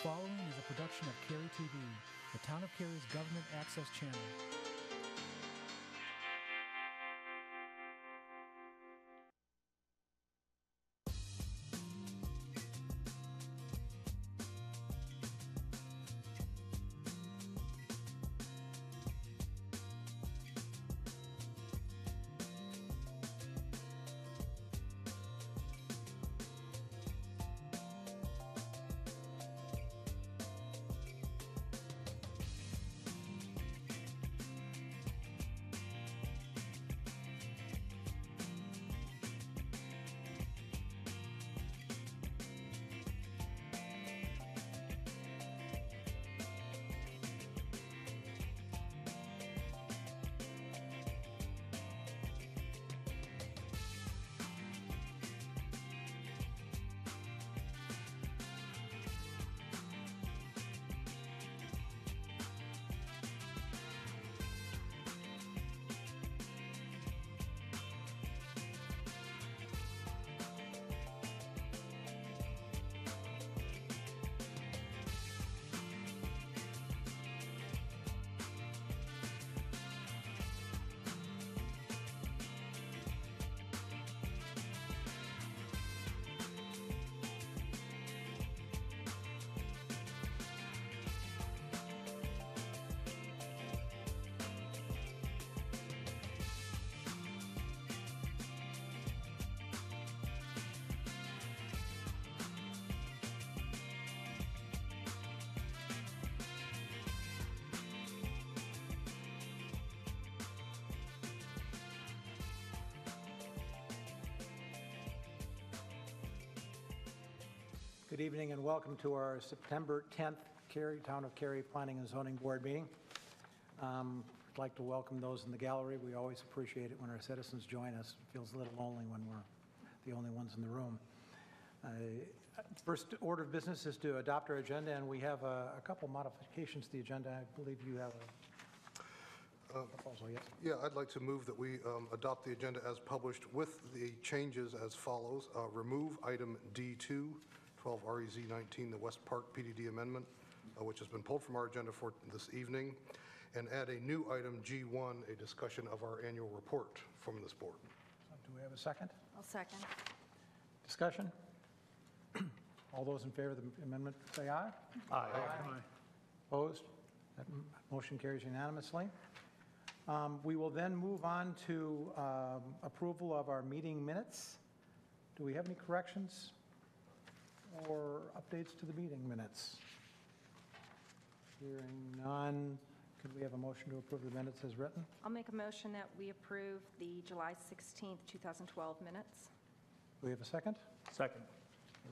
following is a production of Cary TV, the Town of Cary's government access channel. Good evening and welcome to our September 10th Town of Cary Planning and Zoning Board meeting. I'd like to welcome those in the gallery. We always appreciate it when our citizens join us. It feels a little lonely when we're the only ones in the room. First order of business is to adopt our agenda, and we have a couple modifications to the agenda. I believe you have a proposal, yes? Yeah, I'd like to move that we adopt the agenda as published with the changes as follows. Remove item D2, 12 REZ 19, the West Park PDD amendment, which has been pulled from our agenda for this evening, and add a new item G1, a discussion of our annual report from this board. Do we have a second? I'll second. Discussion? All those in favor of the amendment say aye. Aye. Opposed? That motion carries unanimously. We will then move on to approval of our meeting minutes. Do we have any corrections or updates to the meeting minutes? Hearing none, could we have a motion to approve the minutes as written? I'll make a motion that we approve the July 16th, 2012 minutes. Do we have a second? Second.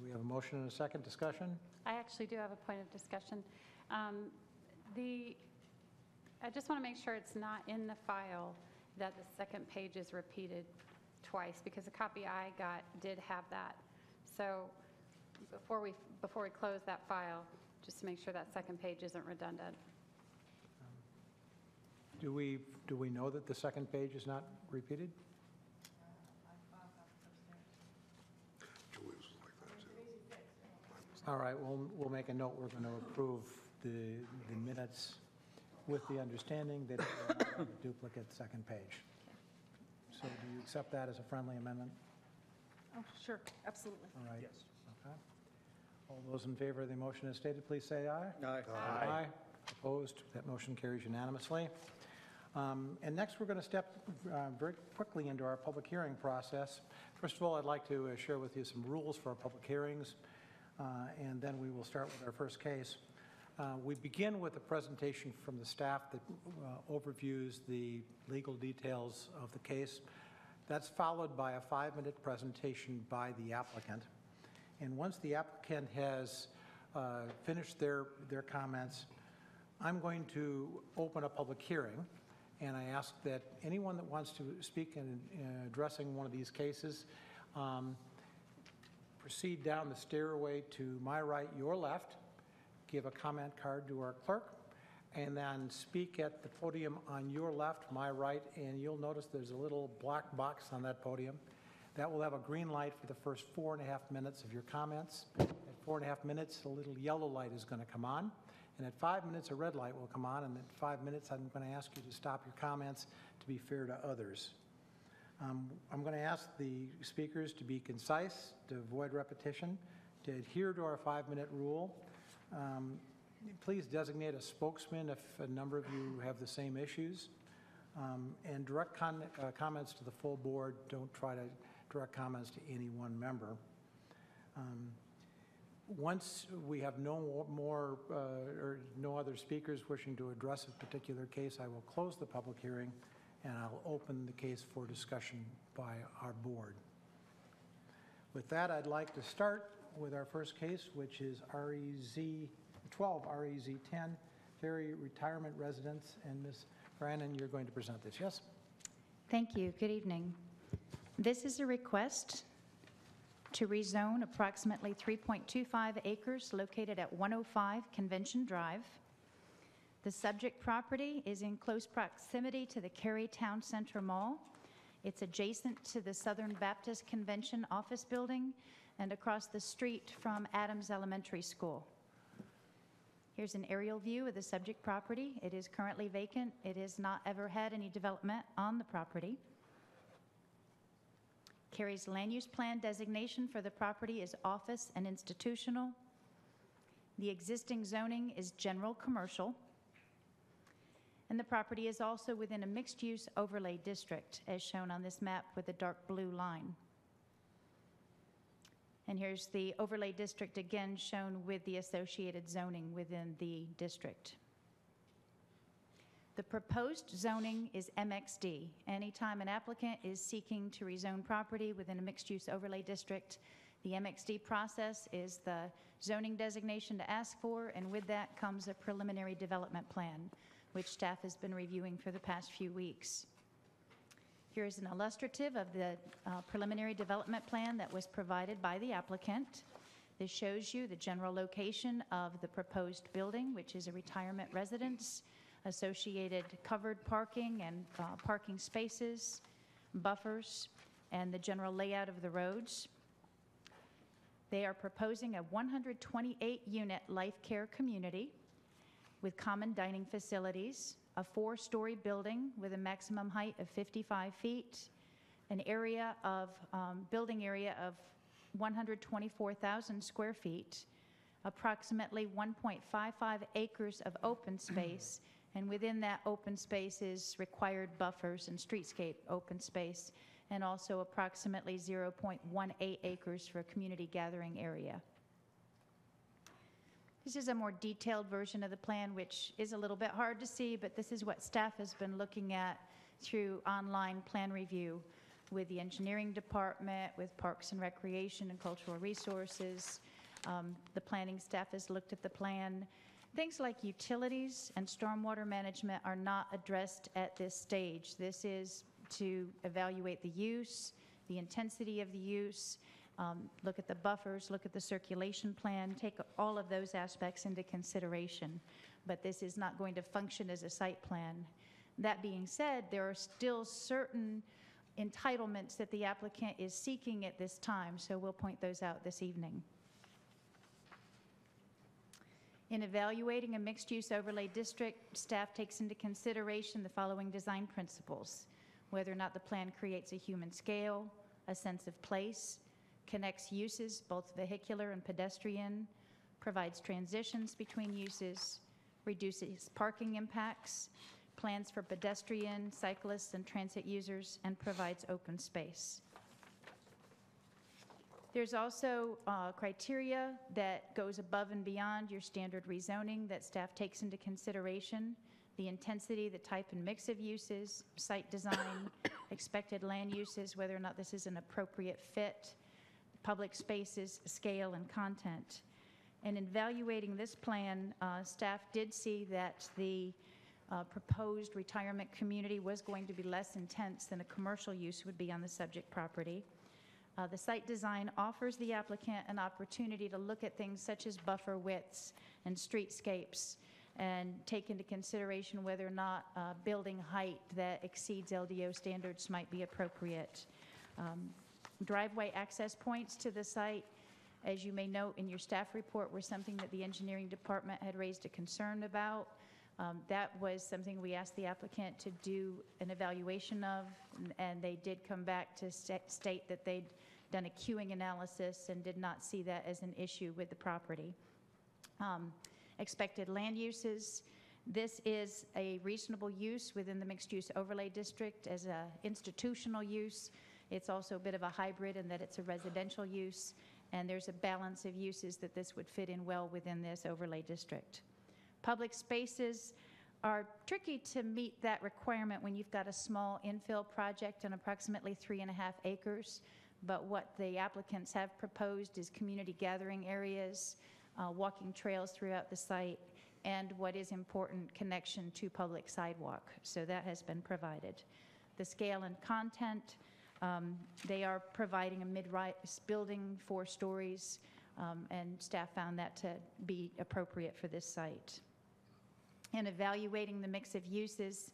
We have a motion and a second. Discussion? I actually do have a point of discussion. I just want to make sure it's not in the file that the second page is repeated twice, because the copy I got did have that. So before we close that file, just to make sure that second page isn't redundant. Do we know that the second page is not repeated? Julie was like that too. All right, we'll make a note. We're going to approve the minutes with the understanding that it will not be a duplicate second page. So do you accept that as a friendly amendment? Oh, sure, absolutely. All right. Yes. Okay. All those in favor of the motion as stated, please say aye. Aye. Aye. Opposed? That motion carries unanimously. And next, we're going to step very quickly into our public hearing process. First of all, I'd like to share with you some rules for our public hearings, and then we will start with our first case. We begin with a presentation from the staff that overviews the legal details of the case. That's followed by a 5-minute presentation by the applicant. And once the applicant has finished their comments, I'm going to open a public hearing, and I ask that anyone that wants to speak in addressing one of these cases proceed down the stairway to my right, your left, give a comment card to our clerk, and then speak at the podium on your left, my right, and you'll notice there's a little black box on that podium. That will have a green light for the first 4.5 minutes of your comments. At 4.5 minutes, a little yellow light is going to come on. And at 5 minutes, a red light will come on. And at 5 minutes, I'm going to ask you to stop your comments to be fair to others. I'm going to ask the speakers to be concise, to avoid repetition, to adhere to our 5-minute rule. Please designate a spokesman if a number of you have the same issues. And direct comments to the full board. Don't try to direct comments to any one member. Once we have no more or no other speakers wishing to address a particular case, I will close the public hearing and I'll open the case for discussion by our board. With that, I'd like to start with our first case, which is REZ 12, REZ 10, Cary Retirement Residence. And Ms. Brannon, you're going to present this, yes? Thank you. Good evening. This is a request to rezone approximately 3.25 acres located at 105 Convention Drive. The subject property is in close proximity to the Cary Town Center Mall. It's adjacent to the Southern Baptist Convention office building and across the street from Adams Elementary School. Here's an aerial view of the subject property. It is currently vacant. It has not ever had any development on the property. Cary's land use plan designation for the property is office and institutional. The existing zoning is general commercial. And the property is also within a mixed-use overlay district, as shown on this map with the dark blue line. And here's the overlay district again shown with the associated zoning within the district. The proposed zoning is MXD. Anytime an applicant is seeking to rezone property within a mixed-use overlay district, the MXD process is the zoning designation to ask for, and with that comes a preliminary development plan, which staff has been reviewing for the past few weeks. Here is an illustrative of the preliminary development plan that was provided by the applicant. This shows you the general location of the proposed building, which is a retirement residence, associated covered parking and parking spaces, buffers, and the general layout of the roads. They are proposing a 128-unit life care community with common dining facilities, a 4-story building with a maximum height of 55 feet, an area of building area of 124,000 square feet, approximately 1.55 acres of open space, and within that open space is required buffers and streetscape open space, and also approximately 0.18 acres for a community gathering area. This is a more detailed version of the plan, which is a little bit hard to see, but this is what staff has been looking at through online plan review with the engineering department, with Parks and Recreation and Cultural Resources. The planning staff has looked at the plan. Things like utilities and stormwater management are not addressed at this stage. This is to evaluate the use, the intensity of the use, look at the buffers, look at the circulation plan, take all of those aspects into consideration. But this is not going to function as a site plan. That being said, there are still certain entitlements that the applicant is seeking at this time, so we'll point those out this evening. In evaluating a mixed-use overlay district, staff takes into consideration the following design principles: whether or not the plan creates a human scale, a sense of place, connects uses, both vehicular and pedestrian, provides transitions between uses, reduces parking impacts, plans for pedestrian, cyclists, and transit users, and provides open space. There's also criteria that goes above and beyond your standard rezoning that staff takes into consideration: the intensity, the type and mix of uses, site design, expected land uses, whether or not this is an appropriate fit, public spaces, scale, and content. And in evaluating this plan, staff did see that the proposed retirement community was going to be less intense than a commercial use would be on the subject property. The site design offers the applicant an opportunity to look at things such as buffer widths and streetscapes and take into consideration whether or not building height that exceeds LDO standards might be appropriate. Driveway access points to the site as you may note in your staff report, were something that the engineering department had raised a concern about. That was something we asked the applicant to do an evaluation of, and they did come back to state that they'd done a queuing analysis and did not see that as an issue with the property. Expected land uses. This is a reasonable use within the mixed-use overlay district as an institutional use. It's also a bit of a hybrid in that it's a residential use, and there's a balance of uses that this would fit in well within this overlay district. Public spaces are tricky to meet that requirement when you've got a small infill project on approximately 3.5 acres, but what the applicants have proposed is community gathering areas, walking trails throughout the site, and what is important, connection to public sidewalk. So that has been provided. The scale and content, they are providing a mid-rise building, 4 stories, and staff found that to be appropriate for this site. In evaluating the mix of uses,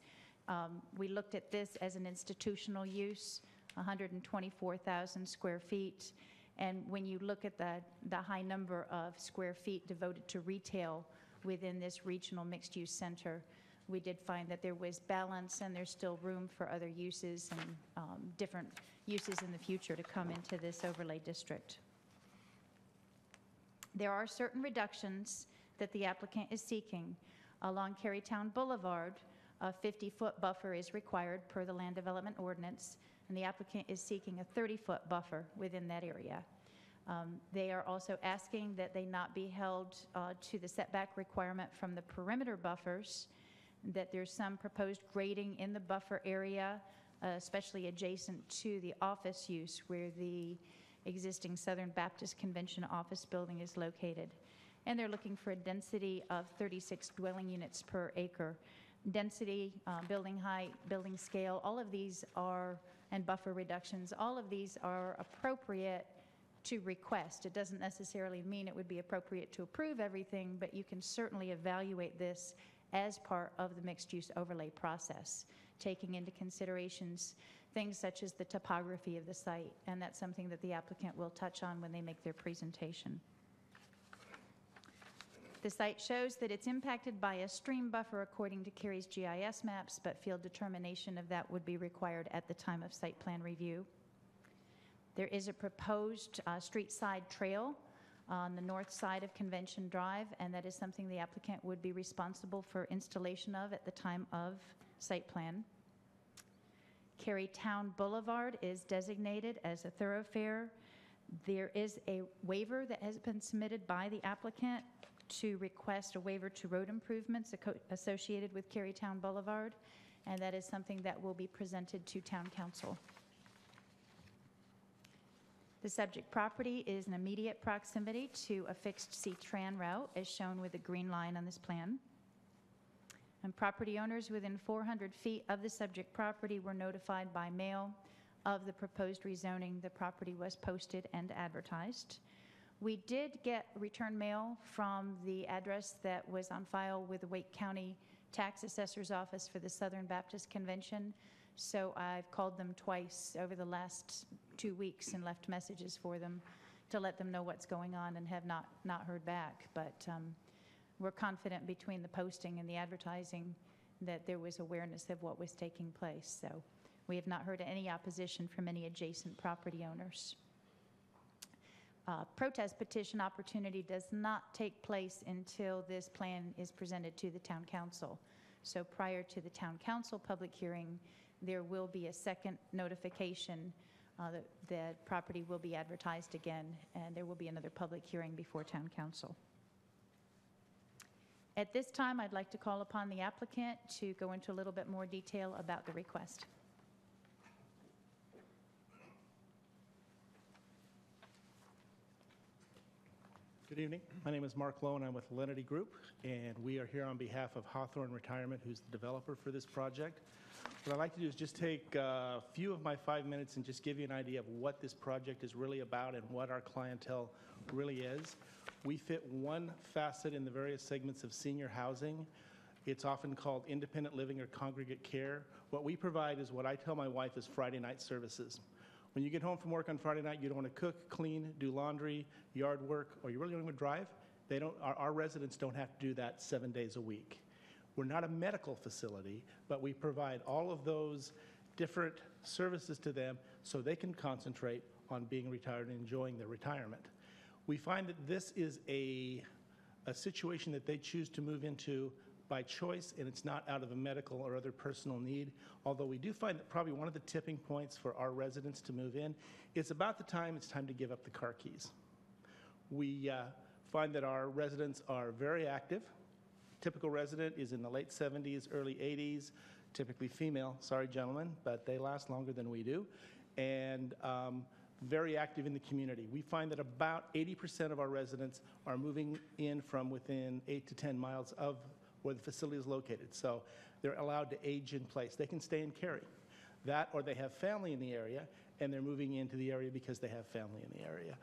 we looked at this as an institutional use, 124,000 square feet. And when you look at the high number of square feet devoted to retail within this regional mixed-use center, we did find that there was balance and there's still room for other uses and different uses in the future to come into this overlay district. There are certain reductions that the applicant is seeking. Along Carytown Boulevard, a 50-foot buffer is required per the land development ordinance, and the applicant is seeking a 30-foot buffer within that area. They are also asking that they not be held to the setback requirement from the perimeter buffers, that there's some proposed grading in the buffer area, especially adjacent to the office use where the existing Southern Baptist Convention office building is located. And they're looking for a density of 36 dwelling units per acre. Density, building height, building scale, all of these are, and buffer reductions, all of these are appropriate to request. It doesn't necessarily mean it would be appropriate to approve everything, but you can certainly evaluate this as part of the mixed-use overlay process, taking into considerations things such as the topography of the site, and that's something that the applicant will touch on when they make their presentation. The site shows that it's impacted by a stream buffer according to Cary's GIS maps, but field determination of that would be required at the time of site plan review. There is a proposed street side trail on the north side of Convention Drive, and that is something the applicant would be responsible for installation of at the time of site plan. Carytown Boulevard is designated as a thoroughfare. There is a waiver that has been submitted by the applicant to request a waiver to road improvements associated with Carytown Boulevard, and that is something that will be presented to Town Council. The subject property is in immediate proximity to a fixed C-Tran route, as shown with the green line on this plan. And property owners within 400 feet of the subject property were notified by mail of the proposed rezoning. The property was posted and advertised. We did get return mail from the address that was on file with the Wake County Tax Assessor's Office for the Southern Baptist Convention, so I've called them twice over the last 2 weeks and left messages for them to let them know what's going on, and have not heard back. But we're confident between the posting and the advertising that there was awareness of what was taking place. So we have not heard any opposition from any adjacent property owners. Protest petition opportunity does not take place until this plan is presented to the Town Council. So prior to the Town Council public hearing, there will be a second notification. The property will be advertised again, and there will be another public hearing before Town Council. At this time, I'd like to call upon the applicant to go into a little bit more detail about the request. Good evening. My name is Mark Lowe, and I'm with Lenity Group, and we are here on behalf of Hawthorne Retirement, who's the developer for this project. What I'd like to do is just take a few of my 5 minutes and just give you an idea of what this project is really about and what our clientele really is. We fit one facet in the various segments of senior housing. It's often called independent living or congregate care. What we provide is what I tell my wife is Friday night services. When you get home from work on Friday night, you don't want to cook, clean, do laundry, yard work, or you really don't want to drive, our residents don't have to do that 7 days a week. We're not a medical facility, but we provide all of those different services to them so they can concentrate on being retired and enjoying their retirement. We find that this is a situation that they choose to move into by choice, and it's not out of a medical or other personal need, although we do find that probably one of the tipping points for our residents to move in is about the time it's time to give up the car keys. We find that our residents are very active. Typical resident is in the late 70s, early 80s, typically female. Sorry, gentlemen, but they last longer than we do, and very active in the community. We find that about 80% of our residents are moving in from within 8 to 10 miles of where the facility is located. So they're allowed to age in place. They can stay in Cary. That, or they have family in the area, and they're moving into the area because they have family in the area.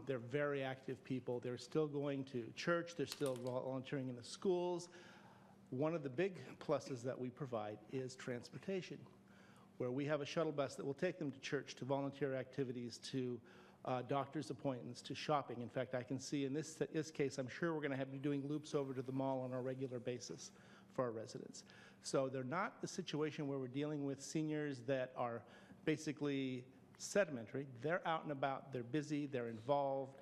They're very active people. They're still going to church. They're still volunteering in the schools. One of the big pluses that we provide is transportation, where we have a shuttle bus that will take them to church, to volunteer activities, to doctor's appointments, to shopping. In fact, I can see in this case, I'm sure we're going to have to be doing loops over to the mall on a regular basis for our residents. So they're not a situation where we're dealing with seniors that are basically sedimentary. They're out and about. They're busy. They're involved.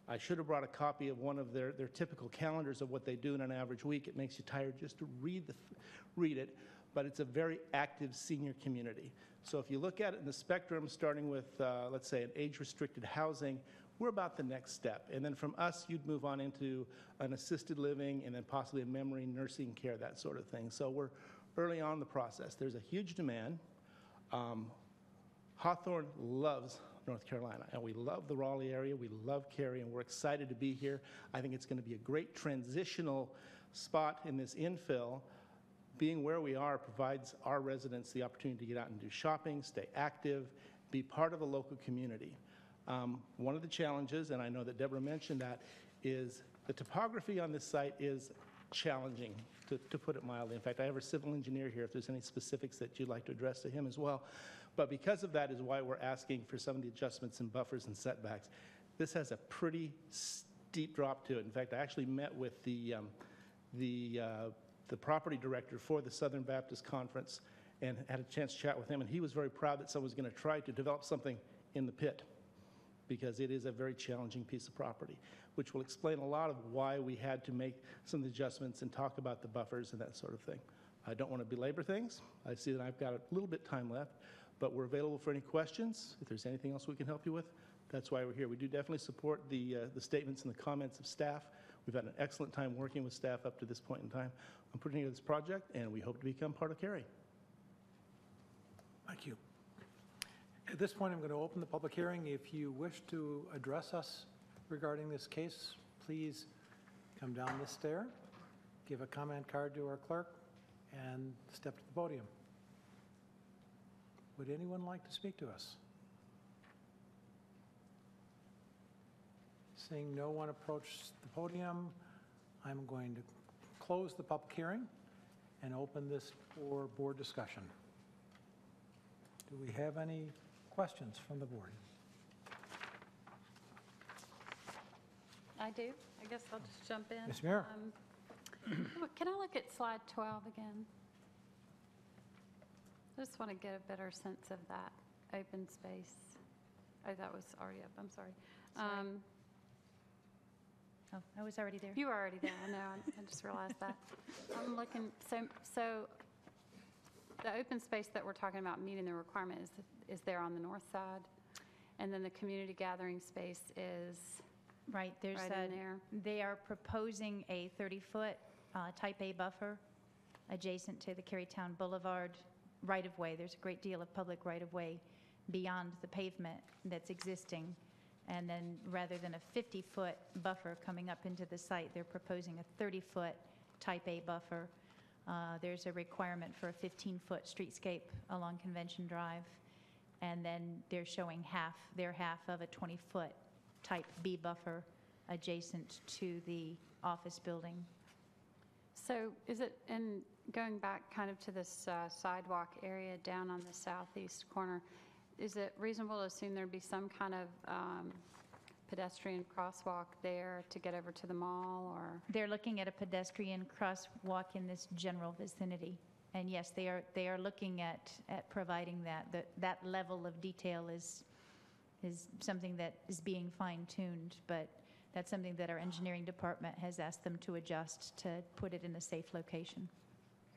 I should have brought a copy of one of their typical calendars of what they do in an average week. It makes you tired just to read it, but it's a very active senior community. So if you look at it in the spectrum, starting with, let's say, an age-restricted housing, we're about the next step. And then from us, you'd move on into an assisted living and then possibly a memory nursing care, that sort of thing. So we're early on in the process. There's a huge demand. Hawthorne loves North Carolina, and we love the Raleigh area. We love Cary, and we're excited to be here. I think it's going to be a great transitional spot in this infill. Being where we are provides our residents the opportunity to get out and do shopping, stay active, be part of a local community. One of the challenges, and I know that Deborah mentioned that, is the topography on this site is challenging, to put it mildly. In fact, I have our civil engineer here if there's any specifics that you'd like to address to him as well. But because of that is why we're asking for some of the adjustments in buffers and setbacks. This has a pretty steep drop to it. In fact, I actually met with the property director for the Southern Baptist Conference and had a chance to chat with him, and he was very proud that someone was going to try to develop something in the pit, because it is a very challenging piece of property, which will explain a lot of why we had to make some of the adjustments and talk about the buffers and that sort of thing. I don't want to belabor things. I see that I've got a little bit time left, but we're available for any questions. If there's anything else we can help you with, that's why we're here. We do definitely support the statements and the comments of staff. We've had an excellent time working with staff up to this point in time on putting together this project, and we hope to become part of Cary. Thank you. At this point, I'm going to open the public hearing. If you wish to address us regarding this case, please come down this stair, give a comment card to our clerk, and step to the podium. Would anyone like to speak to us? Seeing no one approach the podium, I'm going to close the public hearing and open this for board discussion. Do we have any questions from the board? I do. I guess I'll just jump in. Ms. Muir. Can I look at slide 12 again? I just want to get a better sense of that open space. Oh, that was already up. I'm sorry. Oh, I was already there. You were already there. I know. I just realized that. I'm looking. So the open space that we're talking about meeting the requirement is there on the north side, and then the community gathering space is Right, there's right in there. They are proposing a 30-foot type A buffer adjacent to the Carytown Boulevard right-of-way. There's a great deal of public right-of-way beyond the pavement that's existing. And then rather than a 50-foot buffer coming up into the site, they're proposing a 30-foot type A buffer. There's a requirement for a 15-foot streetscape along Convention Drive. And then they're showing their half of a 20-foot type B buffer adjacent to the office building. So is it, and going back kind of to this sidewalk area down on the southeast corner, Is it reasonable to assume there'd be some kind of pedestrian crosswalk there to get over to the mall, or? They're looking at a pedestrian crosswalk in this general vicinity. And yes, they are looking at providing that. That level of detail is something that is being fine-tuned, but that's something that our engineering department has asked them to adjust to put it in a safe location.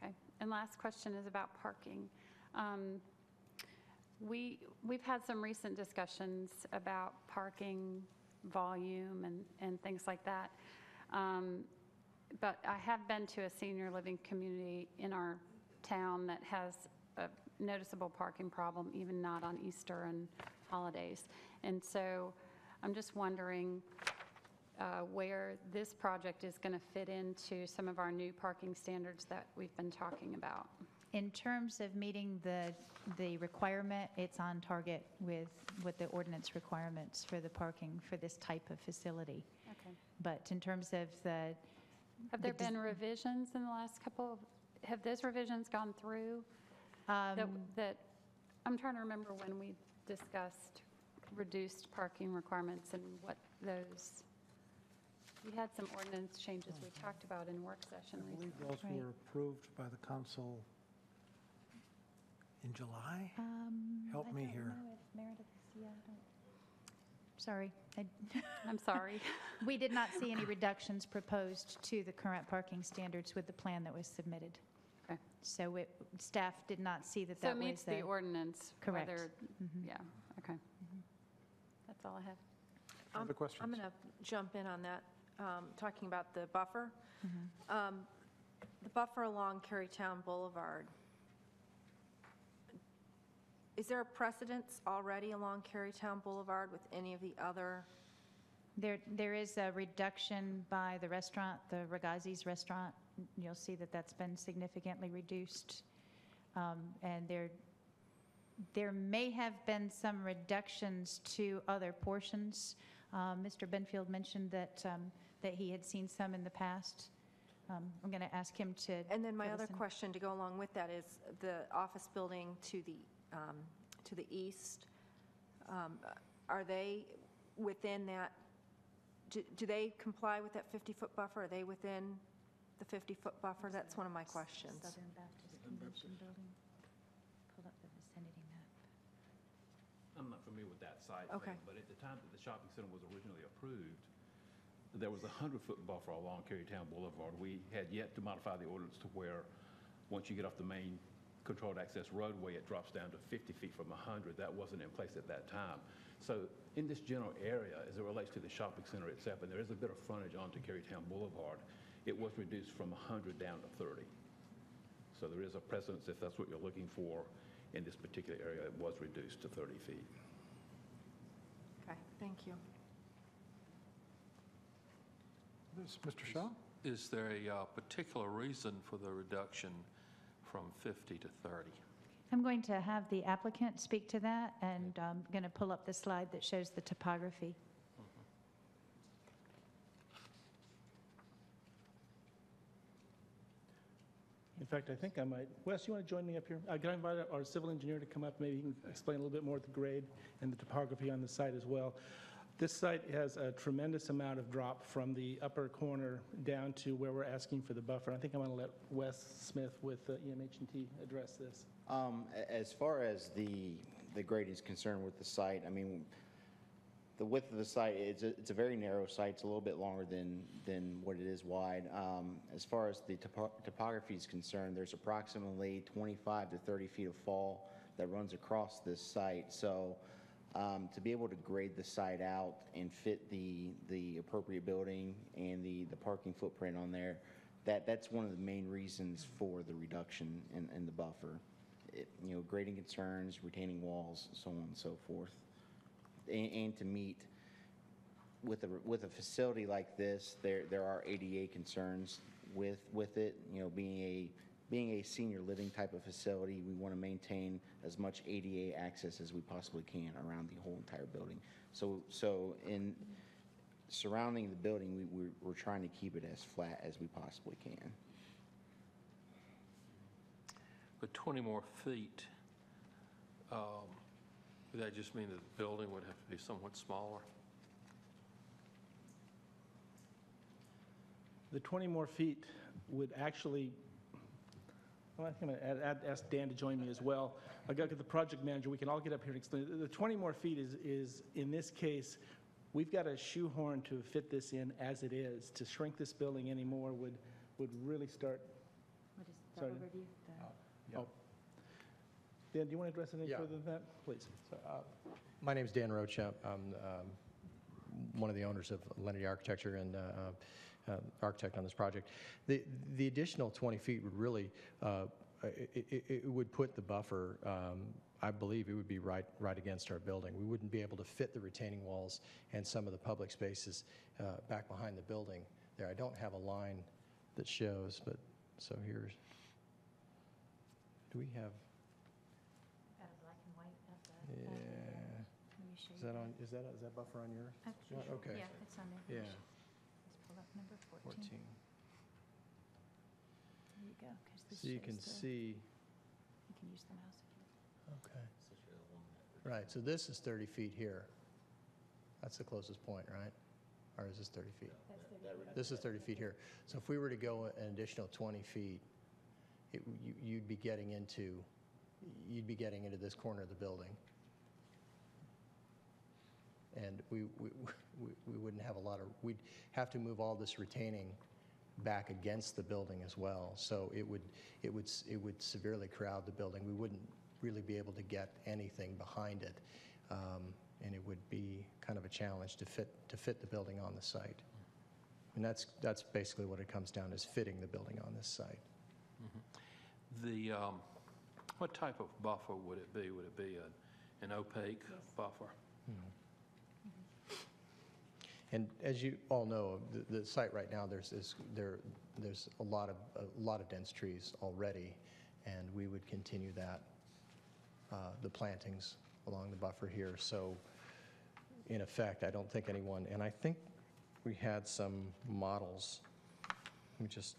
Okay. And last question is about parking. We've had some recent discussions about parking volume and things like that. But I have been to a senior living community in our town that has a noticeable parking problem, even not on Easter and holidays. And so I'm just wondering where this project is going to fit into some of our new parking standards that we've been talking about. In terms of meeting the requirement, it's on target with the ordinance requirements for the parking for this type of facility. Okay. But in terms of Have there been revisions in the last couple of, have those revisions gone through? That I'm trying to remember when we discussed reduced parking requirements and what those, we had some ordinance changes we talked about in work session I believe Right. those were approved by the council in July? Help I me don't here. know if Meredith, yeah, I don't. Sorry, I'm sorry. we did not see any reductions proposed to the current parking standards with the plan that was submitted. Okay. So staff did not see that So that it was meets the ordinance? correct. whether- Mhm. Yeah, okay. That's all I have. Other questions? I'm going to jump in on that, talking about the buffer. The buffer along Carytown Boulevard. Is there a precedence already along Carytown Boulevard with any of the other? There is a reduction by the restaurant, the Ragazzi's restaurant. You'll see that that's been significantly reduced. And there may have been some reductions to other portions. Mr. Benfield mentioned that he had seen some in the past. I'm going to ask him to. And then my fill us other in. question to go along with that is the office building to the east. Are they within that? Do they comply with that 50-foot buffer? Are they within the 50-foot buffer? That's one of my questions. Southern Baptist Convention Building. Pull up the vicinity map. I'm not familiar with that site Okay. plan, but at the time that the shopping center was originally approved, there was a 100-foot buffer along Carytown Boulevard. We had yet to modify the ordinance to where, once you get off the main controlled access roadway, it drops down to 50 feet from 100. That wasn't in place at that time. So in this general area, as it relates to the shopping center itself, and there is a bit of frontage onto Carytown Boulevard, it was reduced from 100 down to 30. So there is a precedence, if that's what you're looking for, in this particular area, it was reduced to 30 feet. Okay, thank you. Mr. Shaw? Is there a particular reason for the reduction from 50 to 30? I'm going to have the applicant speak to that, and I'm going to pull up the slide that shows the topography. In fact, I think I might, Wes, you want to join me up here? Can I invite our civil engineer to come up? Maybe he can explain a little bit more of the grade and the topography on the site as well. This site has a tremendous amount of drop from the upper corner down to where we're asking for the buffer. I think I'm going to let Wes Smith with EMH&T address this. As far as the grade is concerned with the site, I mean, the width of the site, it's a very narrow site. It's a little bit longer than what it is wide. As far as the topography is concerned, there's approximately 25 to 30 feet of fall that runs across this site. So to be able to grade the site out and fit the appropriate building and the parking footprint on there, that's one of the main reasons for the reduction in the buffer. Grading concerns, retaining walls, so on and so forth. And to meet with a facility like this, there are ADA concerns with it. Being a senior living type of facility, we want to maintain as much ADA access as we possibly can around the whole entire building. So in surrounding the building, we're trying to keep it as flat as we possibly can. But 20 more feet, Would that just mean that the building would have to be somewhat smaller? The 20 more feet would actually, well, I think I'm going to ask Dan to join me as well. I'll get the project manager. We can all get up here and explain. The 20 more feet is in this case, we've got a shoehorn to fit this in as it is. To shrink this building anymore would really start. What is the Sorry. overview? Oh. Dan, do you want to address anything Yeah. further than that? Please. So, my name's Dan Rocha. I'm one of the owners of Lenity Architecture and architect on this project. The additional 20 feet would really, it would put the buffer, I believe it would be right against our building. We wouldn't be able to fit the retaining walls and some of the public spaces back behind the building there. I don't have a line that shows, but so here's, do we have? Got a black and white at the. Yeah. Let me show Is you. that buffer on yours? Okay. Yeah, it's on there. Yeah. Let's pull up number 14. 14. There you go. 'cause this So you shows can the- see, You can use the mouse if you. okay. Right, so this is 30 feet here. That's the closest point, right? Or is this 30 feet? This is 30 feet here. So if we were to go an additional 20 feet, you'd be getting into this corner of the building. And we wouldn't have a lot of, we'd have to move all this retaining back against the building as well. So it would severely crowd the building. We wouldn't really be able to get anything behind it. And it would be kind of a challenge to fit the building on the site. And that's basically what it comes down, is fitting the building on this site. The, what type of buffer would it be? Would it be an opaque buffer? And as you all know, the site right now, there's a lot of dense trees already, and we would continue that, the plantings along the buffer here. So in effect, I don't think anyone, and I think we had some models. Let me just,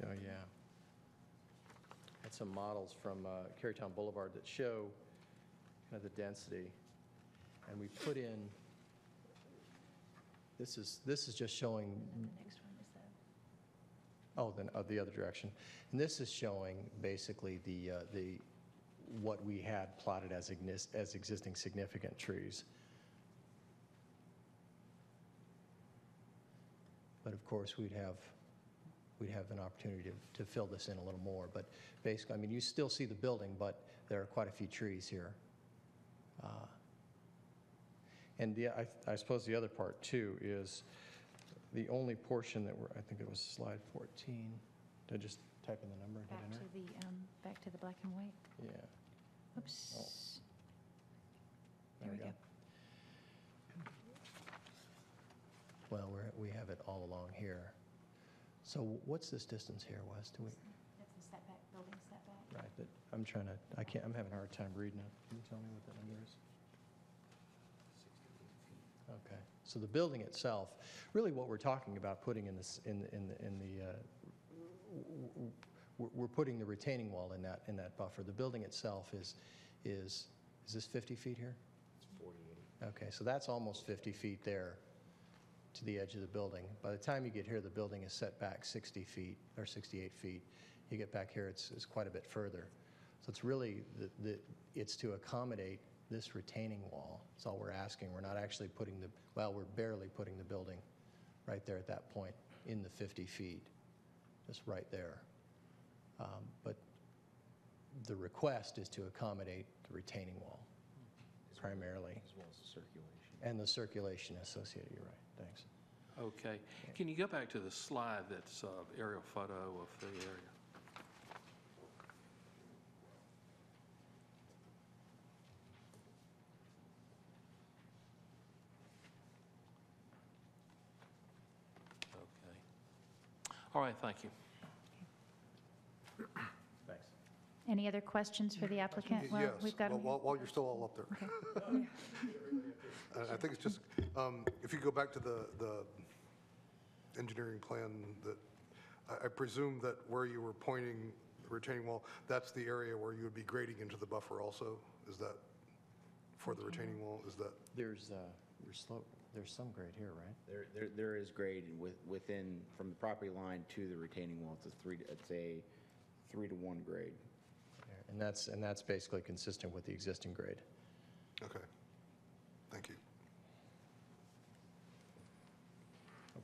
oh yeah. Had some models from Carytown Boulevard that show kind of the density. And we put in, this is just showing, The next one is the. the other direction. And this is showing basically the what we had plotted as existing significant trees. But of course, we'd have an opportunity to fill this in a little more. But basically, I mean, you still see the building, but there are quite a few trees here. And I suppose the other part too is the only portion that I think it was slide 14. Did I just type in the number and hit enter? Back to the black and white. Yeah. Oops. Oh. There we go. Well, we have it all along here. So what's this distance here, Wes? Do we? That's the setback, building setback. Right, but I'm having a hard time reading it. Can you tell me what that number is? Okay, so the building itself, really what we're talking about putting in this, we're putting the retaining wall in that buffer. The building itself is this 50 feet here? It's 48. Okay, so that's almost 50 feet there to the edge of the building. By the time you get here, the building is set back 60 feet or 68 feet. You get back here, it's quite a bit further. So it's really, it's to accommodate this retaining wall. That's all we're asking. We're not actually we're barely putting the building right there at that point in the 50 feet, just right there. But the request is to accommodate the retaining wall primarily. As well as the circulation. And the circulation associated, you're right, thanks. Okay. Can you go back to the slide that's aerial photo of the area? Okay. All right, thank you. Thanks. Any other questions for the applicant? Well, Yes, we've got 'em here. while you're still all up there. Okay. I think it's just, if you go back to the engineering plan, that I presume that where you were pointing the retaining wall, that's the area where you would be grading into the buffer also? Is that for the retaining wall, is that? There's some grade here, right? There is grade within, from the property line to the retaining wall. It's a 3-to-1 grade. And that's basically consistent with the existing grade. Okay. Thank you.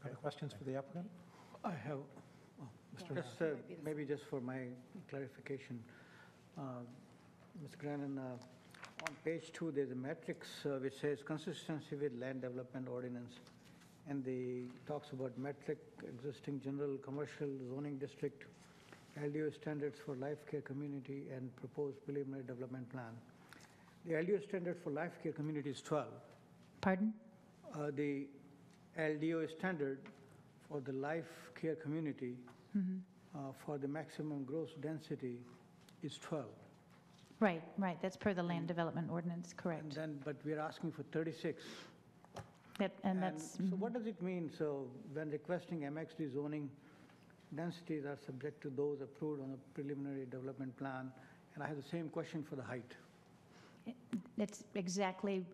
Other questions for the applicant? I have, Mr. just maybe just for my clarification. Mr. Grannon, on page 2, there's a matrix which says consistency with land development ordinance, and the talks about metric, existing general commercial zoning district, LDO standards for life care community, and proposed preliminary development plan. The LDO standard for life care community is 12. Pardon? The LDO standard for the life care community for the maximum gross density is 12. Right, that's per the land development ordinance, And correct. then, but we're asking for 36. And that's, So what does it mean? So when requesting MXD zoning, densities are subject to those approved on a preliminary development plan. And I have the same question for the height. it's exactly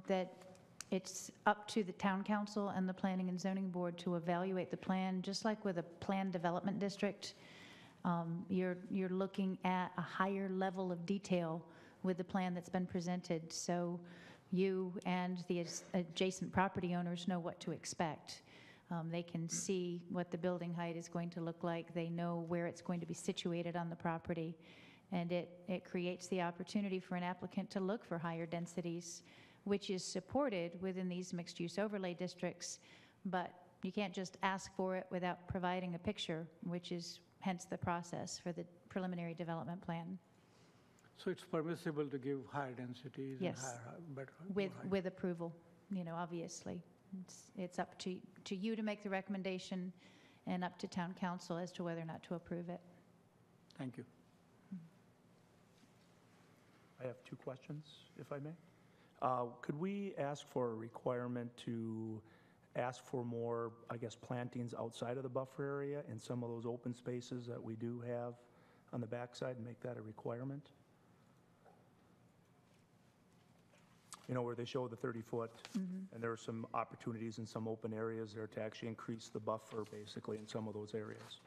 that it's up to the town council and the planning and zoning board to evaluate the plan, just like with a planned development district. You're looking at a higher level of detail with the plan that's been presented, so you and the adjacent property owners know what to expect. They can see what the building height is going to look like. They know where it's going to be situated on the property, and it creates the opportunity for an applicant to look for higher densities, which is supported within these mixed-use overlay districts, but you can't just ask for it without providing a picture, which is hence the process for the preliminary development plan. So it's permissible to give higher densities and Yes. better. With approval, obviously. It's up to you to make the recommendation and up to town council as to whether or not to approve it. Thank you. I have 2 questions, if I may. Could we ask for a requirement to ask for more, I guess, plantings outside of the buffer area in some of those open spaces that we do have on the backside and make that a requirement? Where they show the 30-foot, and there are some opportunities in some open areas there to actually increase the buffer, basically, in some of those areas.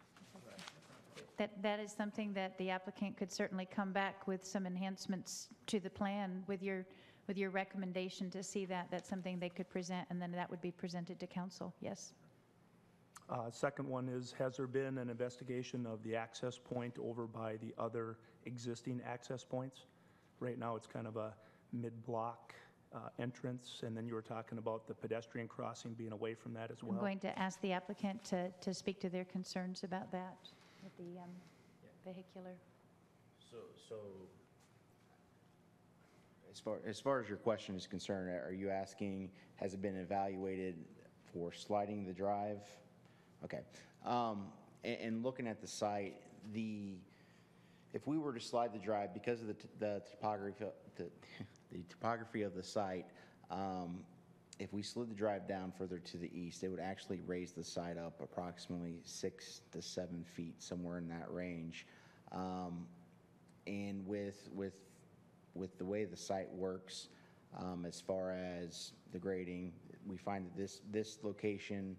That is something that the applicant could certainly come back with some enhancements to the plan with your recommendation to see that. That's something they could present, and then that would be presented to council, yes. Second one is, has there been an investigation of the access point over by the other existing access points? Right now, it's kind of a mid-block entrance, and then you were talking about the pedestrian crossing being away from that as well. I'm going to ask the applicant to speak to their concerns about that with the vehicular. So as far as your question is concerned, are you asking, has it been evaluated for sliding the drive? Okay. And looking at the site, if we were to slide the drive, because of the topography of the site, if we slid the drive down further to the east, it would actually raise the site up approximately 6 to 7 feet, somewhere in that range. And with the way the site works, as far as the grading, we find that this location,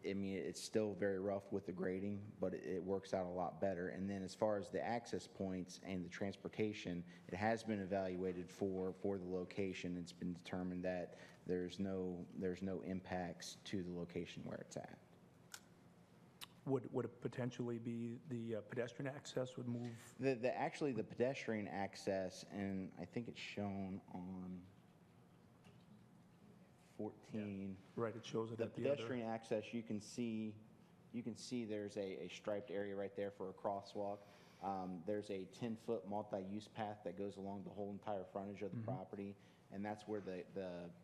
I mean, it's still very rough with the grading, but it works out a lot better. And then as far as the access points and the transportation, it has been evaluated for the location. It's been determined that there's no impacts to the location where it's at. Would it potentially be the pedestrian access would move? Actually, the pedestrian access, and I think it's shown on 14. Right, it shows it The at the other. pedestrian access, you can see there's a striped area right there for a crosswalk. There's a 10-foot multi-use path that goes along the whole entire frontage of the property, and that's where the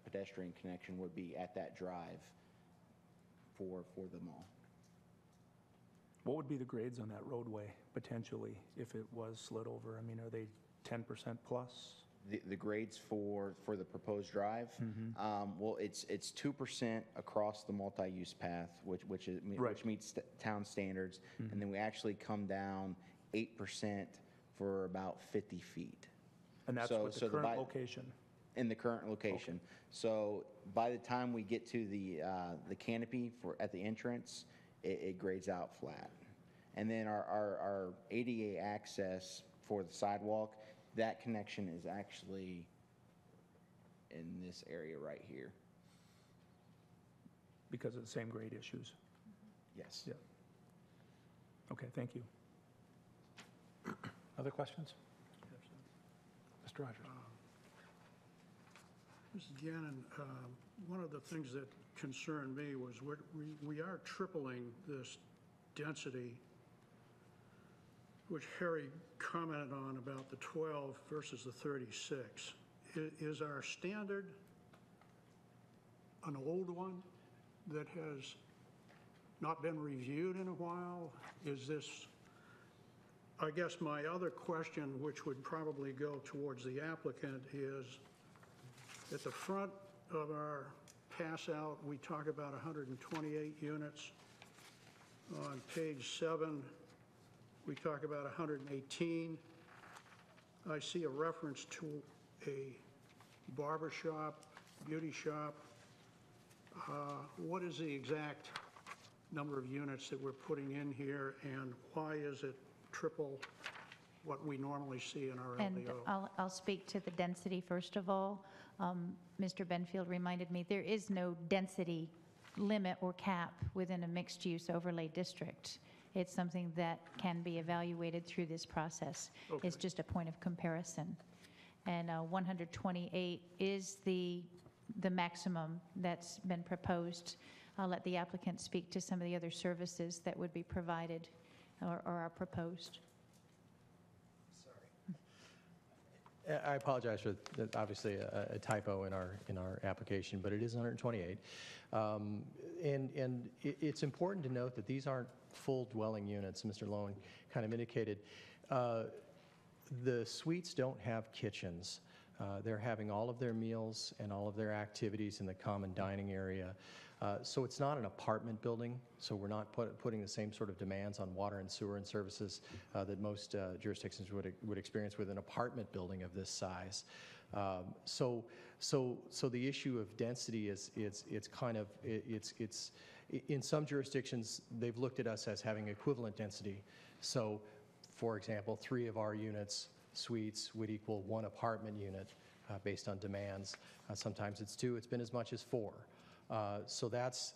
pedestrian connection would be, at that drive for the mall. What would be the grades on that roadway, potentially, if it was slid over? I mean, are they 10% plus? The grades for the proposed drive, well, it's 2% across the multi-use path, which meets town standards, and then we actually come down 8% for about 50 feet. And that's with the current location? in the current location. So by the time we get to the canopy at the entrance, it grades out flat. And then our ADA access for the sidewalk, that connection is actually in this area right here. Because of the same grade issues? Yes. Yeah. Okay, thank you. Other questions? Mr. Rogers. Mrs. Gannon, one of the things that concerned me was we are tripling this density, which Harry commented on about the 12 versus the 36. Is our standard an old one that has not been reviewed in a while? Is this, I guess my other question, which would probably go towards the applicant, is at the front of our pass out, we talk about 128 units. On page 7, we talk about 118. I see a reference to a barber shop, beauty shop. What is the exact number of units that we're putting in here, and why is it triple what we normally see in our And LDO? I'll speak to the density first of all. Mr. Benfield reminded me there is no density limit or cap within a mixed-use overlay district. It's something that can be evaluated through this process. Okay. It's just a point of comparison. And 128 is the maximum that's been proposed. I'll let the applicant speak to some of the other services that would be provided or are proposed. I apologize for obviously a typo in our application, but it is 128. And it's important to note that these aren't full dwelling units. Mr. Lowen kind of indicated. The suites don't have kitchens. They're having all of their meals and all of their activities in the common dining area. So it's not an apartment building, so we're not putting the same sort of demands on water and sewer and services that most jurisdictions would experience with an apartment building of this size. So the issue of density is in some jurisdictions they've looked at us as having equivalent density. So, for example, 3 of our units, suites, would equal 1 apartment unit based on demands. Sometimes it's 2. It's been as much as 4. So that's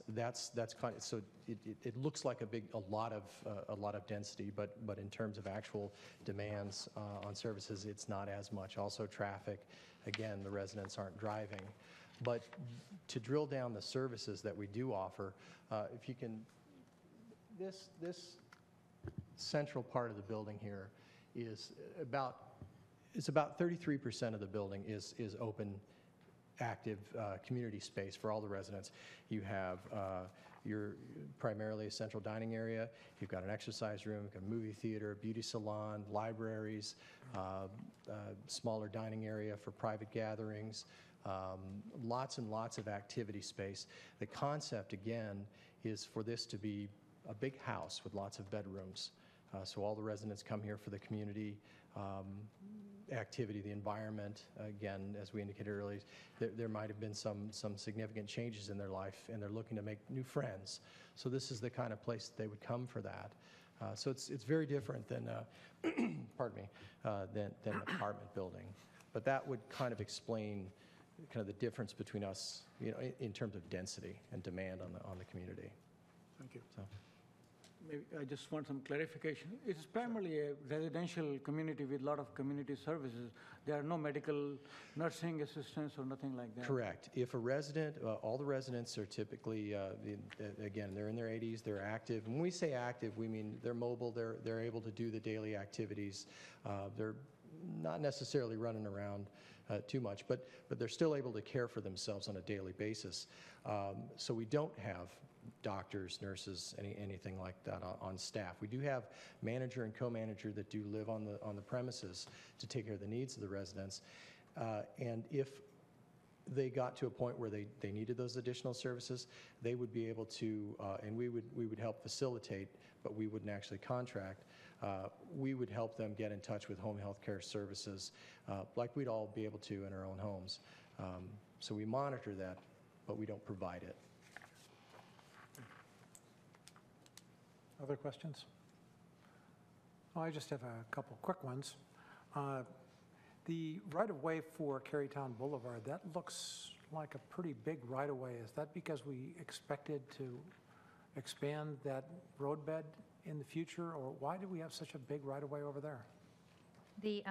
kind of, so it looks like a lot of density, but in terms of actual demands on services, it's not as much. Also traffic, again, the residents aren't driving. But to drill down the services that we do offer, if you can, this central part of the building here is about 33% of the building is open, active community space for all the residents. You have your primarily a central dining area. You've got an exercise room, you've got a movie theater, beauty salon, libraries, smaller dining area for private gatherings, lots and lots of activity space. The concept, again, is for this to be a big house with lots of bedrooms. So all the residents come here for the community activity, the environment. Again, as we indicated earlier, there might have been some significant changes in their life, and they're looking to make new friends. So this is the kind of place that they would come for that. So it's very different than, pardon me, than an apartment building. But that would kind of explain kind of the difference between us, you know, in terms of density and demand on the community. Thank you. So. Maybe I just want some clarification. It's primarily a residential community with a lot of community services. There are no medical nursing assistants or nothing like that? Correct. If a resident, all the residents are typically, again, they're in their 80s, they're active. When we say active, we mean they're mobile, they're able to do the daily activities. They're not necessarily running around too much, but they're still able to care for themselves on a daily basis. So we don't have doctors, nurses, anything like that on staff. We do have manager and co-manager that do live on the premises to take care of the needs of the residents. And if they got to a point where they needed those additional services, they would be able to, and we would help facilitate, but we wouldn't actually contract. We would help them get in touch with home health care services, like we'd all be able to in our own homes. So we monitor that, but we don't provide it. Other questions? Oh, I just have a couple quick ones. The right-of-way for Carytown Boulevard, that looks like a pretty big right-of-way. Is that because we expected to expand that roadbed in the future, or why do we have such a big right-of-way over there? The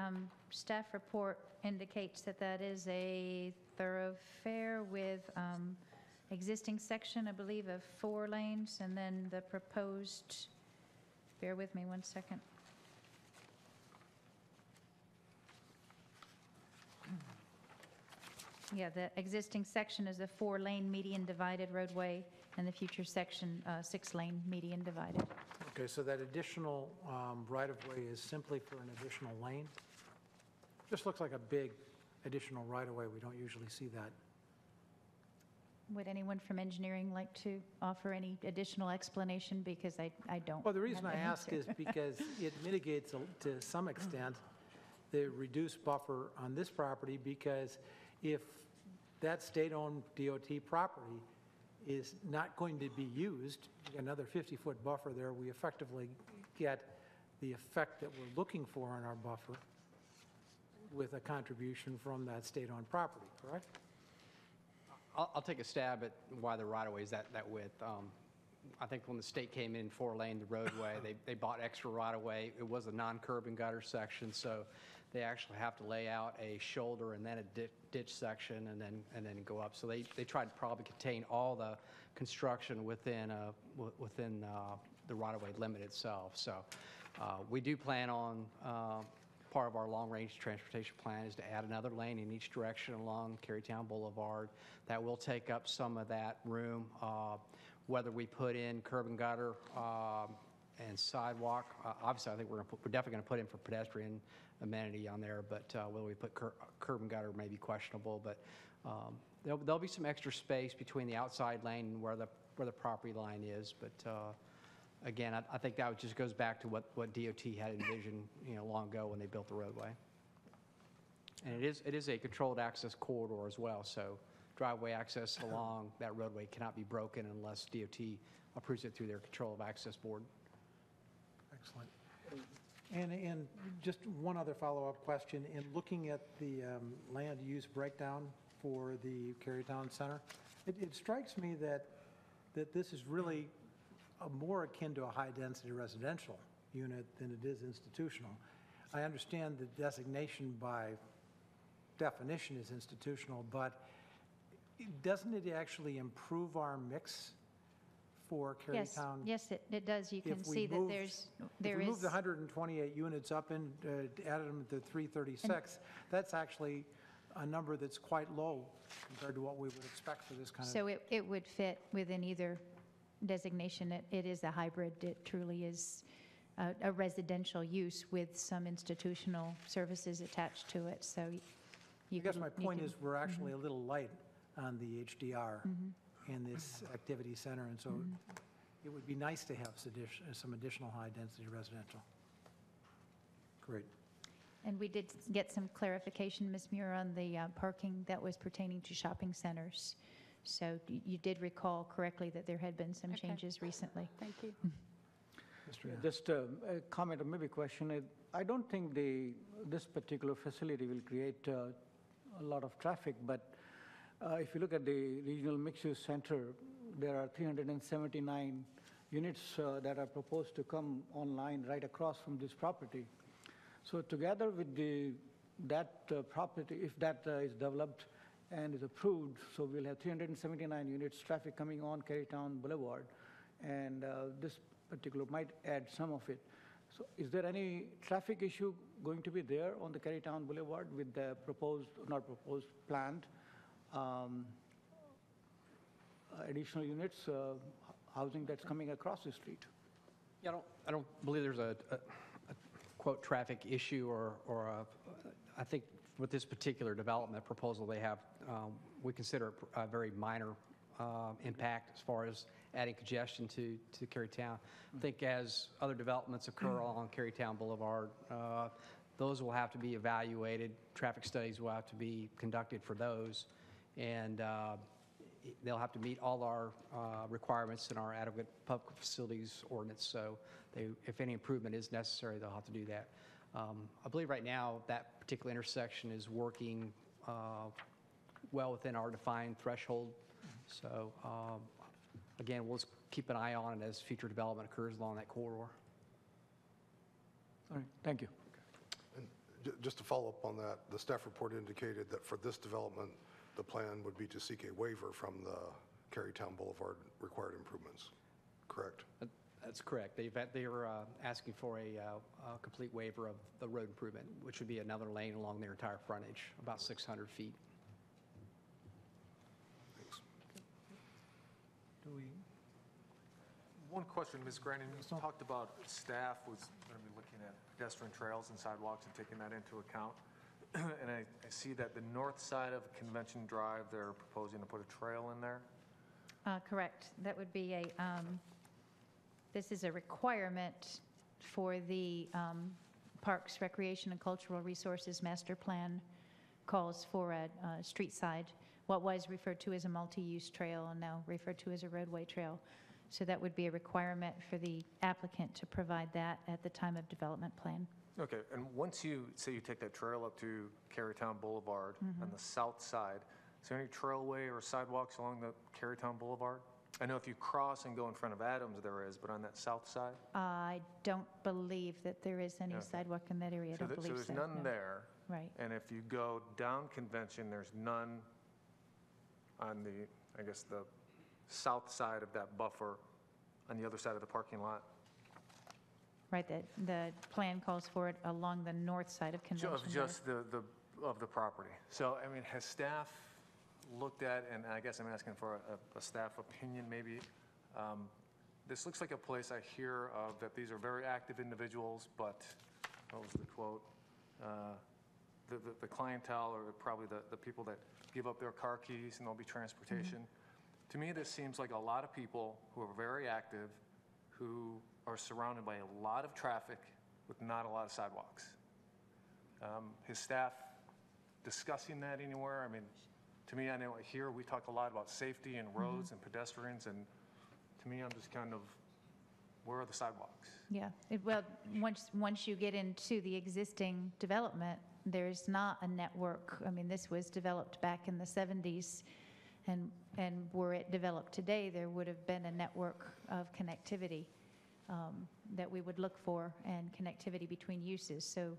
staff report indicates that that is a thoroughfare with existing section, I believe, of 4 lanes, and then the proposed, bear with me one second. Yeah, the existing section is a 4-lane median divided roadway, and the future section, 6-lane median divided. Okay, so that additional right-of-way is simply for an additional lane? Just looks like a big additional right-of-way. We don't usually see that. Would anyone from engineering like to offer any additional explanation? Because I don't. Well, the reason have I an ask answer. is because it mitigates to some extent the reduced buffer on this property, because if that state-owned DOT property is not going to be used, another 50-foot buffer there, we effectively get the effect that we're looking for in our buffer with a contribution from that state-owned property, correct? I'll take a stab at why the right-of-way is that width. I think when the state came in 4-lane, the roadway, they bought extra right-of-way. It was a non-curb and gutter section, so they actually have to lay out a shoulder and then a ditch section and then go up. So they tried to probably contain all the construction within the right-of-way limit itself. So we do plan on, part of our long-range transportation plan is to add another lane in each direction along Carytown Boulevard. That will take up some of that room. Whether we put in curb and gutter and sidewalk, obviously I think we're definitely going to put in for pedestrian amenity on there, but whether we put curb and gutter may be questionable. But there'll be some extra space between the outside lane and where the property line is. But again, I think that just goes back to what DOT had envisioned, long ago when they built the roadway. And it is a controlled access corridor as well, so driveway access along that roadway cannot be broken unless DOT approves it through their control of access board. Excellent. And just one other follow-up question. In looking at the land use breakdown for the Carytown Center, it strikes me that this is really more akin to a high-density residential unit than it is institutional. I understand the designation by definition is institutional, but doesn't it actually improve our mix for Carytown? Yes, it does. You can see that If we moved the 128 units up and added them to 336, that's actually a number that's quite low compared to what we would expect for this kind of... So it would fit within either designation. It is a hybrid. It truly is a residential use with some institutional services attached to it. So I guess my point is we're actually a little light on the HDR in this activity center, and so it would be nice to have some additional high-density residential. Great. And we did get some clarification, Ms. Muir, on the parking that was pertaining to shopping centers. So you did recall correctly that there had been some changes recently. Thank you. Just a comment or maybe a question. I don't think this particular facility will create a lot of traffic, but if you look at the regional mixed-use center, there are 379 units that are proposed to come online right across from this property. So together with that property, if that is developed and is approved, so we'll have 379 units traffic coming on Carytown Boulevard, and this particular might add some of it. So is there any traffic issue going to be there on the Carytown Boulevard with the planned additional units, housing that's coming across the street? Yeah, I don't believe there's a quote traffic issue I think with this particular development proposal they have, we consider a very minor impact as far as adding congestion to Carytown. I think as other developments occur along Carytown Boulevard, those will have to be evaluated. Traffic studies will have to be conducted for those. and they'll have to meet all our requirements in our adequate public facilities ordinance. So if any improvement is necessary, they'll have to do that. I believe right now that particular intersection is working well within our defined threshold. So again, we'll just keep an eye on it as future development occurs along that corridor. All right, thank you. And just to follow up on that, the staff report indicated that for this development, the plan would be to seek a waiver from the Carytown Boulevard required improvements, correct? That's correct. They were asking for a complete waiver of the road improvement, which would be another lane along their entire frontage, about 600 feet. Thanks. Do we, One question, Ms. Grannon, you talked about staff was going to be looking at pedestrian trails and sidewalks and taking that into account. And I see that the north side of Convention Drive, they're proposing to put a trail in there. Correct. That would be a, this is a requirement for the Parks, Recreation, and Cultural Resources Master Plan calls for a street side, what was referred to as a multi-use trail and now referred to as a roadway trail. So that would be a requirement for the applicant to provide that at the time of development plan. Okay, and once you, say you take that trail up to Carytown Boulevard on the south side, is there any trailway or sidewalks along the Carytown Boulevard? I know if you cross and go in front of Adams, there is, but on that south side? I don't believe that there is any sidewalk in that area. I don't believe so. So there's none no. there. Right. And if you go down Convention, there's none on the, I guess, the south side of that buffer on the other side of the parking lot? Right, the plan calls for it along the north side of Convention. Of just of the property. So, I mean, has staff looked at, and I guess I'm asking for a staff opinion maybe, this looks like a place I hear of that these are very active individuals, but, what was the quote? The clientele or probably the people that give up their car keys and there'll be transportation. To me, this seems like a lot of people who are very active, who are surrounded by a lot of traffic with not a lot of sidewalks. His staff discussing that anywhere? I mean, to me, I know here we talk a lot about safety and roads and pedestrians, and to me, I'm just kind of, where are the sidewalks? Yeah, well, once you get into the existing development, there's not a network. I mean, this was developed back in the 70s, and were it developed today, there would have been a network of connectivity that we would look for, and connectivity between uses. So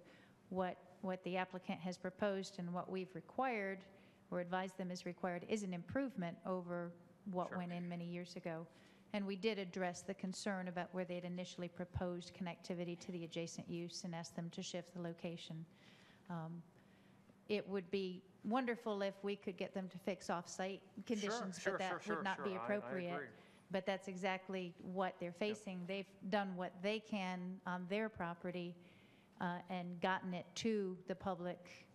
what the applicant has proposed and what we've required or advised them is required is an improvement over what went in many years ago. And we did address the concern about where they'd initially proposed connectivity to the adjacent use and asked them to shift the location. It would be wonderful if we could get them to fix off-site conditions, but that would not be appropriate. I agree. But that's exactly what they're facing. They've done what they can on their property and gotten it to the public,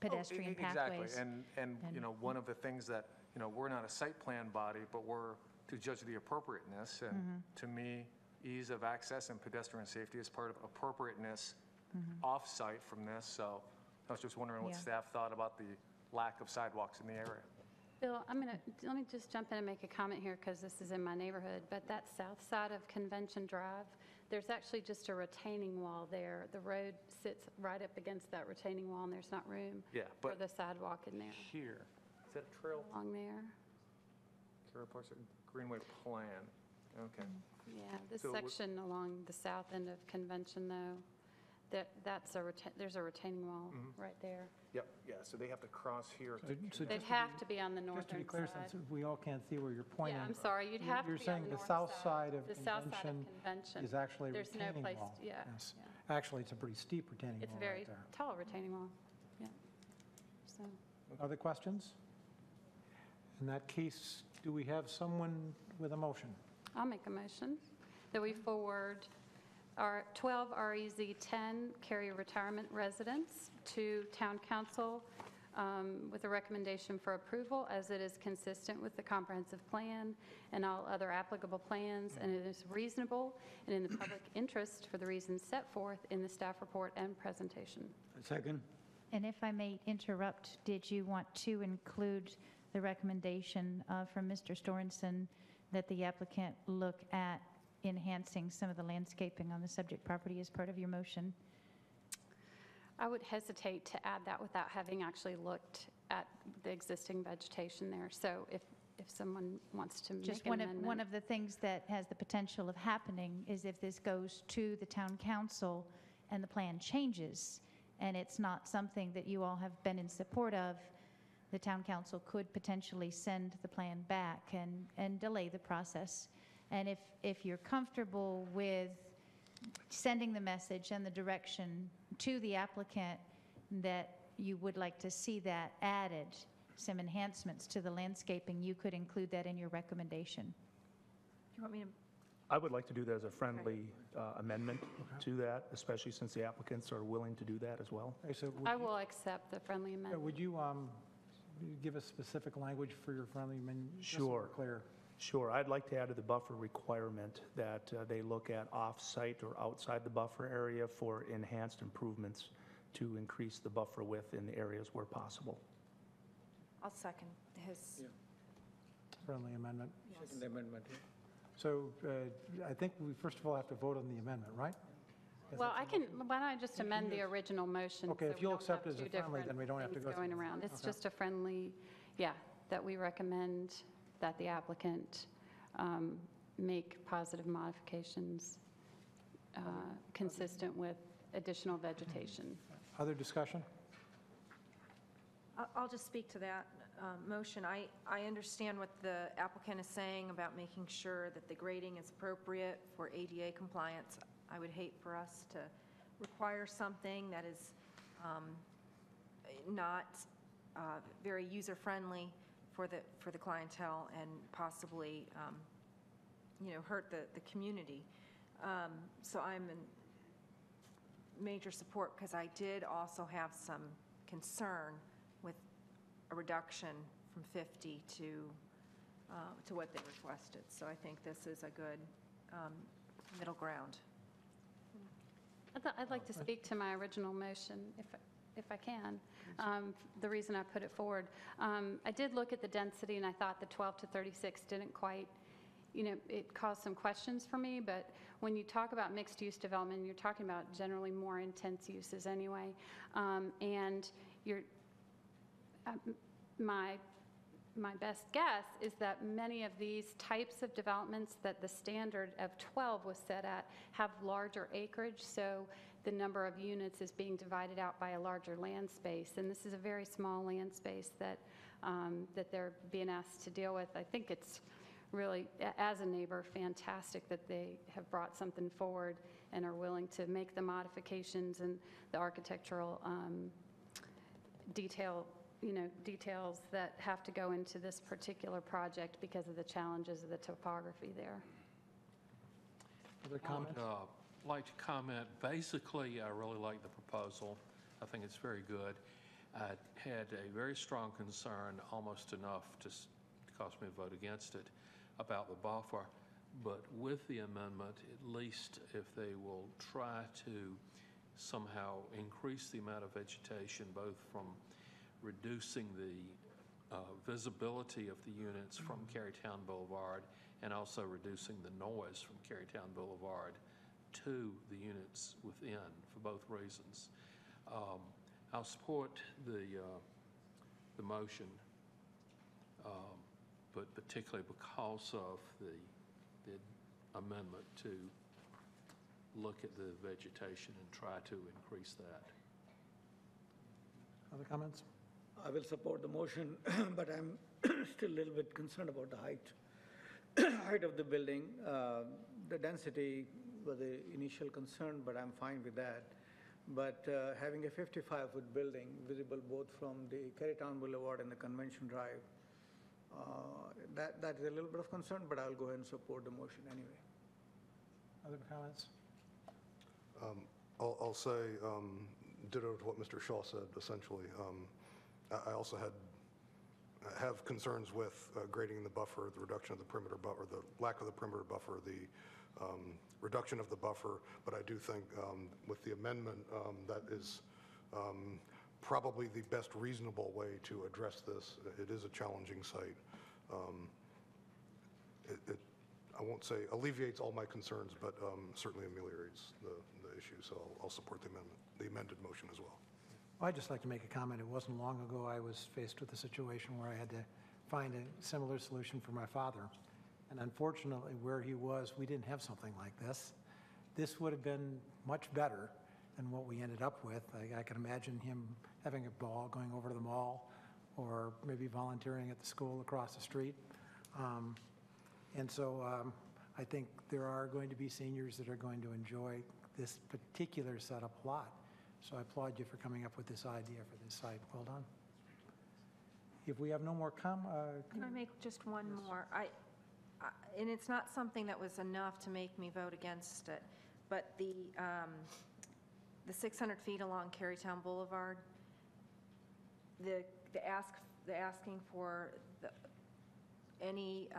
pedestrian pathways. Exactly, and one of the things that, we're not a site plan body, but we're to judge the appropriateness, and to me, ease of access and pedestrian safety is part of appropriateness off-site from this, so I was just wondering what staff thought about the lack of sidewalks in the area. Bill, let me just jump in and make a comment here because this is in my neighborhood, but that south side of Convention Drive, there's actually just a retaining wall there. The road sits right up against that retaining wall and there's not room for the sidewalk in there. Here, is that a trail? Along there. Greenway plan, okay. Yeah, this So section along the south end of Convention though, there's a retaining wall right there. Yep, yeah, so they have to cross here. They'd have to be on the northern Just to be clear, side. since we all can't see where you're pointing. Yeah, I'm sorry, you'd have to You're be on saying the the north south side of The south side of Convention Convention. is actually a There's no retaining place, wall. yeah. Yes. Actually, it's a pretty steep retaining It's wall a very right there. tall retaining wall, yeah. So, Other questions? In that case, do we have someone with a motion? I'll make a motion that we forward our 12 REZ 10 Cary retirement residents to Town Council with a recommendation for approval as it is consistent with the comprehensive plan and all other applicable plans, and it is reasonable and in the public interest for the reasons set forth in the staff report and presentation. Second. And if I may interrupt, did you want to include the recommendation from Mr. Sorensen that the applicant look at enhancing some of the landscaping on the subject property as part of your motion? I would hesitate to add that without having actually looked at the existing vegetation there. So if someone wants to make an amendment. One of the things that has the potential of happening is if this goes to the town council and the plan changes, and it's not something that you all have been in support of, the town council could potentially send the plan back and delay the process. And if you're comfortable with sending the message and the direction to the applicant that you would like to see that added, some enhancements to the landscaping, you could include that in your recommendation. Do you want me to? I would like to do that as a friendly amendment to that, especially since the applicants are willing to do that as well. Okay, so I will accept the friendly amendment. would you give us specific language for your friendly amendment? Sure. Just so we're clear. Sure. I'd like to add to the buffer requirement that they look at off-site or outside the buffer area for enhanced improvements to increase the buffer width in the areas where possible. I'll second his. Friendly amendment. Yes. Second amendment. So I think we first of all have to vote on the amendment, right? Well, why don't I just amend the original motion? Okay, so if we you'll don't accept have it as a two friendly, then different we don't have to things go going through. around. It's Okay. just a friendly, that we recommend that the applicant make positive modifications consistent with additional vegetation. Other discussion? I'll just speak to that motion. I understand what the applicant is saying about making sure that the grading is appropriate for ADA compliance. I would hate for us to require something that is not very user-friendly for the clientele and possibly, hurt the community. So I'm in major support because I did also have some concern with a reduction from 50 to what they requested. So I think this is a good middle ground. I'd like to speak to my original motion, if I can. The reason I put it forward, I did look at the density, and I thought the 12 to 36 didn't quite, it caused some questions for me, but when you talk about mixed-use development, you're talking about generally more intense uses anyway, and my best guess is that many of these types of developments that the standard of 12 was set at have larger acreage, so the number of units is being divided out by a larger land space, and this is a very small land space that they're being asked to deal with. I think it's really, as a neighbor, fantastic that they have brought something forward and are willing to make the modifications and the architectural details that have to go into this particular project because of the challenges of the topography there. Other comments? I would like to comment. Basically, I really like the proposal. I think it's very good. I had a very strong concern, almost enough to cause me to vote against it, about the buffer. But with the amendment, at least if they will try to somehow increase the amount of vegetation, both from reducing the visibility of the units from Carytown Boulevard and also reducing the noise from Carytown Boulevard to the units within, for both reasons. I'll support the motion, but particularly because of the amendment to look at the vegetation and try to increase that. Other comments? I will support the motion, but I'm still a little bit concerned about the height of the building. The density was the initial concern, but I'm fine with that. But having a 55-foot building visible both from the Carytown Boulevard and the Convention Drive, that is a little bit of concern, but I'll go ahead and support the motion anyway. Other comments? I'll say ditto to what Mr. Shaw said, essentially. I also have concerns with grading the buffer, the reduction of the perimeter buffer, the lack of the perimeter buffer, the reduction of the buffer, but I do think with the amendment that is probably the best reasonable way to address this. It is a challenging site. It I won't say alleviates all my concerns, but certainly ameliorates the issue. So I'll support the amendment, the amended motion as well. I'd just like to make a comment. It wasn't long ago I was faced with a situation where I had to find a similar solution for my father. And unfortunately, where he was, we didn't have something like this. This would have been much better than what we ended up with. I can imagine him having a ball going over to the mall or maybe volunteering at the school across the street. And so I think there are going to be seniors that are going to enjoy this particular setup a lot. So I applaud you for coming up with this idea for this site. Well done. If we have no more Can I make just one more? And it's not something that was enough to make me vote against it, but the 600 feet along Carytown Boulevard, the asking for any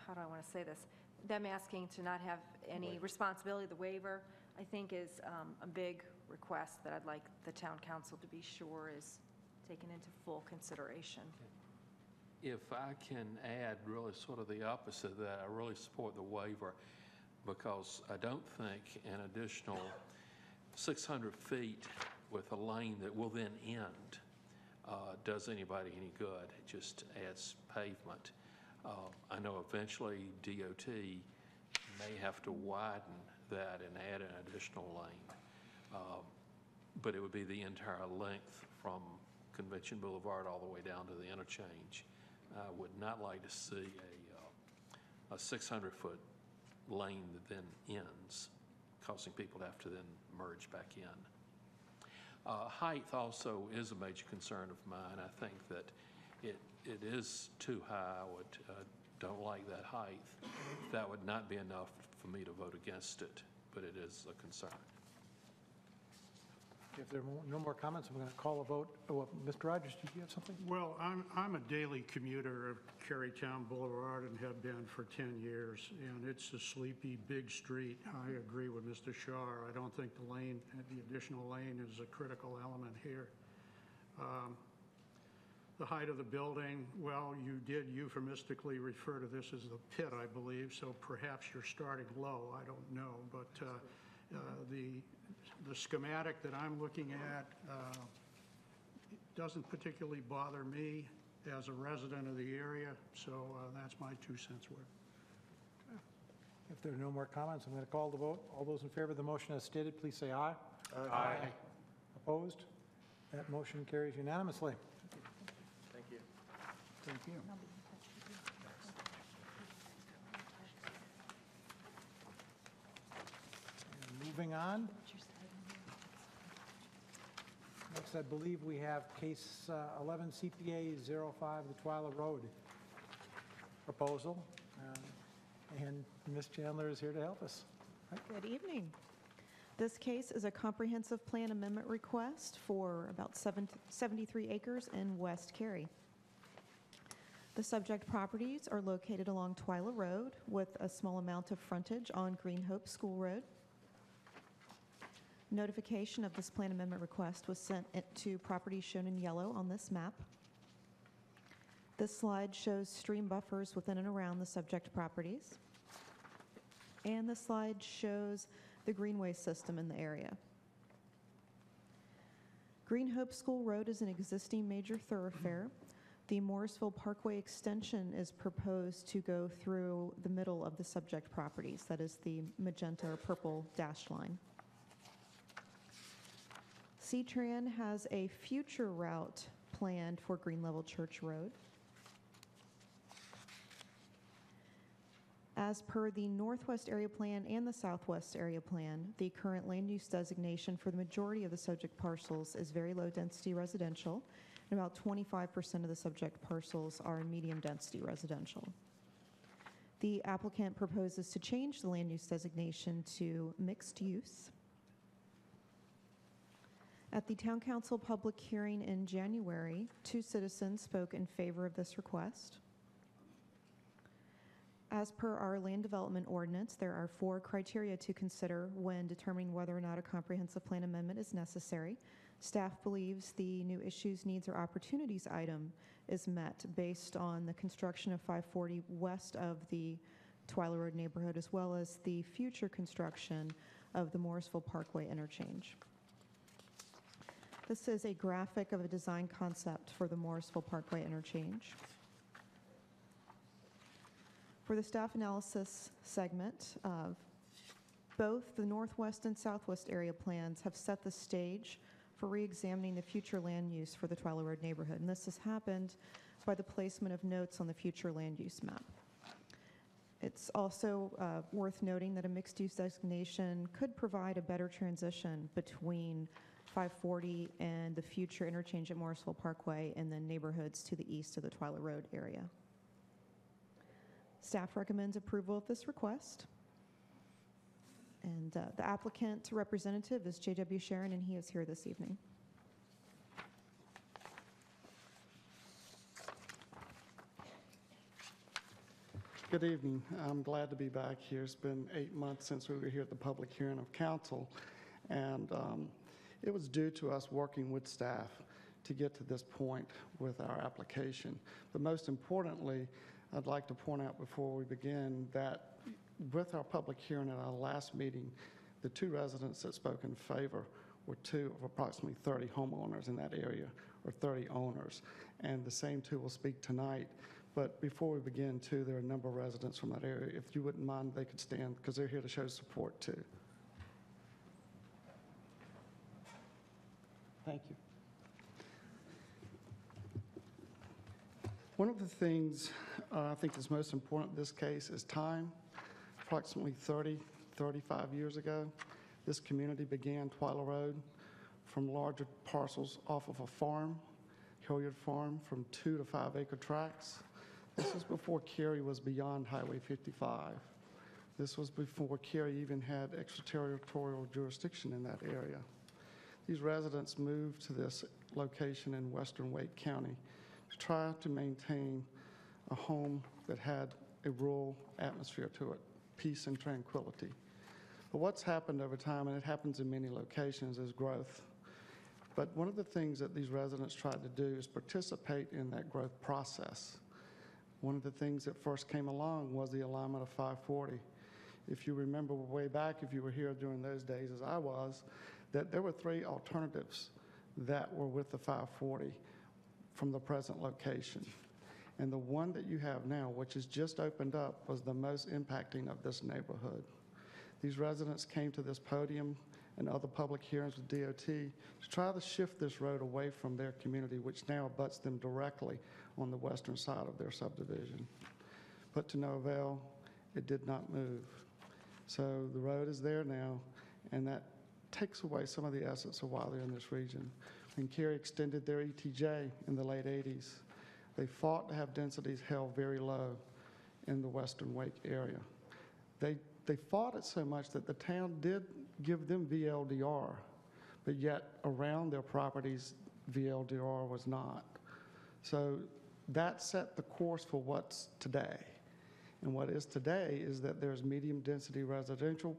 how do I want to say this? Them asking to not have any responsibility, the waiver, I think is a big request that I'd like the town council to be sure is taken into full consideration. If I can add really sort of the opposite of that, I really support the waiver because I don't think an additional 600 feet with a lane that will then end does anybody any good. It just adds pavement. I know eventually DOT may have to widen that and add an additional lane, but it would be the entire length from Convention Boulevard all the way down to the interchange. I would not like to see a 600-foot lane that then ends, causing people to have to then merge back in. Height also is a major concern of mine. I think that it is too high. I don't like that height. That would not be enough for me to vote against it, but it is a concern. If there are no more comments, I'm going to call a vote. Oh, Mr. Rogers, did you have something? Well, I'm a daily commuter of Carytown Boulevard and have been for 10 years, and it's a sleepy, big street. I agree with Mr. Shaw. I don't think the additional lane is a critical element here. The height of the building, well, you did euphemistically refer to this as the pit, I believe, so perhaps you're starting low. I don't know, but the schematic that I'm looking at doesn't particularly bother me as a resident of the area, so that's my 2 cents worth. If there are no more comments, I'm going to call the vote. All those in favor of the motion as stated, please say aye. Aye. Opposed? That motion carries unanimously. Thank you. Thank you. And moving on. Next, I believe we have case 11 CPA 05, the Twyla Road proposal. And Ms. Chandler is here to help us. Good evening. This case is a comprehensive plan amendment request for about 73 acres in West Cary. The subject properties are located along Twyla Road with a small amount of frontage on Green Hope School Road. Notification of this plan amendment request was sent to properties shown in yellow on this map. This slide shows stream buffers within and around the subject properties. And this slide shows the Greenway system in the area. Green Hope School Road is an existing major thoroughfare. The Morrisville Parkway extension is proposed to go through the middle of the subject properties. That is the magenta or purple dashed line. CTRAN has a future route planned for Green Level Church Road. As per the Northwest Area Plan and the Southwest Area Plan, the current land use designation for the majority of the subject parcels is very low density residential, and about 25% of the subject parcels are medium density residential. The applicant proposes to change the land use designation to mixed use. At the Town Council public hearing in January, 2 citizens spoke in favor of this request. As per our land development ordinance, there are 4 criteria to consider when determining whether or not a comprehensive plan amendment is necessary. Staff believes the new issues, needs, or opportunities item is met based on the construction of 540 west of the Twyla Road neighborhood, as well as the future construction of the Morrisville Parkway interchange. This is a graphic of a design concept for the Morrisville Parkway interchange. For the staff analysis segment, both the northwest and southwest area plans have set the stage for re-examining the future land use for the Twyla Road neighborhood, and this has happened by the placement of notes on the future land use map. It's also worth noting that a mixed-use designation could provide a better transition between 540 and the future interchange at Morrisville Parkway and the neighborhoods to the east of the Twyla Road area. Staff recommends approval of this request. And the applicant representative is J.W. Sharon, and he is here this evening. Good evening. I'm glad to be back here. It's been 8 months since we were here at the public hearing of council, and it was due to us working with staff to get to this point with our application. But most importantly, I'd like to point out before we begin that with our public hearing at our last meeting, the 2 residents that spoke in favor were 2 of approximately 30 homeowners in that area, or 30 owners, and the same 2 will speak tonight. But before we begin, too, there are a number of residents from that area. If you wouldn't mind, they could stand, because they're here to show support, too. Thank you. One of the things I think is most important in this case is time. Approximately 30, 35 years ago, this community began Twyla Road from larger parcels off of a farm, Hilliard Farm, from 2 to 5 acre tracts. This was before Cary was beyond Highway 55. This was before Cary even had extraterritorial jurisdiction in that area. These residents moved to this location in western Wake County to try to maintain a home that had a rural atmosphere to it, peace and tranquility. But what's happened over time, and it happens in many locations, is growth. But one of the things that these residents tried to do is participate in that growth process. One of the things that first came along was the alignment of 540. If you remember way back, if you were here during those days as I was, that there were 3 alternatives that were with the 540 from the present location. And the one that you have now, which has just opened up, was the most impacting of this neighborhood. These residents came to this podium and other public hearings with DOT to try to shift this road away from their community, which now abuts them directly on the western side of their subdivision. But to no avail, it did not move. So the road is there now, and that takes away some of the essence of why they're in this region. When Cary extended their ETJ in the late 80s, they fought to have densities held very low in the western Wake area. They fought it so much that the town did give them VLDR, but yet around their properties, VLDR was not. So that set the course for what's today. And what is today is that there's medium density residential.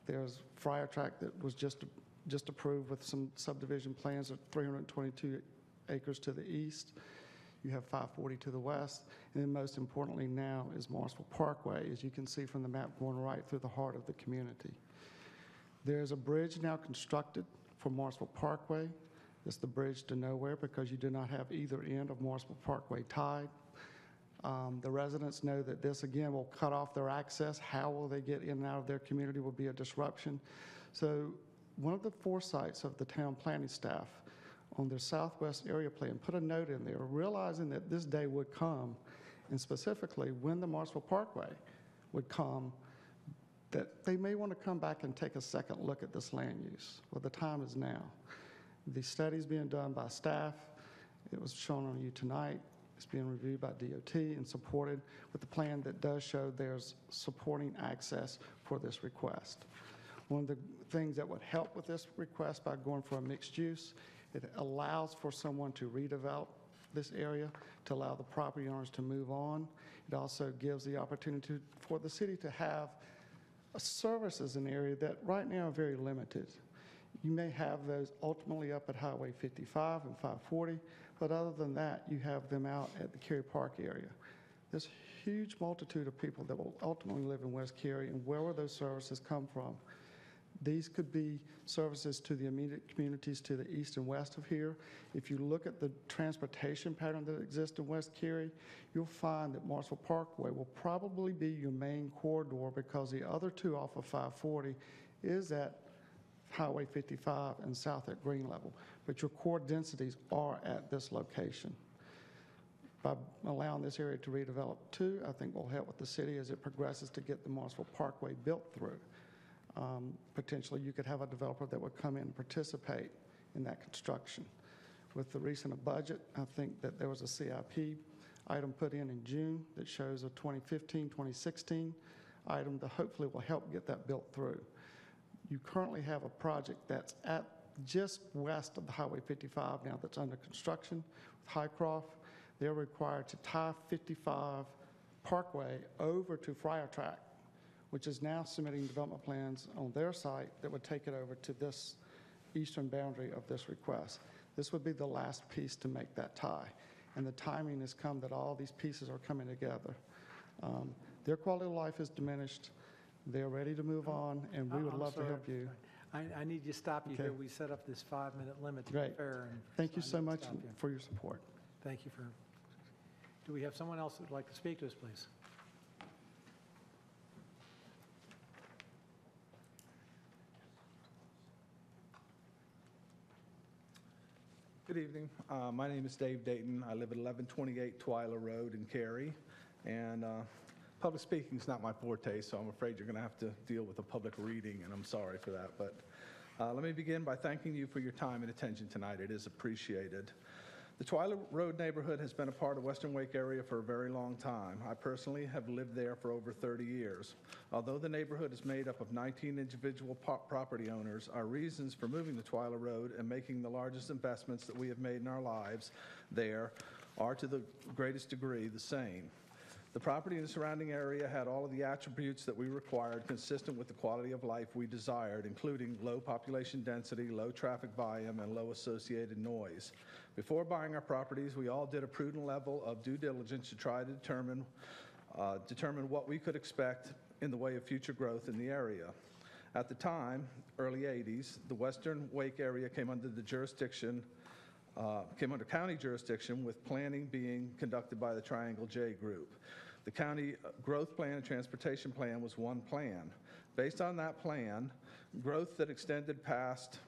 There's Friar Tract that was just approved with some subdivision plans of 322 acres to the east. You have 540 to the west. And then most importantly now is Morrisville Parkway, as you can see from the map, going right through the heart of the community. There's a bridge now constructed for Morrisville Parkway. It's the bridge to nowhere because you do not have either end of Morrisville Parkway tied. The residents know that this, again, will cut off their access. How will they get in and out of their community will be a disruption. So one of the foresights of the town planning staff on their southwest area plan put a note in there, realizing that this day would come, and specifically when the Morrisville Parkway would come, that they may want to come back and take a second look at this land use. Well, the time is now. The study's being done by staff. It was shown on you tonight. It's being reviewed by DOT and supported with the plan that does show there's supporting access for this request. One of the things that would help with this request by going for a mixed use, it allows for someone to redevelop this area to allow the property owners to move on. It also gives the opportunity for the city to have services in an area that right now are very limited. You may have those ultimately up at Highway 55 and 540, but other than that, you have them out at the Cary Park area. There's a huge multitude of people that will ultimately live in West Cary, and where will those services come from? These could be services to the immediate communities to the east and west of here. If you look at the transportation pattern that exists in West Cary, you'll find that Marshall Parkway will probably be your main corridor because the other two off of 540 is at Highway 55 and south at Green Level. But your core densities are at this location. By allowing this area to redevelop too, I think will help with the city as it progresses to get the Marshall Parkway built through. Potentially, you could have a developer that would come in and participate in that construction. With the recent budget, I think that there was a CIP item put in June that shows a 2015-2016 item that hopefully will help get that built through. You currently have a project that's at just west of the Highway 55 now that's under construction with Highcroft. They're required to tie 55 Parkway over to Friar Track, which is now submitting development plans on their site that would take it over to this eastern boundary of this request. This would be the last piece to make that tie. And the timing has come that all these pieces are coming together. Their quality of life is diminished. They're ready to move on, and we would love to help you. I need you to stop you here. We set up this 5-minute limit to be fair. And Thank you so much for your support. Thank you for. Do we have someone else that would like to speak to us, please? Good evening. My name is Dave Dayton. I live at 1128 Twyla Road in Cary, and public speaking is not my forte, so I'm afraid you're going to have to deal with a public reading, and I'm sorry for that. But let me begin by thanking you for your time and attention tonight. It is appreciated. The Twyla Road neighborhood has been a part of Western Wake area for a very long time. I personally have lived there for over 30 years. Although the neighborhood is made up of 19 individual property owners, our reasons for moving to Twyla Road and making the largest investments that we have made in our lives there are to the greatest degree the same. The property in the surrounding area had all of the attributes that we required consistent with the quality of life we desired, including low population density, low traffic volume, and low associated noise. Before buying our properties, we all did a prudent level of due diligence to try to determine what we could expect in the way of future growth in the area. At the time, early 80s, the Western Wake area came under county jurisdiction, with planning being conducted by the Triangle J Group. The county growth plan and transportation plan was one plan. Based on that plan, growth that extended past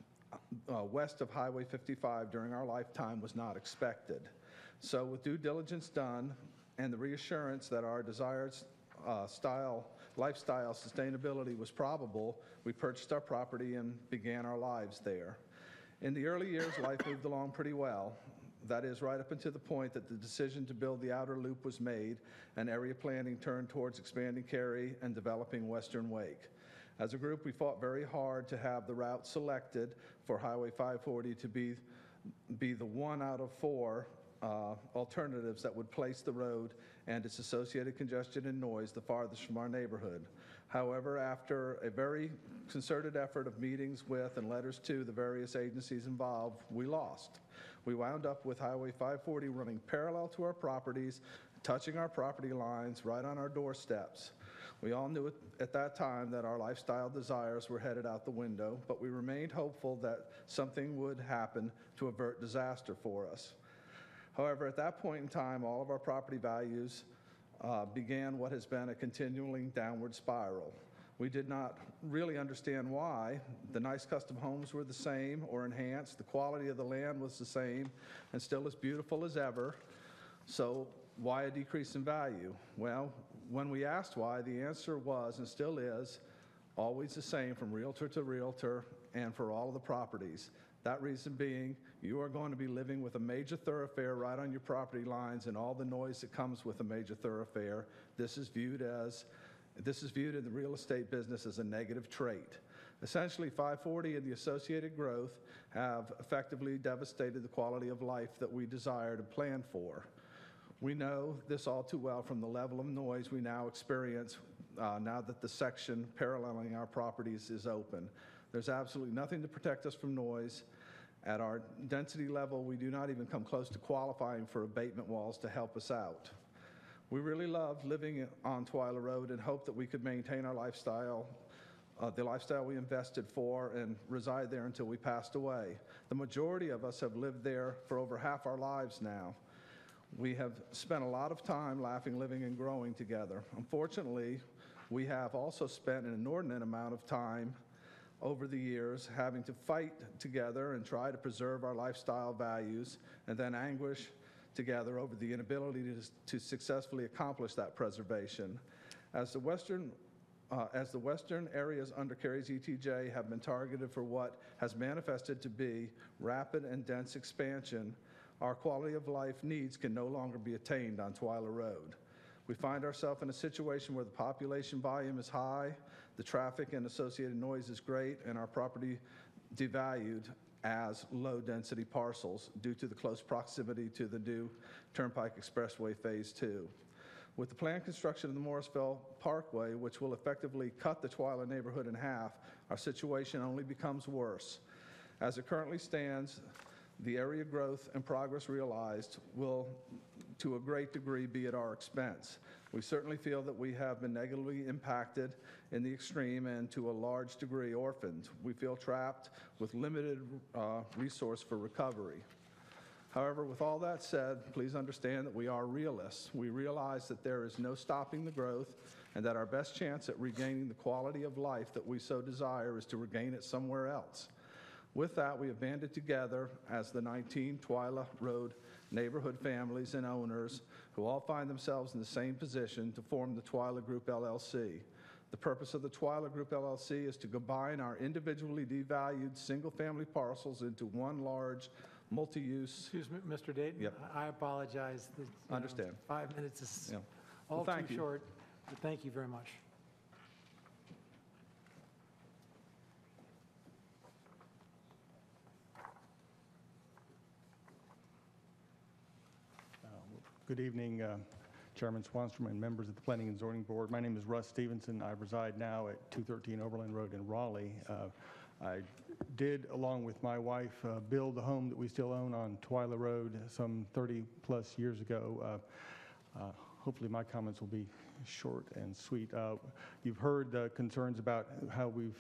west of Highway 55 during our lifetime was not expected. So with due diligence done and the reassurance that our desired lifestyle sustainability was probable, we purchased our property and began our lives there. In the early years, life moved along pretty well. That is, right up until the point that the decision to build the outer loop was made and area planning turned towards expanding Cary and developing Western Wake. As a group, we fought very hard to have the route selected for Highway 540 to be the one out of 4 alternatives that would place the road and its associated congestion and noise the farthest from our neighborhood. However, after a very concerted effort of meetings with and letters to the various agencies involved, we lost. We wound up with Highway 540 running parallel to our properties, touching our property lines right on our doorsteps. We all knew at that time that our lifestyle desires were headed out the window, but we remained hopeful that something would happen to avert disaster for us. However, at that point in time, all of our property values began what has been a continuing downward spiral. We did not really understand why. The nice custom homes were the same or enhanced. The quality of the land was the same and still as beautiful as ever. So why a decrease in value? Well, when we asked why, the answer was, and still is, always the same from realtor to realtor and for all of the properties. That reason being, you are going to be living with a major thoroughfare right on your property lines and all the noise that comes with a major thoroughfare. This is viewed in the real estate business as a negative trait. Essentially, 540 and the associated growth have effectively devastated the quality of life that we desired and planned for. We know this all too well from the level of noise we now experience now that the section paralleling our properties is open. There's absolutely nothing to protect us from noise. At our density level, we do not even come close to qualifying for abatement walls to help us out. We really love living on Twyla Road and hope that we could maintain our lifestyle, the lifestyle we invested for, and reside there until we passed away. The majority of us have lived there for over half our lives now. We have spent a lot of time laughing, living, and growing together. Unfortunately, we have also spent an inordinate amount of time over the years having to fight together and try to preserve our lifestyle values, and then anguish together over the inability to successfully accomplish that preservation. As the western areas under Cary's ETJ have been targeted for what has manifested to be rapid and dense expansion, our quality of life needs can no longer be attained on Twyla Road. We find ourselves in a situation where the population volume is high, the traffic and associated noise is great, and our property devalued as low-density parcels due to the close proximity to the new Turnpike Expressway Phase 2. With the planned construction of the Morrisville Parkway, which will effectively cut the Twyla neighborhood in half, our situation only becomes worse. As it currently stands, the area growth and progress realized will, to a great degree, be at our expense. We certainly feel that we have been negatively impacted in the extreme and, to a large degree, orphaned. We feel trapped with limited resource for recovery. However, with all that said, please understand that we are realists. We realize that there is no stopping the growth and that our best chance at regaining the quality of life that we so desire is to regain it somewhere else. With that, we have banded together as the 19 Twyla Road neighborhood families and owners who all find themselves in the same position to form the Twyla Group LLC. The purpose of the Twyla Group LLC is to combine our individually devalued single-family parcels into one large multi-use. Excuse me, Mr. Dayton? Yep. I apologize. Understand. 5 minutes is Yeah. all Well, thank too you. short. But thank you very much. Good evening, Chairman Swanstrom and members of the Planning and Zoning Board. My name is Russ Stevenson. I reside now at 213 Overland Road in Raleigh. I did, along with my wife, build the home that we still own on Twyla Road some 30-plus years ago. Hopefully my comments will be short and sweet. You've heard concerns about how we've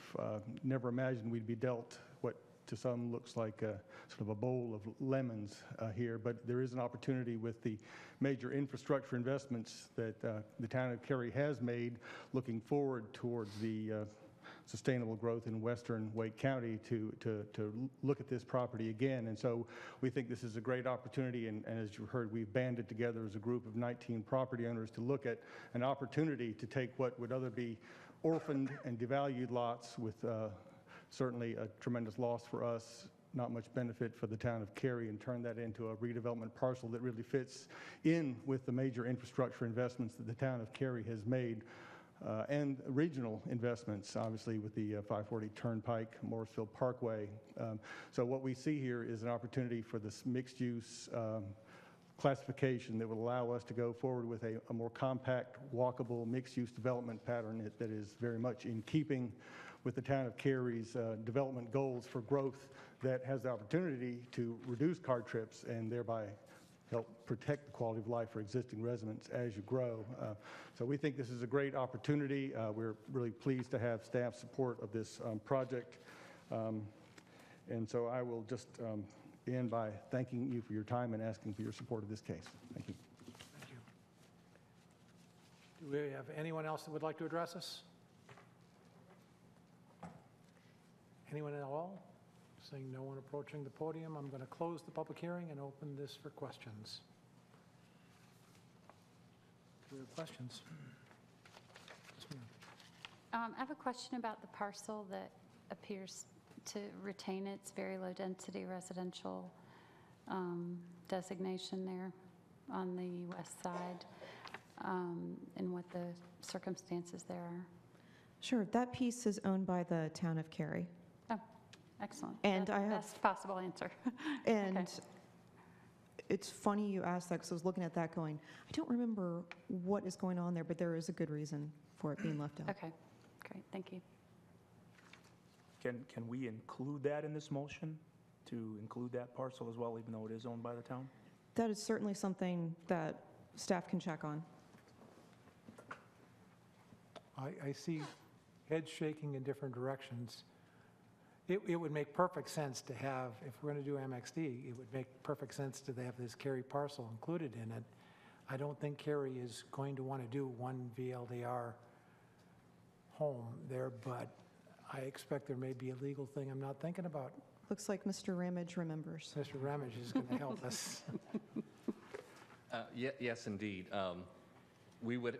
never imagined we'd be dealt what to some looks like sort of a bowl of lemons here, but there is an opportunity with the major infrastructure investments that the town of Cary has made looking forward towards the sustainable growth in western Wake County to look at this property again. And so we think this is a great opportunity, and as you heard, we've banded together as a group of 19 property owners to look at an opportunity to take what would other be orphaned and devalued lots with certainly a tremendous loss for us, not much benefit for the town of Cary, and turn that into a redevelopment parcel that really fits in with the major infrastructure investments that the town of Cary has made, and regional investments, obviously, with the 540 Turnpike, Morrisville Parkway. So what we see here is an opportunity for this mixed-use classification that will allow us to go forward with a more compact, walkable, mixed-use development pattern that is very much in keeping with the town of Cary's development goals for growth, that has the opportunity to reduce car trips and thereby help protect the quality of life for existing residents as you grow. So we think this is a great opportunity. We're really pleased to have staff support of this project. And so I will just end by thanking you for your time and asking for your support of this case. Thank you. Thank you. Do we have anyone else that would like to address us? Anyone at all? Seeing no one approaching the podium, I'm going to close the public hearing and open this for questions. Do we have questions? Yes, ma'am. I have a question about the parcel that appears to retain its very low-density residential designation there on the west side, and what the circumstances there are. Sure, that piece is owned by the town of Cary. Oh, excellent. And That's I the have- best possible answer. And Okay. it's funny you asked that, because I was looking at that going, I don't remember what is going on there, but there is a good reason for it being left out. Okay, great, thank you. Can we include that in this motion, to include that parcel as well, even though it is owned by the town? That is certainly something that staff can check on. I see heads shaking in different directions. It would make perfect sense to have, if we're going to do MXD, it would make perfect sense to have this Cary parcel included in it. I don't think Cary is going to want to do one VLDR home there, but I expect there may be a legal thing I'm not thinking about. Looks like Mr. Ramage remembers. Mr. Ramage is going to help us. Yes, indeed. We would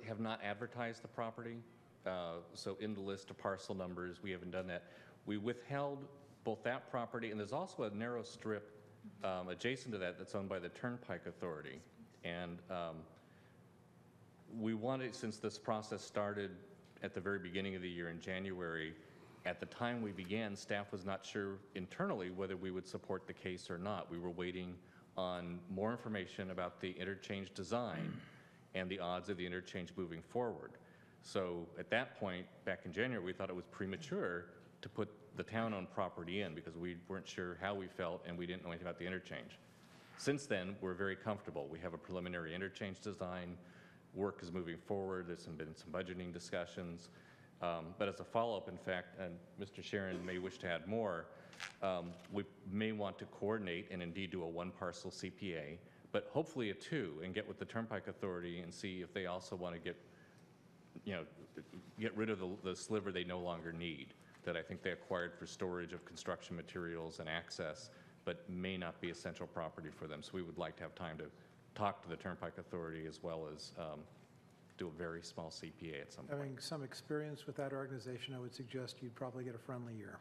have not advertised the property, so in the list of parcel numbers, we haven't done that. We withheld both that property, and there's also a narrow strip adjacent to that that's owned by the Turnpike Authority. And we wanted, since this process started at the very beginning of the year in January, at the time we began, staff was not sure internally whether we would support the case or not. We were waiting on more information about the interchange design and the odds of the interchange moving forward. So at that point, back in January, we thought it was premature to put the town-owned property in because we weren't sure how we felt and we didn't know anything about the interchange. Since then, we're very comfortable. We have a preliminary interchange design. Work is moving forward. There's been some budgeting discussions. But as a follow-up, in fact, and Mr. Sharon may wish to add more, we may want to coordinate and indeed do a one-parcel CPA, but hopefully a two, and get with the Turnpike Authority and see if they also want to get rid of the sliver they no longer need, that I think they acquired for storage of construction materials and access, but may not be essential property for them. So we would like to have time to talk to the Turnpike Authority as well as do a very small CPA at some point. Having some experience with that organization, I would suggest you'd probably get a friendly year.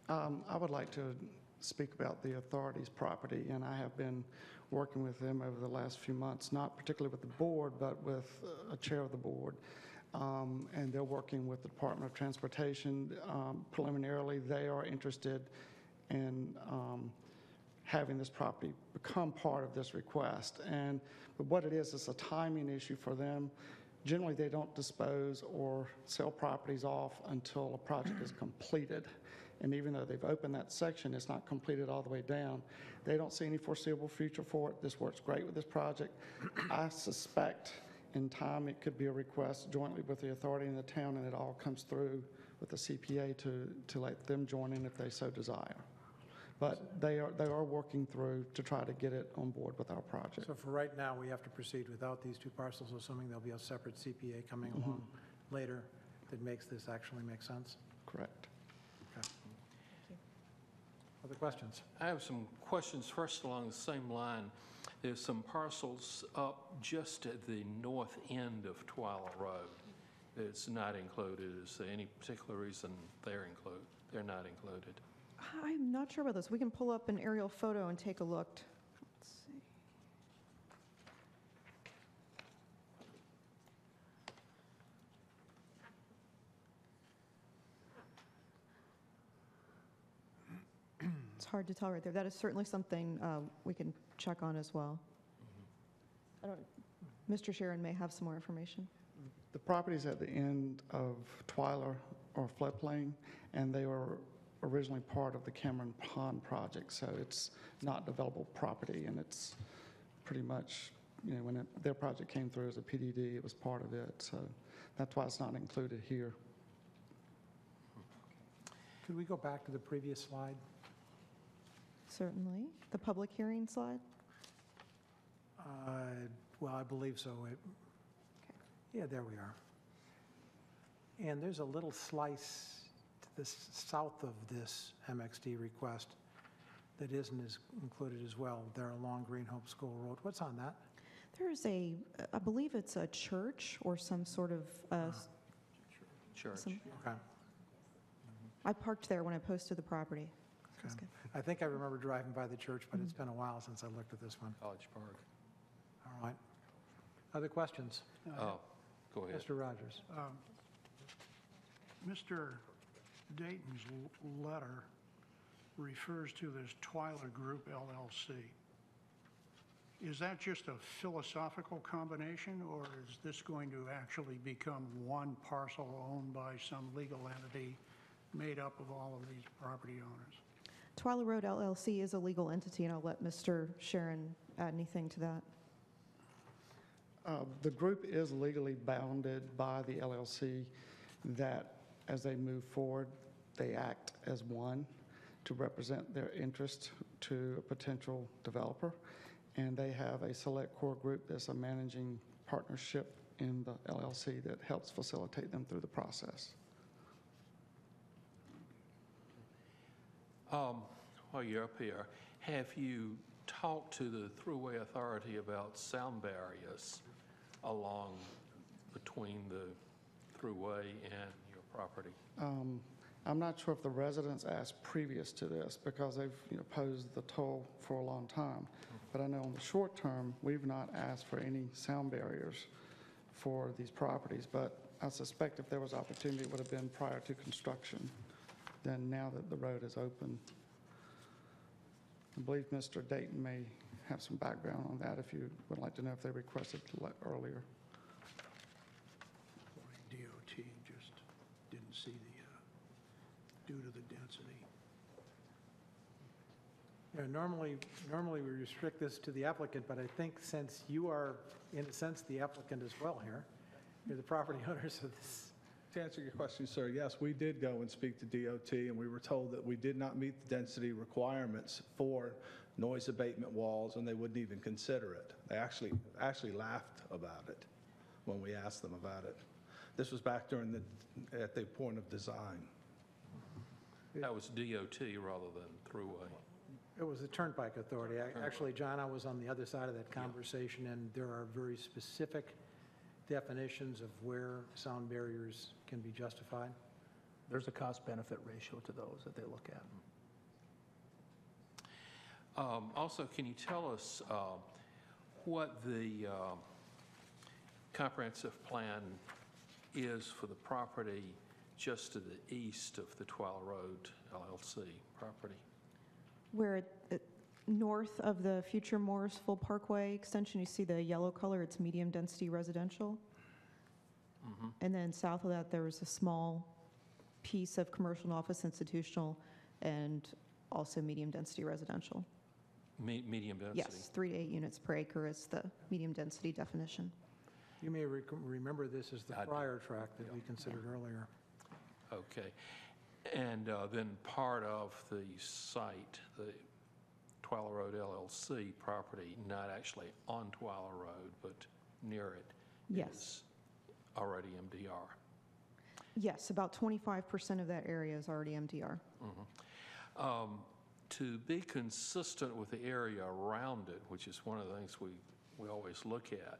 I would like to speak about the authority's property, and I have been working with them over the last few months, not particularly with the board, but with a chair of the board. And they're working with the Department of Transportation. Preliminarily, they are interested in having this property become part of this request. But what it is, it's a timing issue for them. Generally, they don't dispose or sell properties off until a project is completed. And even though they've opened that section, it's not completed all the way down. They don't see any foreseeable future for it. This works great with this project. I suspect in time it could be a request jointly with the authority and the town, and it all comes through with the CPA to let them join in if they so desire. But they are working through to try to get it on board with our project. So for right now, we have to proceed without these two parcels, assuming there'll be a separate CPA coming along later that makes this actually make sense? Correct. Okay. Other questions? I have some questions. First, along the same line, there's some parcels up just at the north end of Twyla Road that's not included. Is there any particular reason they're not included? I'm not sure about this. We can pull up an aerial photo and take a look. Let's see. It's hard to tell right there. That is certainly something we can check on as well. Mr. Sharon may have some more information. The properties at the end of Twyla are floodplain, and they were originally part of the Cameron Pond project, so it's not developable property, and it's pretty much, when their project came through as a PDD, it was part of it, so that's why it's not included here. Could we go back to the previous slide? Certainly. The public hearing slide? Well, I believe so. Yeah, there we are. And there's a little slice to the south of this MXD request that isn't included as well, there along Green Hope School Road. What's on that? There's I believe it's a church or some sort of... Church. Okay. I parked there when I posted the property. Okay. I think I remember driving by the church, but it's been a while since I looked at this one. College Park. All right. Other questions? Go ahead. Mr. Rogers. Mr. Dayton's letter refers to this Twyla Group LLC. is that just a philosophical combination, or is this going to actually become one parcel owned by some legal entity made up of all of these property owners? Twyla Road LLC is a legal entity, and I'll let Mr. Sharon add anything to that. The group is legally bounded by the LLC that as they move forward, they act as one to represent their interest to a potential developer. And they have a select core group that's a managing partnership in the LLC that helps facilitate them through the process. While you're up here, have you talked to the Thruway Authority about sound barriers along between the Thruway and your property? I'm not sure if the residents asked previous to this because they've posed the toll for a long time. But I know in the short term, we've not asked for any sound barriers for these properties. But I suspect if there was opportunity, it would have been prior to construction than now that the road is open. I believe Mr. Dayton may have some background on that if you would like to know if they requested earlier. DOT just didn't see due to the density. Yeah, normally we restrict this to the applicant, but I think since you are, in a sense, the applicant as well here, you're the property owners of this. To answer your question, sir, yes, we did go and speak to DOT, and we were told that we did not meet the density requirements for noise abatement walls, and they wouldn't even consider it. They actually laughed about it when we asked them about it. This was back at the point of design. That was DOT rather than Thruway. It was the Turnpike Authority. Actually, John, I was on the other side of that conversation, and there are very specific definitions of where sound barriers can be justified. There's a cost-benefit ratio to those that they look at. Also, can you tell us what the comprehensive plan is for the property just to the east of the Twyla Road LLC property? Where north of the future Morrisville Parkway extension, you see the yellow color, it's medium-density residential. Mm-hmm. And then south of that, there was a small piece of commercial and office institutional and also medium-density residential. Medium density? Yes, 3 to 8 units per acre is the medium-density definition. You may remember this as the prior track that we considered earlier. Okay. And then part of the site, the Twyla Road LLC property, not actually on Twyla Road, but near it, Yes. is already MDR. Yes, about 25% of that area is already MDR. Mm-hmm. To be consistent with the area around it, which is one of the things we always look at,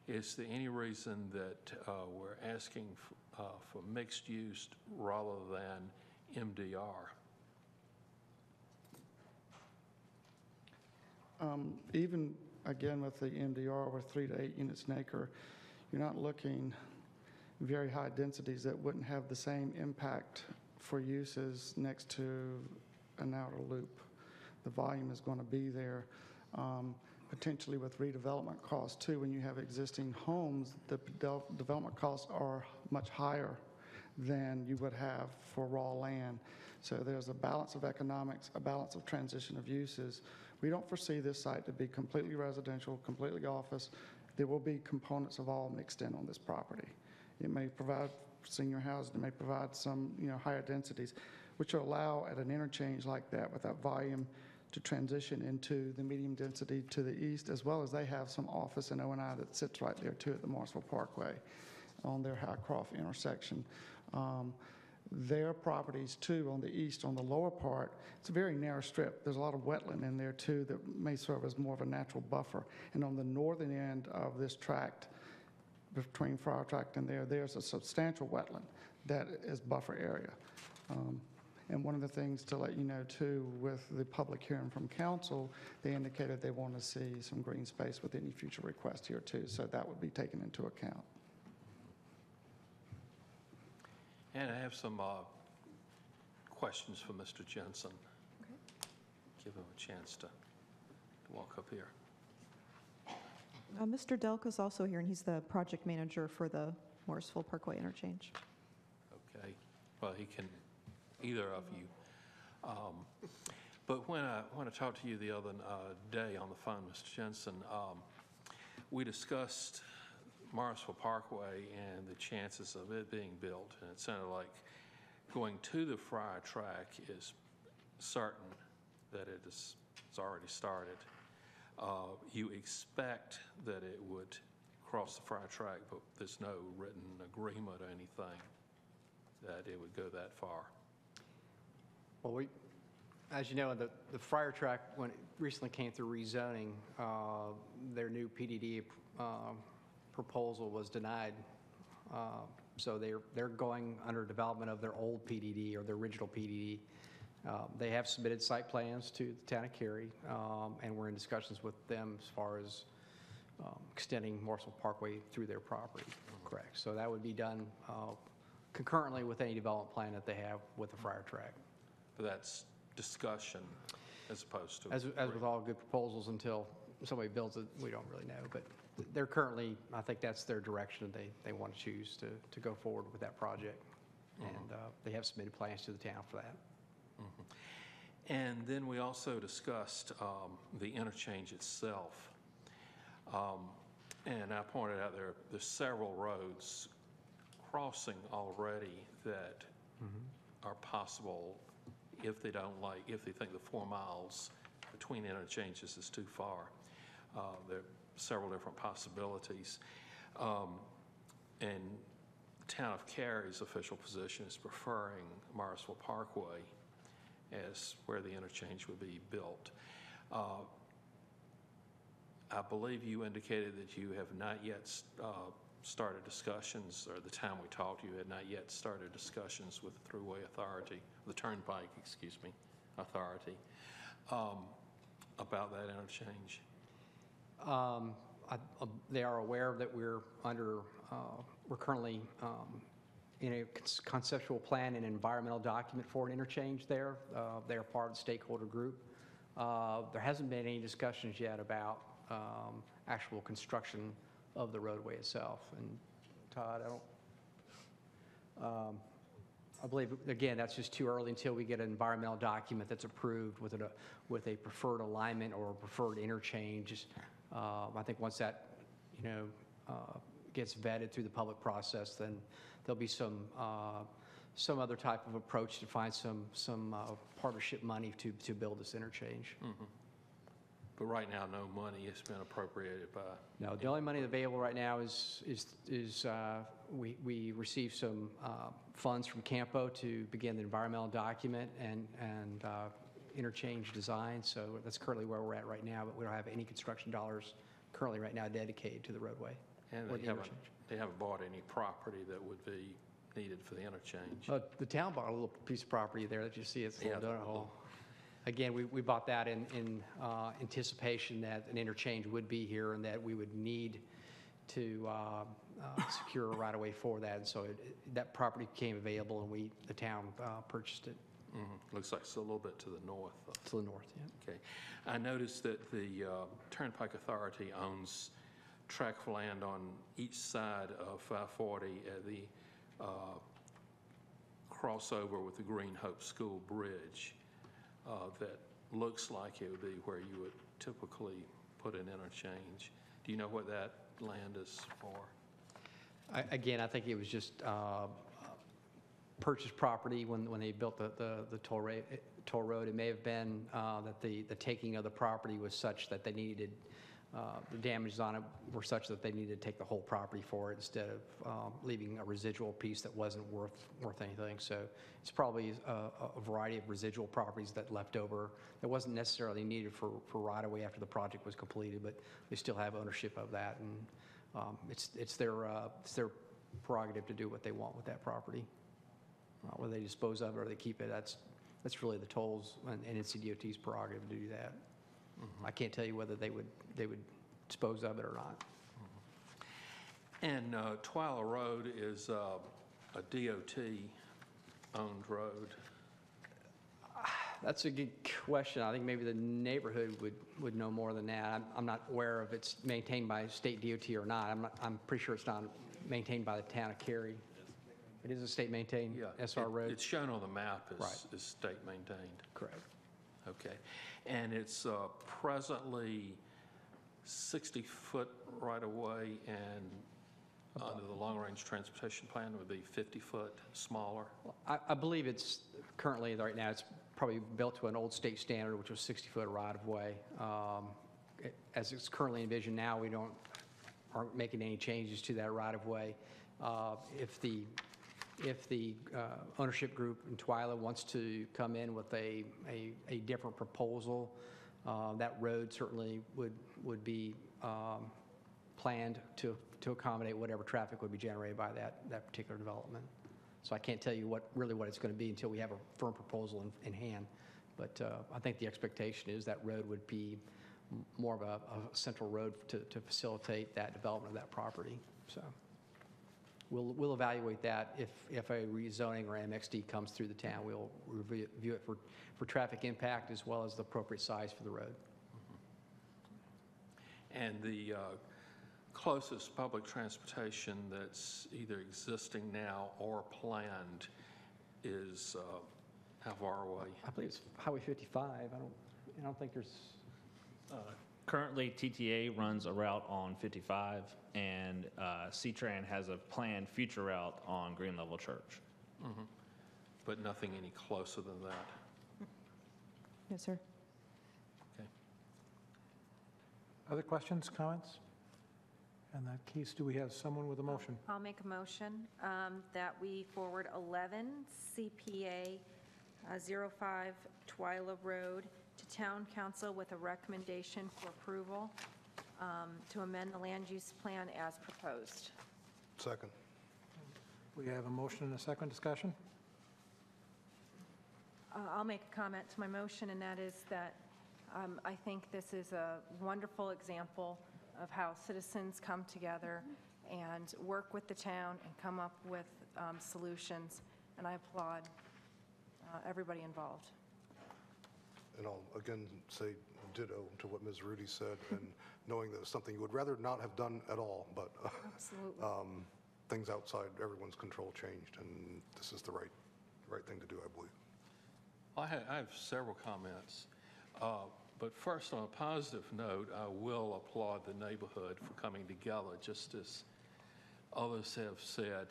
is there any reason that we're asking for mixed use rather than MDR? Even, again, with the MDR over 3 to 8 units an acre, you're not looking very high densities that wouldn't have the same impact for uses next to an outer loop. The volume is going to be there. Potentially with redevelopment costs too, when you have existing homes, the development costs are much higher than you would have for raw land. So there's a balance of economics, a balance of transition of uses. We don't foresee this site to be completely residential, completely office. There will be components of all mixed in on this property. It may provide senior housing, it may provide some higher densities, which will allow at an interchange like that with that volume to transition into the medium density to the east, as well as they have some office and O&I that sits right there too at the Morrisville Parkway on their Highcroft intersection. Their properties too on the east, on the lower part, it's a very narrow strip. There's a lot of wetland in there too that may serve as more of a natural buffer. And on the northern end of this tract, between Friar Tract and there's a substantial wetland that is buffer area. And one of the things to let you know too, with the public hearing from council, they indicated they want to see some green space with any future request here too. So that would be taken into account. And I have some questions for Mr. Jensen. Okay. Give him a chance to walk up here. Mr. Delco's also here, and he's the project manager for the Morrisville Parkway interchange. Okay, well, he can, either of you. But when I talked to you the other day on the phone, Mr. Jensen, we discussed Morrisville Parkway and the chances of it being built, and it sounded like going to the Friar Track is certain that it's already started. You expect that it would cross the Friar Track, but there's no written agreement or anything that it would go that far. Well, as you know, the Friar Track, when it recently came through rezoning, their new PDD proposal was denied. So they're going under development of their old PDD or their original PDD. They have submitted site plans to the town of Cary, and we're in discussions with them as far as extending Morrisville Parkway through their property. Correct. So that would be done concurrently with any development plan that they have with the Friar Track. But that's discussion as opposed to... As with all good proposals, until somebody builds it, we don't really know. But they're currently, I think that's their direction. They want to choose to go forward with that project. And they have submitted plans to the town for that. And then we also discussed the interchange itself. And I pointed out there's several roads crossing already that are possible if they think the 4 miles between interchanges is too far. There are several different possibilities. And the town of Cary's official position is preferring Morrisville Parkway as where the interchange would be built. I believe you indicated that you have not yet started discussions, or the time we talked, you had not yet started discussions with the Thruway Authority, the Turnpike, Authority, about that interchange. They are aware that we're currently in a conceptual plan and environmental document for an interchange there. They are part of the stakeholder group. There hasn't been any discussions yet about actual construction of the roadway itself. And Todd, I believe, again, that's just too early until we get an environmental document that's approved with a preferred alignment or a preferred interchange. I think once that, gets vetted through the public process, then there'll be some other type of approach to find some partnership money to build this interchange. But right now, no money has been appropriated by... No, the only money available right now is we received some funds from Campo to begin the environmental document and interchange design. So that's currently where we're at right now, but we don't have any construction dollars currently right now dedicated to the roadway. And they haven't bought any property that would be needed for the interchange. The town bought a little piece of property there that you see. It's a little donut hole. Again, we bought that in anticipation that an interchange would be here and that we would need to secure a right-of-way for that. And so that property became available, and the town purchased it. Looks like it's a little bit to the north. To the north, yeah. Okay. I noticed that the Turnpike Authority owns tract of land on each side of 540 at the crossover with the Green Hope School Bridge. That looks like it would be where you would typically put an interchange. Do you know what that land is for? Again, I think it was just purchased property when they built the toll road. It may have been that the taking of the property was such that they needed, the damages on it were such that they needed to take the whole property for it instead of leaving a residual piece that wasn't worth anything. So it's probably a variety of residual properties that left over that wasn't necessarily needed for right-of-way after the project was completed, but they still have ownership of that, and it's their prerogative to do what they want with that property. Whether they dispose of it or they keep it, that's really the tolls and NCDOT's prerogative to do that. I can't tell you whether they would dispose of it or not. And Twyla Road is a DOT-owned road. That's a good question. I think maybe the neighborhood would know more than that. I'm not aware if it's maintained by state DOT or not. I'm pretty sure it's not maintained by the town of Cary. It is a state-maintained SR road? It's shown on the map as, Right. as state-maintained. Correct. Okay. And it's presently 60-foot right-of-way, and under the long-range transportation plan would be 50-foot smaller? I believe it's currently, right now, it's probably built to an old state standard, which was 60-foot right-of-way. As it's currently envisioned now, we aren't making any changes to that right-of-way. If the ownership group in Twyla wants to come in with a different proposal, that road certainly would be planned to accommodate whatever traffic would be generated by that particular development. So I can't tell you what it's going to be until we have a firm proposal in hand. But I think the expectation is that road would be more of a central road to facilitate that development of that property. So we'll evaluate that if a rezoning or MXD comes through the town. We'll review it for traffic impact as well as the appropriate size for the road. And the closest public transportation that's either existing now or planned is how far away? I believe it's Highway 55. I don't think there's... Currently, TTA runs a route on 55, and C-Tran has a planned future route on Green Level Church. Mm-hmm. But nothing any closer than that? Yes, sir. Okay. Other questions, comments? In that case, do we have someone with a motion? I'll make a motion that we forward 11 CPA 05 Twyla Road to Town Council with a recommendation for approval to amend the land use plan as proposed. Second. We have a motion and a second discussion. I'll make a comment to my motion, and that is that I think this is a wonderful example of how citizens come together and work with the town and come up with solutions, and I applaud everybody involved. And I'll again say ditto to what Ms. Rudy said, and knowing that it's something you would rather not have done at all, but things outside everyone's control changed, and this is the right thing to do, I believe. I have several comments. But first, on a positive note, I will applaud the neighborhood for coming together. Just as others have said,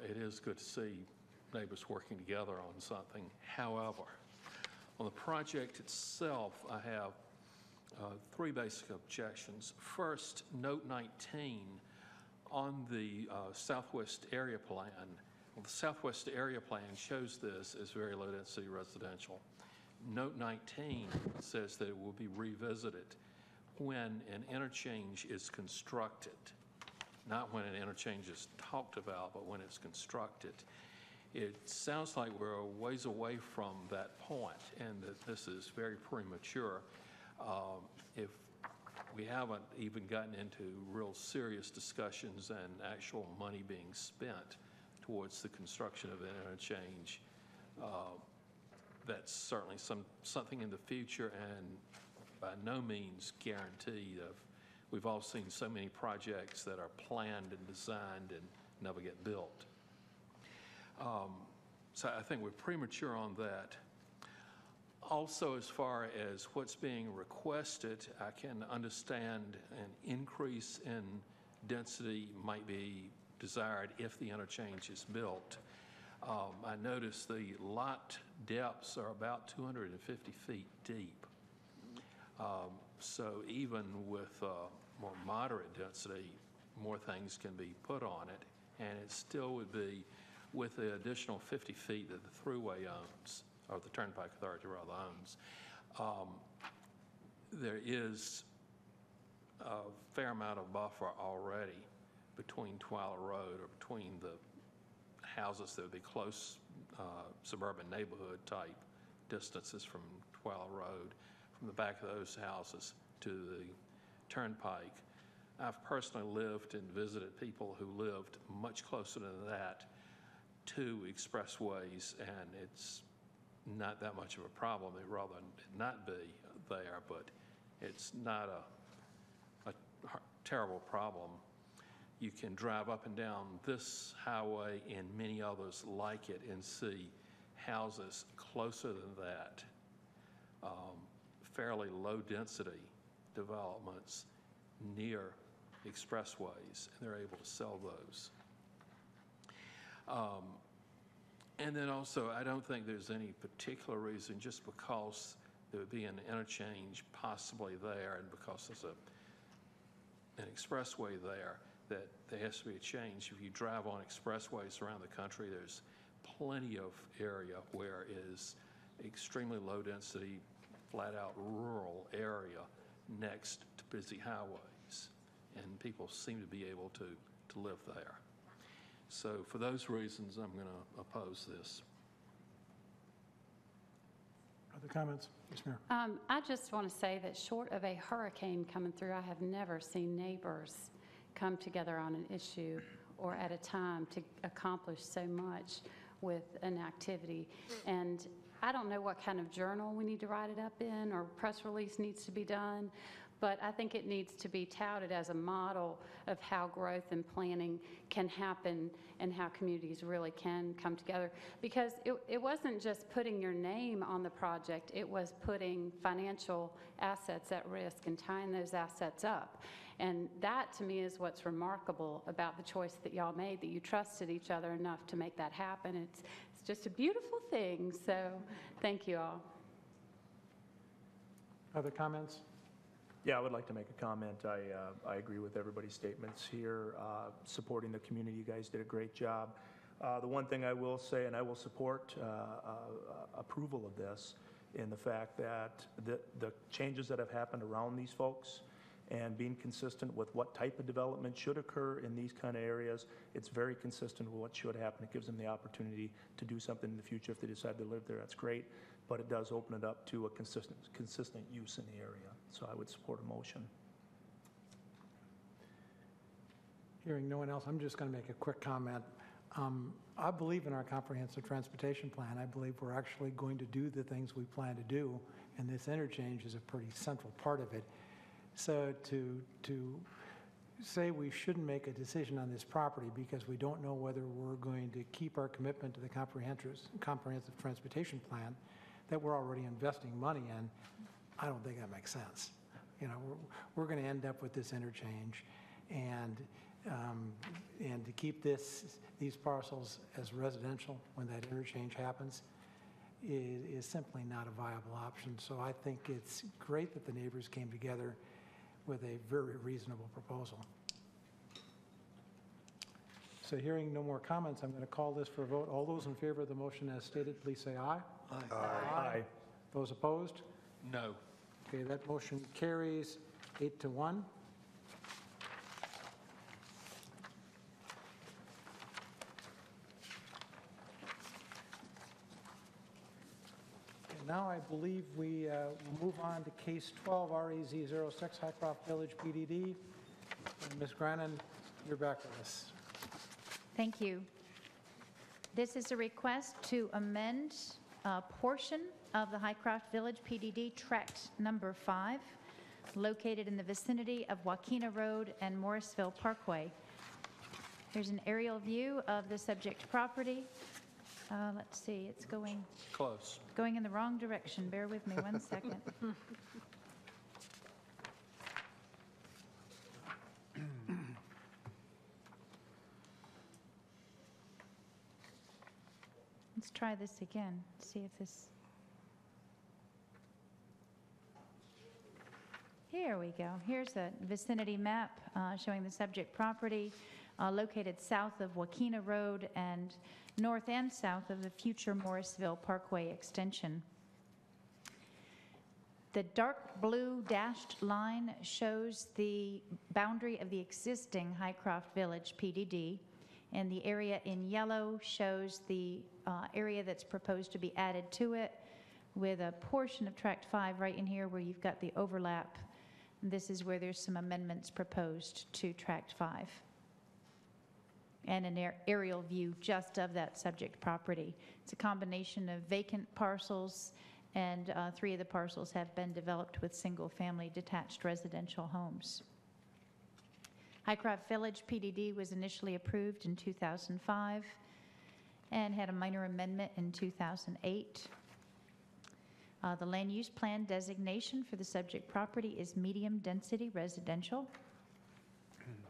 it is good to see neighbors working together on something. However, on the project itself, I have three basic objections. First, note 19 on the Southwest Area Plan. Well, the Southwest Area Plan shows this as very low-density residential. Note 19 says that it will be revisited when an interchange is constructed, not when an interchange is talked about, but when it's constructed. It sounds like we're a ways away from that point, and that this is very premature. If we haven't even gotten into real serious discussions and actual money being spent towards the construction of an interchange, that's certainly something in the future, and by no means guaranteed. We've all seen so many projects that are planned and designed and never get built. So I think we're premature on that. Also, as far as what's being requested, I can understand an increase in density might be desired if the interchange is built. I noticed the lot depths are about 250 feet deep. So even with more moderate density, more things can be put on it, and it still would be with the additional 50 feet that the Thruway owns, or the Turnpike Authority rather owns. There is a fair amount of buffer already between Twyla Road, or between the houses that would be close suburban neighborhood type distances from Twyla Road, from the back of those houses to the Turnpike. I've personally lived and visited people who lived much closer than that to expressways, and it's not that much of a problem. They'd rather not be there, but it's not a terrible problem. You can drive up and down this highway and many others like it and see houses closer than that, fairly low-density developments near expressways, and they're able to sell those. And then also, I don't think there's any particular reason, just because there would be an interchange possibly there and because there's an expressway there, that there has to be a change. If you drive on expressways around the country, there's plenty of area where it is extremely low density, flat out rural area next to busy highways, and people seem to be able to live there. So for those reasons, I'm going to oppose this. Other comments? Yes, Mayor. I just want to say that short of a hurricane coming through, I have never seen neighbors come together on an issue or at a time to accomplish so much with an activity. And I don't know what kind of journal we need to write it up in or press release needs to be done, but I think it needs to be touted as a model of how growth and planning can happen and how communities really can come together. Because it wasn't just putting your name on the project, it was putting financial assets at risk and tying those assets up. And that, to me, is what's remarkable about the choice that y'all made, that you trusted each other enough to make that happen. It's just a beautiful thing, so thank you all. Other comments? Yeah, I would like to make a comment. I agree with everybody's statements here, supporting the community. You guys did a great job. The one thing I will say, and I will support approval of this, in the fact that the changes that have happened around these folks and being consistent with what type of development should occur in these kind of areas, it's very consistent with what should happen. It gives them the opportunity to do something in the future. If they decide to live there, that's great, but it does open it up to a consistent use in the area. So I would support a motion. Hearing no one else, I'm just going to make a quick comment. I believe in our comprehensive transportation plan. I believe we're actually going to do the things we plan to do, and this interchange is a pretty central part of it. So to say we shouldn't make a decision on this property because we don't know whether we're going to keep our commitment to the comprehensive transportation plan that we're already investing money in, I don't think that makes sense. You know, we're going to end up with this interchange, and to keep these parcels as residential when that interchange happens is simply not a viable option. So I think it's great that the neighbors came together with a very reasonable proposal. So hearing no more comments, I'm going to call this for a vote. All those in favor of the motion as stated, please say aye. Aye. Aye. Those opposed? No. Okay, that motion carries 8-1. Now I believe we will move on to case 12, REZ06, Highcroft Village, PDD. And Ms. Grannon, you're back with us. Thank you. This is a request to amend a portion of the Highcroft Village PDD Tract Number 5, located in the vicinity of Joaquina Road and Morrisville Parkway. Here's an aerial view of the subject property. Let's see, it's going in the wrong direction. Bear with me 1 second. Let's try this again, see if this... Here we go. Here's a vicinity map showing the subject property located south of Joaquina Road and north and south of the future Morrisville Parkway extension. The dark blue dashed line shows the boundary of the existing Highcroft Village PDD, and the area in yellow shows the area that's proposed to be added to it, with a portion of Tract 5 right in here where you've got the overlap. This is where there's some amendments proposed to Tract 5. and an aerial view just of that subject property. It's a combination of vacant parcels, and 3 of the parcels have been developed with single-family detached residential homes. Highcroft Village PDD was initially approved in 2005 and had a minor amendment in 2008. The land use plan designation for the subject property is medium-density residential.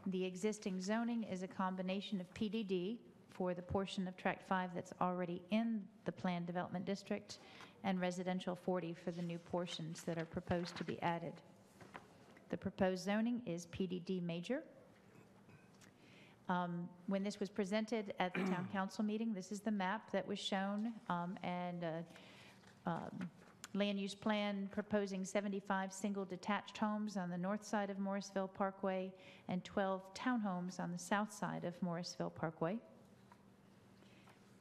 The existing zoning is a combination of PDD for the portion of Tract 5 that's already in the planned development district, and residential 40 for the new portions that are proposed to be added. The proposed zoning is PDD major. When this was presented at the town council meeting, this is the map that was shown, and land use plan proposing 75 single detached homes on the north side of Morrisville Parkway and 12 townhomes on the south side of Morrisville Parkway.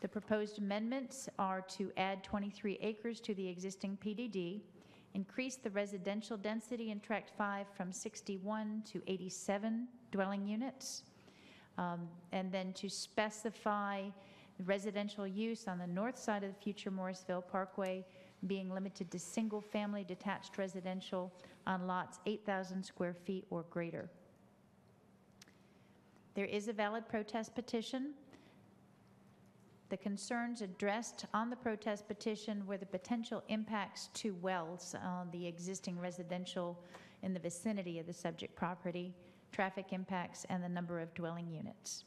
The proposed amendments are to add 23 acres to the existing PDD, increase the residential density in Tract 5 from 61 to 87 dwelling units, and then to specify residential use on the north side of the future Morrisville Parkway being limited to single-family detached residential on lots 8,000 square feet or greater. There is a valid protest petition. The concerns addressed on the protest petition were the potential impacts to wells on the existing residential in the vicinity of the subject property, traffic impacts, and the number of dwelling units.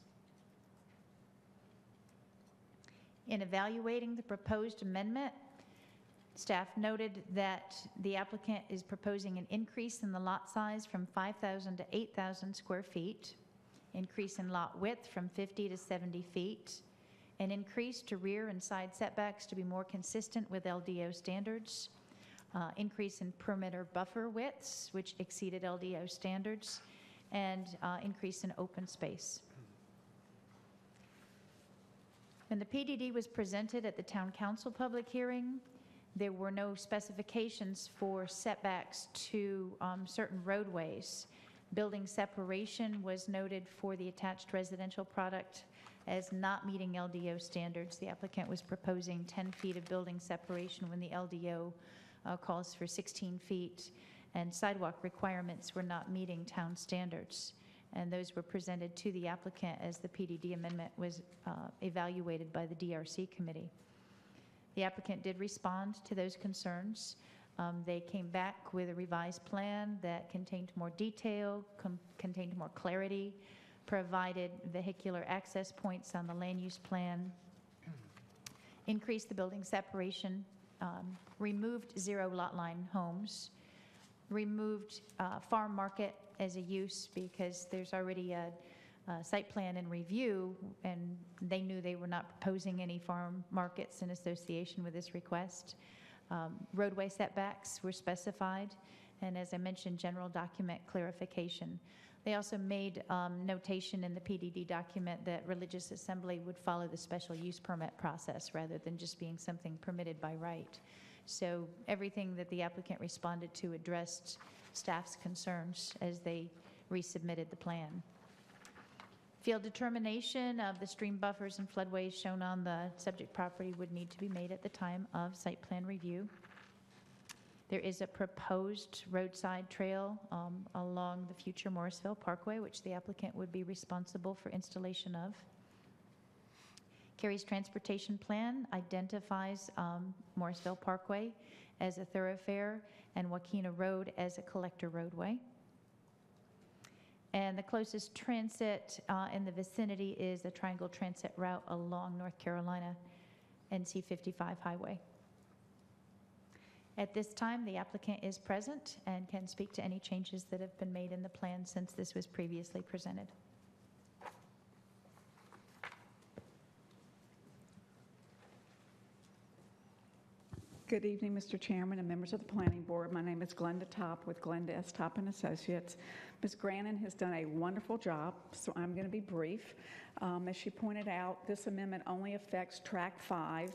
In evaluating the proposed amendment, staff noted that the applicant is proposing an increase in the lot size from 5,000 to 8,000 square feet, increase in lot width from 50 to 70 feet, an increase to rear and side setbacks to be more consistent with LDO standards, increase in perimeter buffer widths, which exceeded LDO standards, and increase in open space. When the PDD was presented at the town council public hearing, there were no specifications for setbacks to certain roadways. Building separation was noted for the attached residential product as not meeting LDO standards. The applicant was proposing 10 feet of building separation when the LDO calls for 16 feet, and sidewalk requirements were not meeting town standards. And those were presented to the applicant as the PDD amendment was evaluated by the DRC committee. The applicant did respond to those concerns. They came back with a revised plan that contained more detail, contained more clarity, provided vehicular access points on the land use plan, increased the building separation, removed zero lot line homes, removed farm market as a use because there's already a site plan in review, and they knew they were not proposing any farm markets in association with this request. Roadway setbacks were specified, and as I mentioned, general document clarification. They also made notation in the PDD document that religious assembly would follow the special use permit process rather than just being something permitted by right. So everything that the applicant responded to addressed staff's concerns as they resubmitted the plan. Field determination of the stream buffers and floodways shown on the subject property would need to be made at the time of site plan review. There is a proposed roadside trail along the future Morrisville Parkway, which the applicant would be responsible for installation of. Cary's transportation plan identifies Morrisville Parkway as a thoroughfare and Wakena Road as a collector roadway. And the closest transit in the vicinity is the Triangle Transit route along North Carolina NC 55 highway. At this time, the applicant is present and can speak to any changes that have been made in the plan since this was previously presented. Good evening, Mr. Chairman and members of the Planning Board. My name is Glenda Topp with Glenda S. Topp and Associates. Ms. Grannon has done a wonderful job, so I'm going to be brief. As she pointed out, this amendment only affects Tract 5.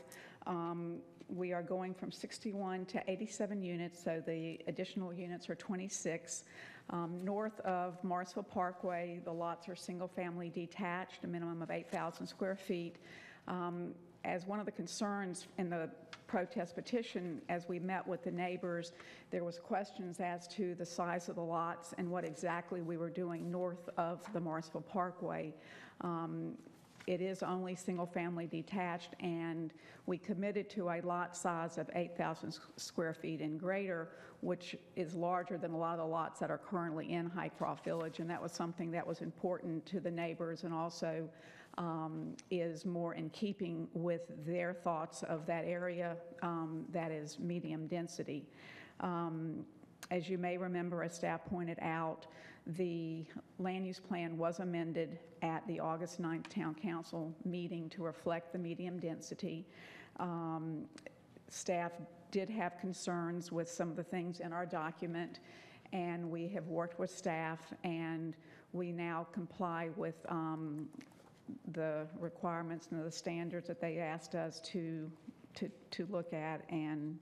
We are going from 61 to 87 units, so the additional units are 26. North of Morrisville Parkway, the lots are single-family detached, a minimum of 8,000 square feet. As one of the concerns in the protest petition, as we met with the neighbors, there was questions as to the size of the lots and what exactly we were doing north of the Morrisville Parkway. It is only single-family detached, and we committed to a lot size of 8,000 square feet and greater, which is larger than a lot of the lots that are currently in Highcroft Village, and that was something that was important to the neighbors and also is more in keeping with their thoughts of that area that is medium density. As you may remember, as staff pointed out, the land use plan was amended at the August 9th Town Council meeting to reflect the medium density. Staff did have concerns with some of the things in our document, and we have worked with staff, and we now comply with the requirements and the standards that they asked us to look at and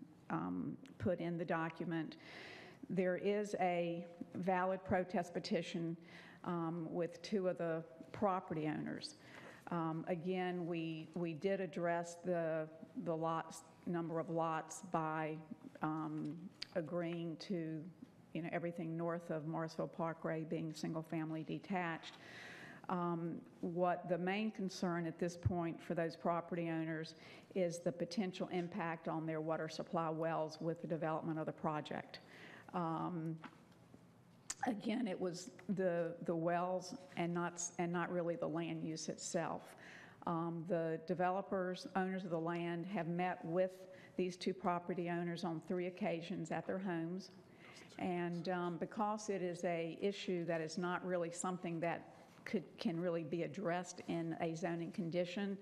put in the document. There is a valid protest petition with two of the property owners. Again, we did address the number of lots by agreeing to everything north of Morrisville Parkway being single-family detached. What the main concern at this point for those property owners is the potential impact on their water supply wells with the development of the project. Again, it was the wells and not really the land use itself. The developers, owners of the land, have met with these two property owners on 3 occasions at their homes, and because it is a issue that is not really something that can really be addressed in a zoning condition.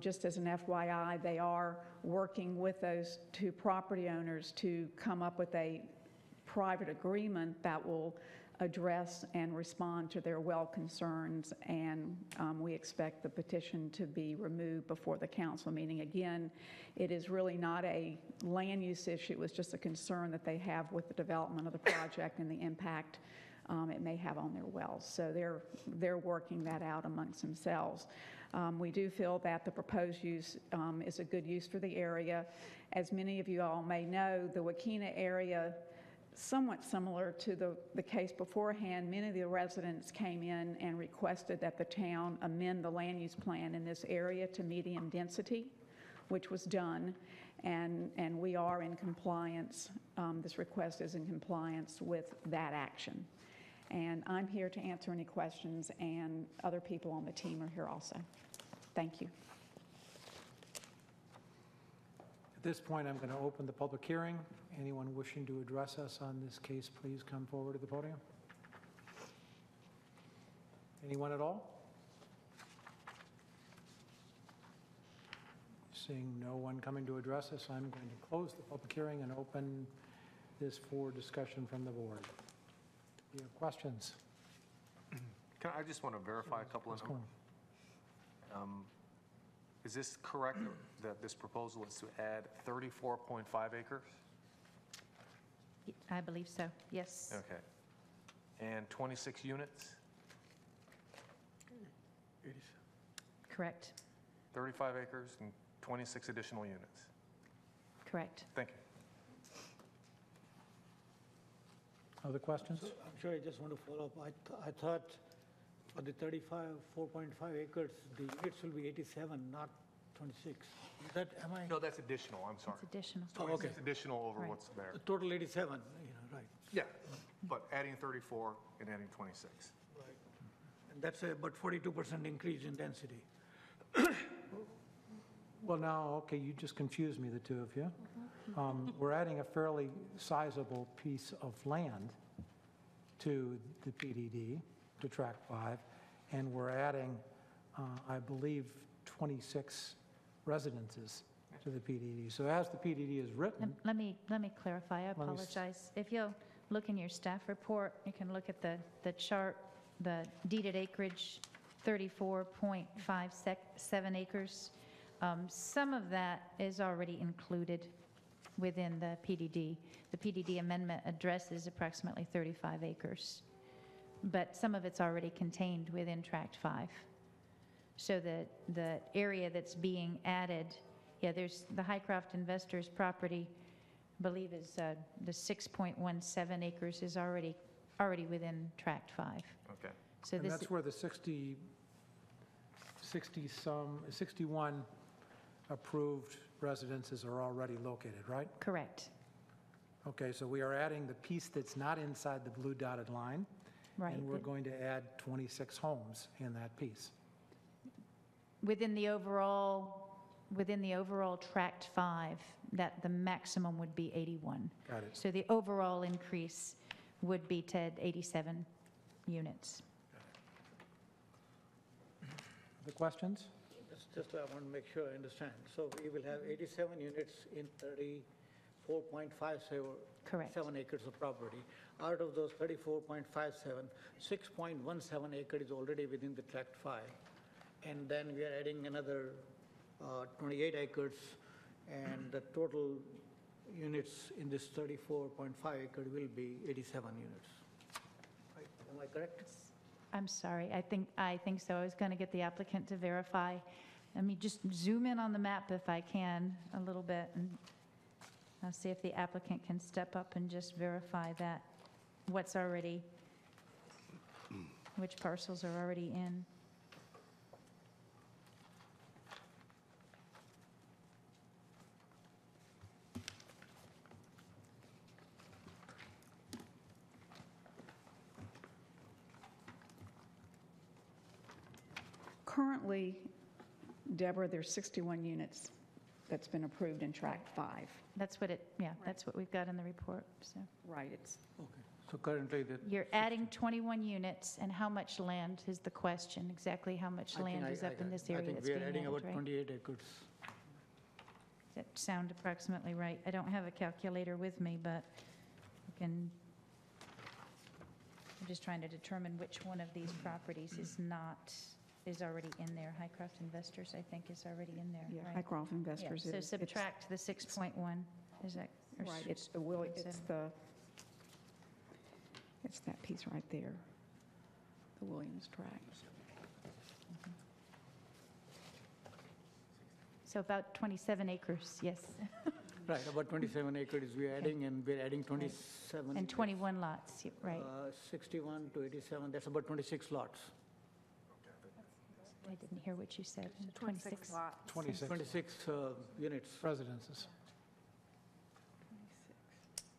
Just as an FYI, they are working with those two property owners to come up with a private agreement that will address and respond to their well concerns, and we expect the petition to be removed before the council meeting. Again, it is really not a land use issue. It was just a concern that they have with the development of the project and the impact it may have on their wells. So they're working that out amongst themselves. We do feel that the proposed use is a good use for the area. As many of you all may know, the Wakena area, somewhat similar to the case beforehand, many of the residents came in and requested that the town amend the land use plan in this area to medium density, which was done, and we are in compliance. This request is in compliance with that action. And I'm here to answer any questions, and other people on the team are here also. Thank you. At this point, I'm going to open the public hearing. Anyone wishing to address us on this case, please come forward to the podium. Anyone at all? Seeing no one coming to address us, I'm going to close the public hearing and open this for discussion from the board. Do you have questions? I just want to verify a couple of them. Is this correct that this proposal is to add 34.5 acres? I believe so, yes. Okay. And 26 units? Correct. 35 acres and 26 additional units? Correct. Thank you. Other questions? So, I'm sure I just want to follow up. I thought for the 4.5 acres, the units will be 87, not 26. Is that, am I? No, that's additional, I'm sorry. It's additional. Oh, okay. It's additional over Right. what's there. The total 87, right. Yeah, but adding 34 and adding 26. Right. And that's about 42% increase in density. Well, now, okay, you just confused me, the two of you. We're adding a fairly sizable piece of land to the PDD, to Tract 5, and we're adding, I believe, 26 residences to the PDD. So as the PDD is written... Let me clarify. I apologize. If you'll look in your staff report, you can look at the chart, the deeded acreage, 34.57 acres. Some of that is already included within the PDD. The PDD amendment addresses approximately 35 acres, but some of it's already contained within Tract 5. So the area that's being added, yeah, there's the Highcroft Investors property, I believe is the 6.17 acres is already within Tract 5. Okay. So And this that's where the 61 approved residences are already located, right? correct, Okay, so we are adding the piece that's not inside the blue dotted line. right. And we're going to add 26 homes in that piece. Within the overall Tract 5, that the maximum would be 81. Got it. So the overall increase would be to 87 units. The questions? Just I want to make sure I understand. So we will have 87 units in 34.57 Correct. acres of property. Out of those 34.57, 6.17 acre is already within the Tract 5. And then we are adding another 28 acres, and the total units in this 34.5 acre will be 87 units. Right? Am I correct? I'm sorry, I think so. I was going to get the applicant to verify. Let me just zoom in on the map if I can a little bit, and I'll see if the applicant can step up and just verify that which parcels are already in. Currently, Deborah, there's 61 units that's been approved in Tract 5. That's what that's what we've got in the report, so. Right, it's Okay. So currently, You're adding 21 units, and how much land is the question? Exactly how much land is up in this area that's being I think we are adding added, about right? 28 acres. Does that sound approximately right? I don't have a calculator with me, but I'm just trying to determine which one of these properties is already in there. Highcroft Investors, I think, is already in there, Yeah, right? Highcroft Investors Yeah, so is- subtract the 6.1, is that? or right, s- it's that piece right there, the Williams tract. So about 27 acres, yes. Right, about 27 acres we are adding, and we're adding 27. And 21 lots, right. 61 to 87, that's about 26 lots. I didn't hear what you said. 26 lots. 26 units. residences.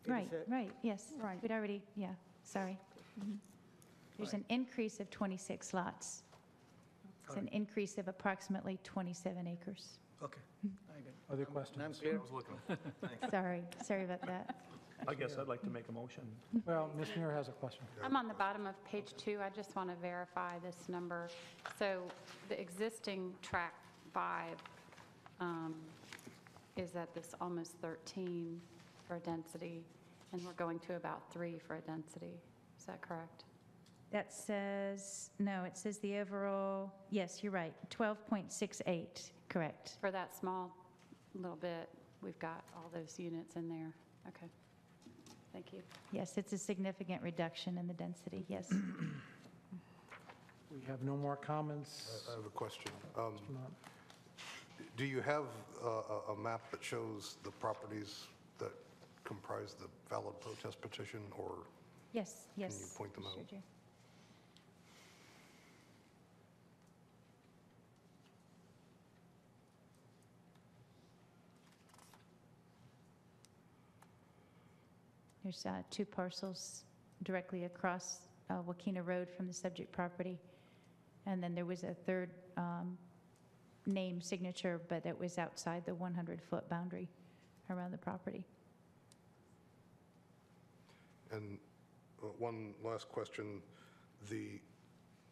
Right, yes. Right. We'd already, sorry. There's an increase of 26 lots. It's an increase of approximately 27 acres. Okay. Other questions? I'm clear. Sorry about that. I guess I'd like to make a motion. Well, Ms. Muir has a question. I'm on the bottom of page 2. I just want to verify this number. So the existing Tract 5 is at this almost 13 for a density, and we're going to about 3 for a density. Is that correct? That says, no, it says the overall, yes, you're right, 12.68, correct. For that small little bit, we've got all those units in there. Okay. Thank you. Yes, it's a significant reduction in the density, yes. We have no more comments. I have a question. Mott. Do you have a map that shows the properties that comprise the valid protest petition, or Yes, yes. can you point them out? Sure do. There's 2 parcels directly across Wakena Road from the subject property. And then there was a third name signature, but it was outside the 100-foot boundary around the property. And one last question. The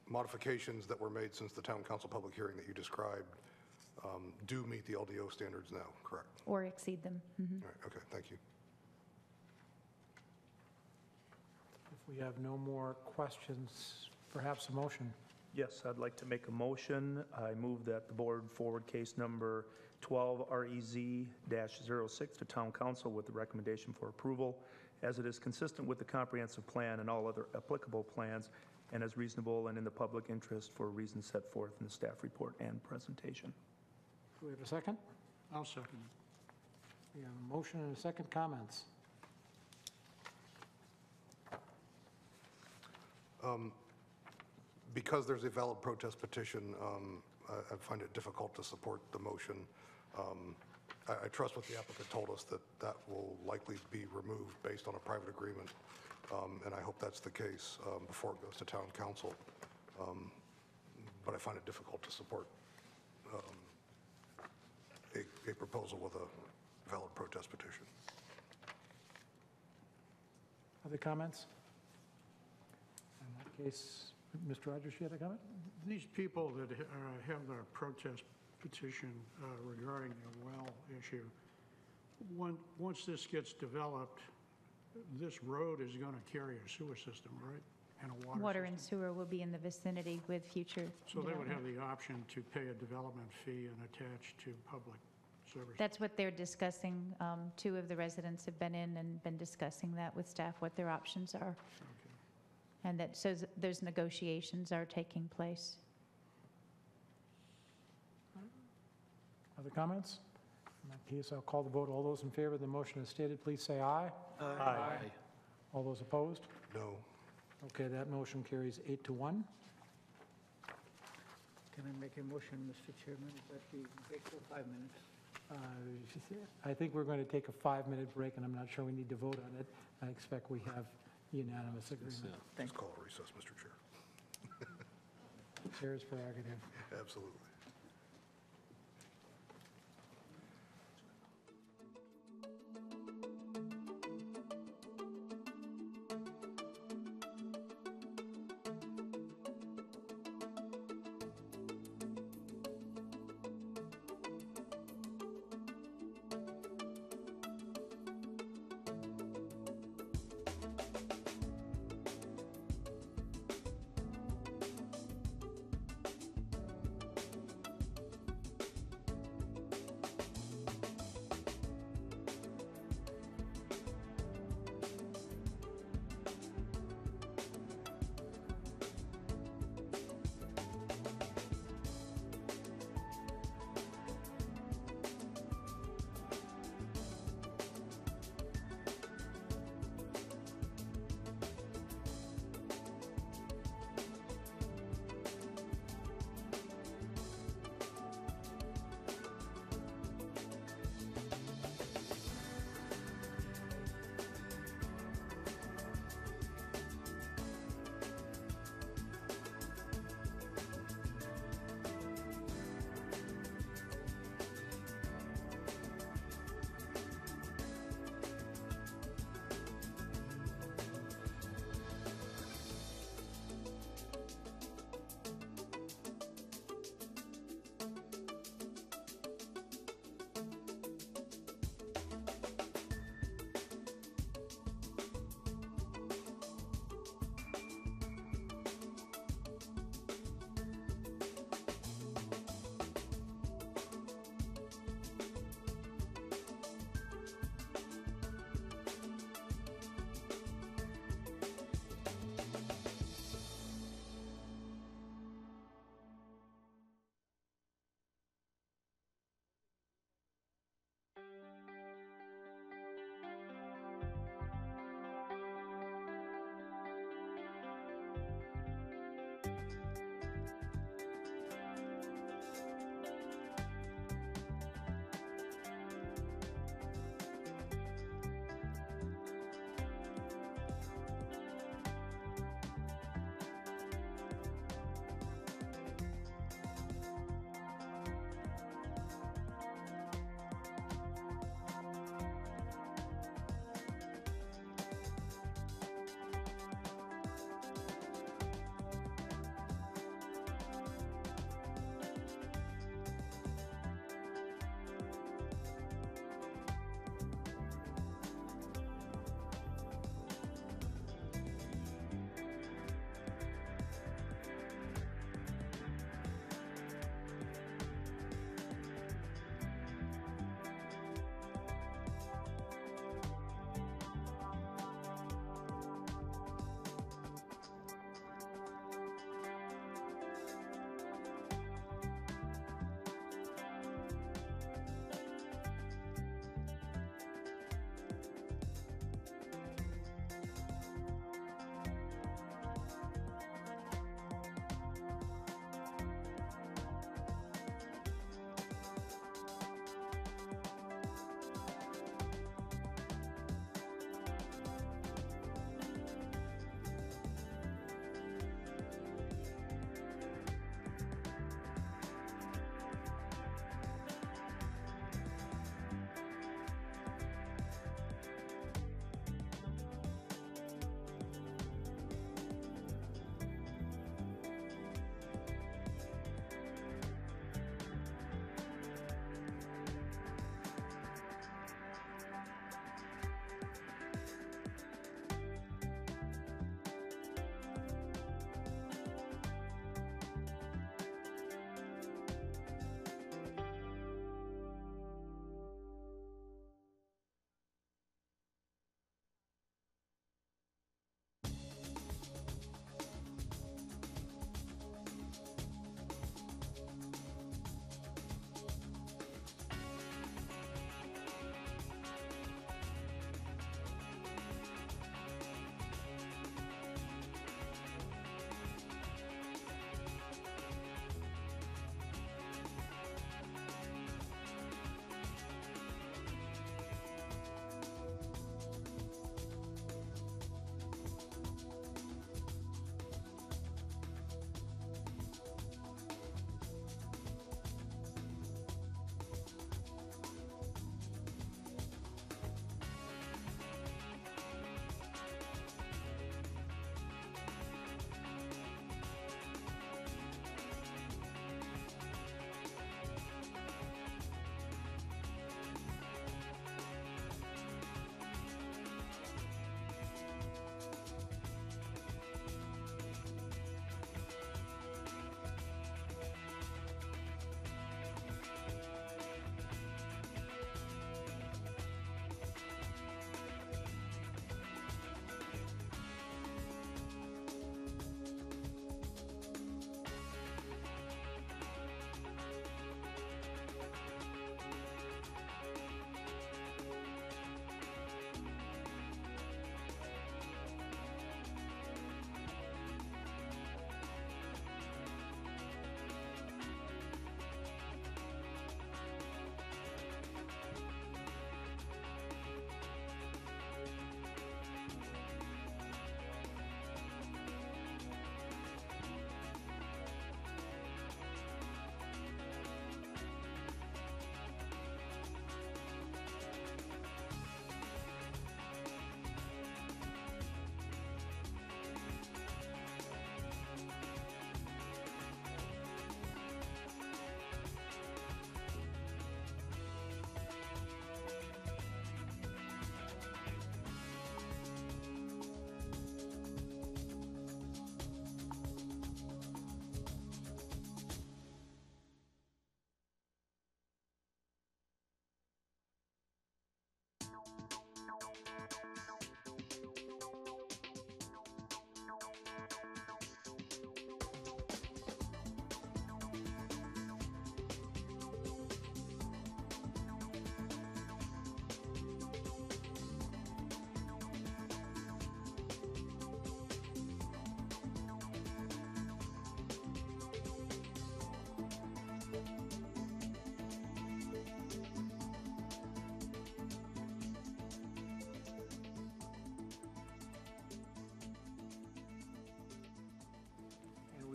modifications that were made since the town council public hearing that you described do meet the LDO standards now, correct? Or exceed them. Mhm. All right, okay, thank you. If we have no more questions, perhaps a motion. Yes, I'd like to make a motion. I move that the board forward case number 12REZ-06 to Town Council with the recommendation for approval, as it is consistent with the comprehensive plan and all other applicable plans, and as reasonable and in the public interest for reasons set forth in the staff report and presentation. Do we have a second? I'll second it. We have a motion and a second. Comments? Because there's a valid protest petition, I find it difficult to support the motion. I trust what the applicant told us, that that will likely be removed based on a private agreement, and I hope that's the case before it goes to town council. But I find it difficult to support a proposal with a valid protest petition. Other comments? In that case, Mr. Rogers, you had a comment? These people that have their protest petition regarding the well issue, once this gets developed, this road is going to carry a sewer system, right? And a water Water and sewer will be in the vicinity with future So they would development. have the option to pay a development fee and attach to public service. That's what they're discussing. Two of the residents have been in and been discussing that with staff, what their options are. And that, so those negotiations are taking place. Other comments? In that case, I'll call the vote. All those in favor of the motion as stated, please say aye. Aye. All those opposed? No. Okay, that motion carries 8-1. Can I make a motion, Mr. Chairman, that we break for 5 minutes? I think we're going to take a 5-minute break, and I'm not sure we need to vote on it. I expect we have unanimous agreement. Just call a recess, Mr. Chair. Chair's prerogative. Absolutely.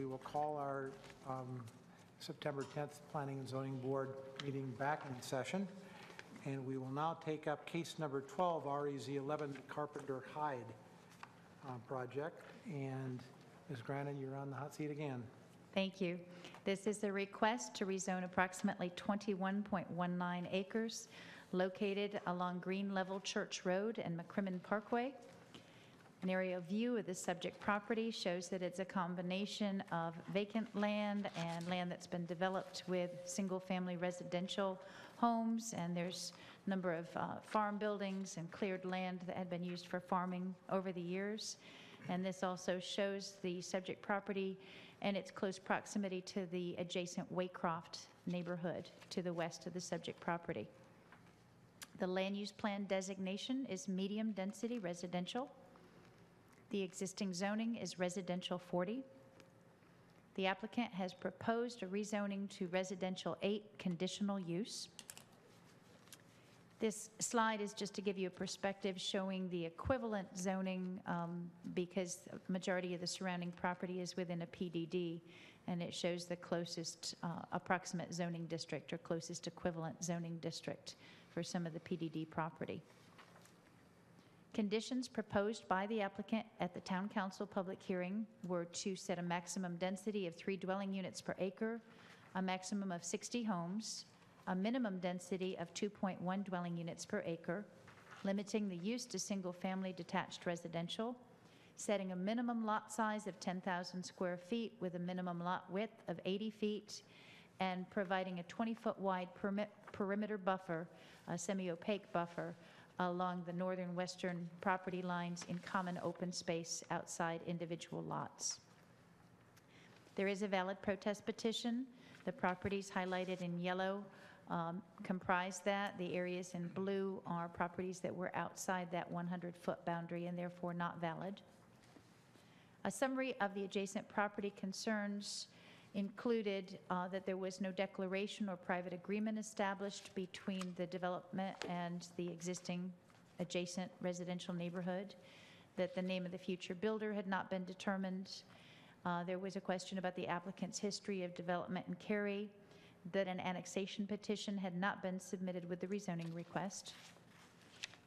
we will call our September 10th Planning and Zoning Board meeting back in session. And we will now take up case number 12, REZ 11 Carpenter Hyde project. And Ms. Grannon, you're on the hot seat again. Thank you. This is a request to rezone approximately 21.19 acres located along Green Level Church Road and McCrimmon Parkway. An aerial view of the subject property shows that it's a combination of vacant land and land that's been developed with single-family residential homes, and there's a number of farm buildings and cleared land that had been used for farming over the years. And this also shows the subject property and its close proximity to the adjacent Waycroft neighborhood to the west of the subject property. The land use plan designation is medium density residential. The existing zoning is residential 40. The applicant has proposed a rezoning to residential 8 conditional use. This slide is just to give you a perspective showing the equivalent zoning because the majority of the surrounding property is within a PDD, and it shows the closest approximate zoning district or closest equivalent zoning district for some of the PDD property. Conditions proposed by the applicant at the Town Council public hearing were to set a maximum density of 3 dwelling units per acre, a maximum of 60 homes, a minimum density of 2.1 dwelling units per acre, limiting the use to single-family detached residential, setting a minimum lot size of 10,000 square feet with a minimum lot width of 80 feet, and providing a 20-foot wide perimeter buffer, a semi-opaque buffer, along the northern western property lines in common open space outside individual lots. There is a valid protest petition. The properties highlighted in yellow comprise that. The areas in blue are properties that were outside that 100-foot boundary and therefore not valid. A summary of the adjacent property concerns included that there was no declaration or private agreement established between the development and the existing adjacent residential neighborhood, that the name of the future builder had not been determined. There was a question about the applicant's history of development in Cary, that an annexation petition had not been submitted with the rezoning request.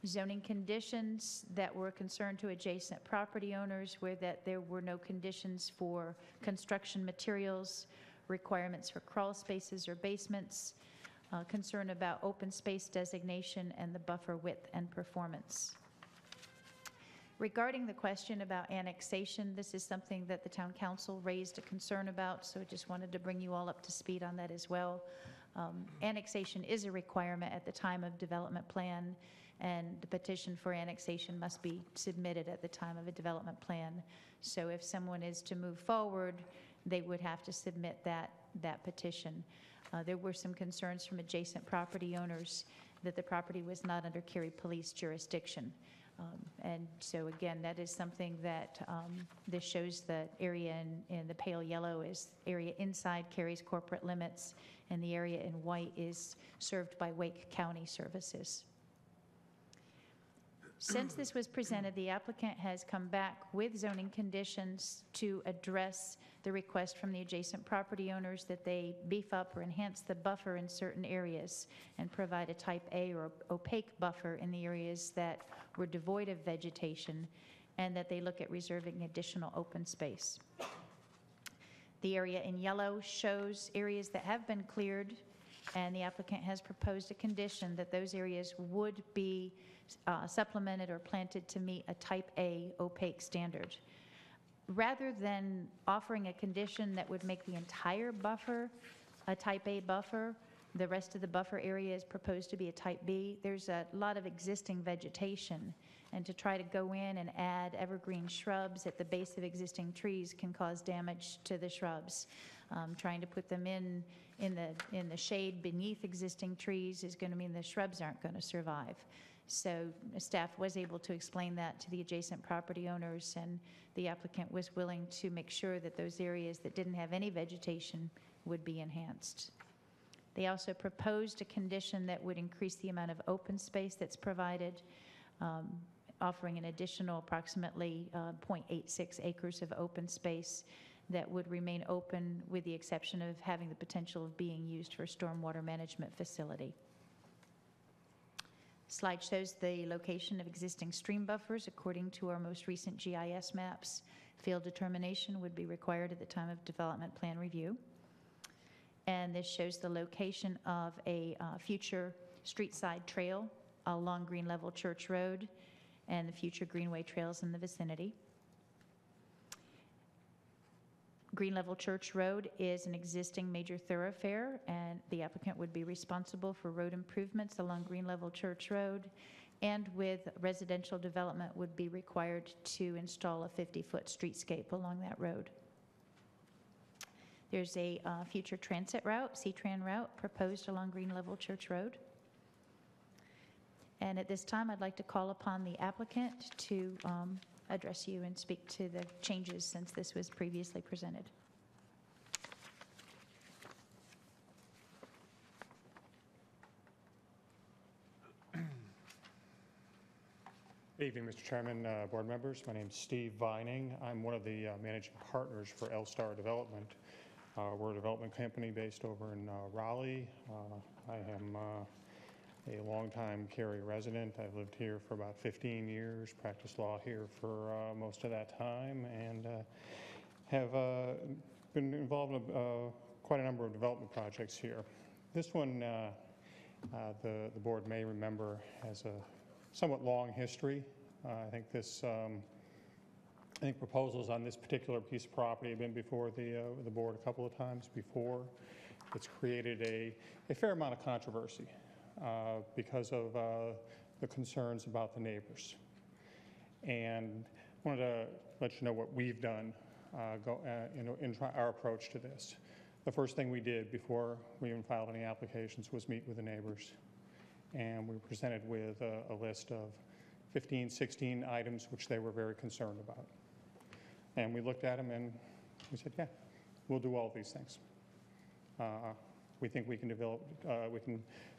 Zoning conditions that were a concern to adjacent property owners were that there were no conditions for construction materials, requirements for crawl spaces or basements, concern about open space designation, and the buffer width and performance. Regarding the question about annexation, this is something that the Town Council raised a concern about, so I just wanted to bring you all up to speed on that as well. Annexation is a requirement at the time of development plan, and the petition for annexation must be submitted at the time of a development plan. So if someone is to move forward, they would have to submit that petition. There were some concerns from adjacent property owners that the property was not under Cary Police jurisdiction. And so again, that is something that this shows the area in the pale yellow is area inside Cary's corporate limits, and the area in white is served by Wake County Services. Since this was presented, the applicant has come back with zoning conditions to address the request from the adjacent property owners that they beef up or enhance the buffer in certain areas and provide a type A or opaque buffer in the areas that were devoid of vegetation, and that they look at reserving additional open space. The area in yellow shows areas that have been cleared, and the applicant has proposed a condition that those areas would be supplemented or planted to meet a type A opaque standard. Rather than offering a condition that would make the entire buffer a type A buffer, the rest of the buffer area is proposed to be a type B. There's a lot of existing vegetation, and to try to go in and add evergreen shrubs at the base of existing trees can cause damage to the shrubs. Trying to put them in the shade beneath existing trees is going to mean the shrubs aren't going to survive. So staff was able to explain that to the adjacent property owners, and the applicant was willing to make sure that those areas that didn't have any vegetation would be enhanced. They also proposed a condition that would increase the amount of open space that's provided, offering an additional approximately 0.86 acres of open space that would remain open with the exception of having the potential of being used for a stormwater management facility. Slide shows the location of existing stream buffers according to our most recent GIS maps. Field determination would be required at the time of development plan review. And this shows the location of a future street side trail along Green Level Church Road and the future Greenway trails in the vicinity. Green Level Church Road is an existing major thoroughfare, and the applicant would be responsible for road improvements along Green Level Church Road, and with residential development would be required to install a 50-foot streetscape along that road. There's a future transit route, C-Tran route, proposed along Green Level Church Road. And at this time, I'd like to call upon the applicant to address you and speak to the changes since this was previously presented. Good evening, Mr. Chairman, board members. My name is Steve Vining. I'm one of the managing partners for L-Star Development. We're a development company based over in Raleigh. I am a longtime Cary resident. I've lived here for about 15 years, practiced law here for most of that time, and have been involved in quite a number of development projects here. This one, the board may remember, has a somewhat long history. I think proposals on this particular piece of property have been before the board a couple of times before. It's created a fair amount of controversy because of the concerns about the neighbors. And I wanted to let you know what we've done in our approach to this. The first thing we did before we even filed any applications was meet with the neighbors. And we were presented with a list of 15, 16 items which they were very concerned about. And we looked at them and we said, yeah, we'll do all these things. We think we can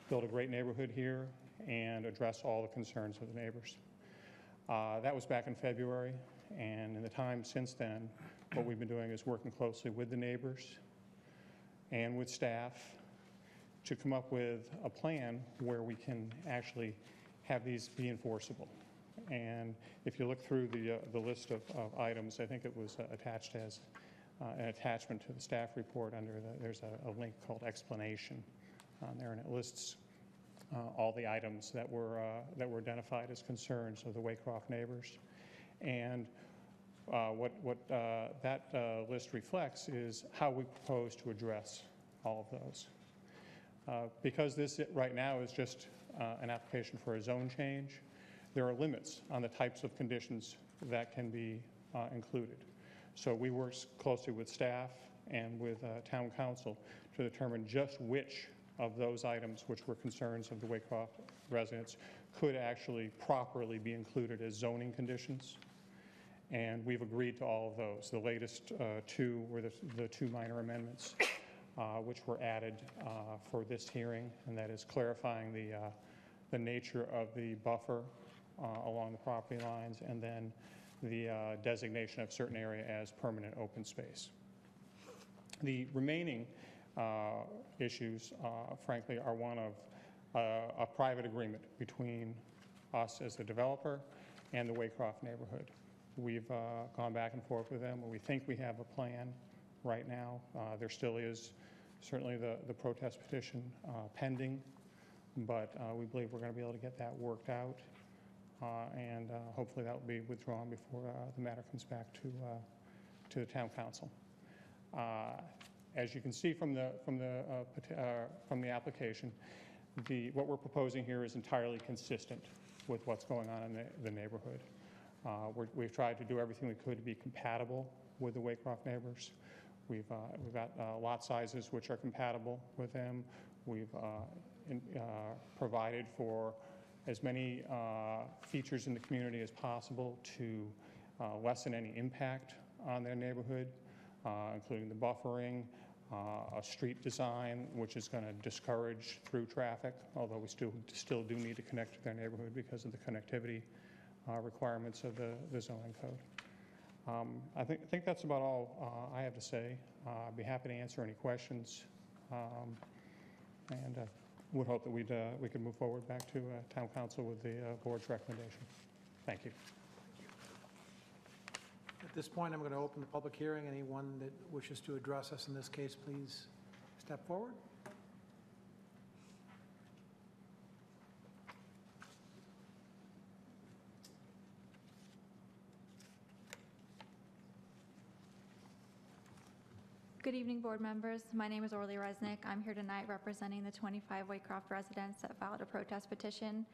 build a great neighborhood here and address all the concerns of the neighbors. That was back in February, and in the time since then, what we've been doing is working closely with the neighbors and with staff to come up with a plan where we can actually have these be enforceable. And if you look through the list of items, I think it was attached as an attachment to the staff report there's a link called explanation on there, and it lists all the items that were identified as concerns of the Waycroft neighbors. And what that list reflects is how we propose to address all of those. Because this right now is just an application for a zone change, there are limits on the types of conditions that can be included. So we work closely with staff and with town council to determine just which of those items which were concerns of the Waycroft residents could actually properly be included as zoning conditions. And we've agreed to all of those. The latest two were the two minor amendments which were added for this hearing, and that is clarifying the nature of the buffer along the property lines, and then the designation of certain area as permanent open space. The remaining issues, frankly, are one of a private agreement between us as the developer and the Waycroft neighborhood. We've gone back and forth with them. We think we have a plan right now. There still is certainly the protest petition pending, but we believe we're going to be able to get that worked out, and hopefully that will be withdrawn before the matter comes back to the town council. As you can see from the application, what we're proposing here is entirely consistent with what's going on in the neighborhood. We've tried to do everything we could to be compatible with the Waycroft neighbors. We've got lot sizes which are compatible with them. We've provided for as many features in the community as possible to lessen any impact on their neighborhood, including the buffering, a street design which is going to discourage through traffic, although we still do need to connect to their neighborhood because of the connectivity requirements of the zoning code. I think that's about all I have to say. I'd be happy to answer any questions, and would hope that we could move forward back to Town Council with the board's recommendation. Thank you. At this point, I'm going to open the public hearing. Anyone that wishes to address us in this case, please step forward. Good evening, board members. My name is Orly Resnick. I'm here tonight representing the 25 Waycroft residents that filed a protest petition.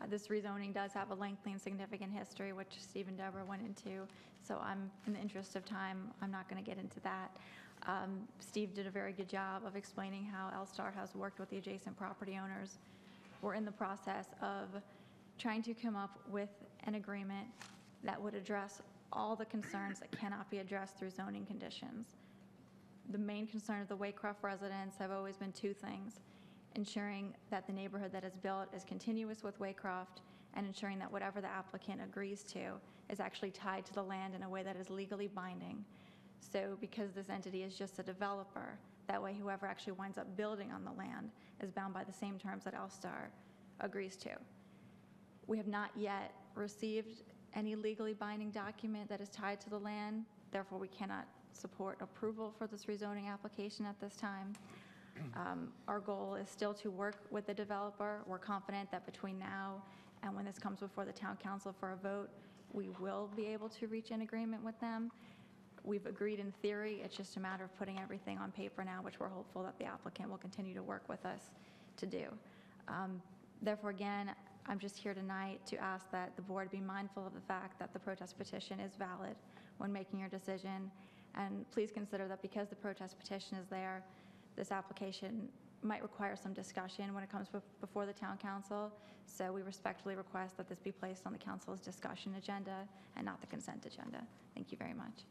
This rezoning does have a lengthy and significant history, which Steve and Deborah went into, so in the interest of time, I'm not going to get into that. Steve did a very good job of explaining how L-Star has worked with the adjacent property owners. We're in the process of trying to come up with an agreement that would address all the concerns that cannot be addressed through zoning conditions. The main concern of the Waycroft residents have always been two things: ensuring that the neighborhood that is built is continuous with Waycroft, and ensuring that whatever the applicant agrees to is actually tied to the land in a way that is legally binding. So because this entity is just a developer, that way whoever actually winds up building on the land is bound by the same terms that L-Star agrees to. We have not yet received any legally binding document that is tied to the land, therefore we cannot support approval for this rezoning application at this time. Our goal is still to work with the developer. We're confident that between now and when this comes before the town council for a vote, we will be able to reach an agreement with them. We've agreed in theory. It's just a matter of putting everything on paper now, which we're hopeful that the applicant will continue to work with us to do. Therefore, again, I'm just here tonight to ask that the board be mindful of the fact that the protest petition is valid when making your decision. And please consider that because the protest petition is there, this application might require some discussion when it comes before the town council. So we respectfully request that this be placed on the council's discussion agenda and not the consent agenda. Thank you very much.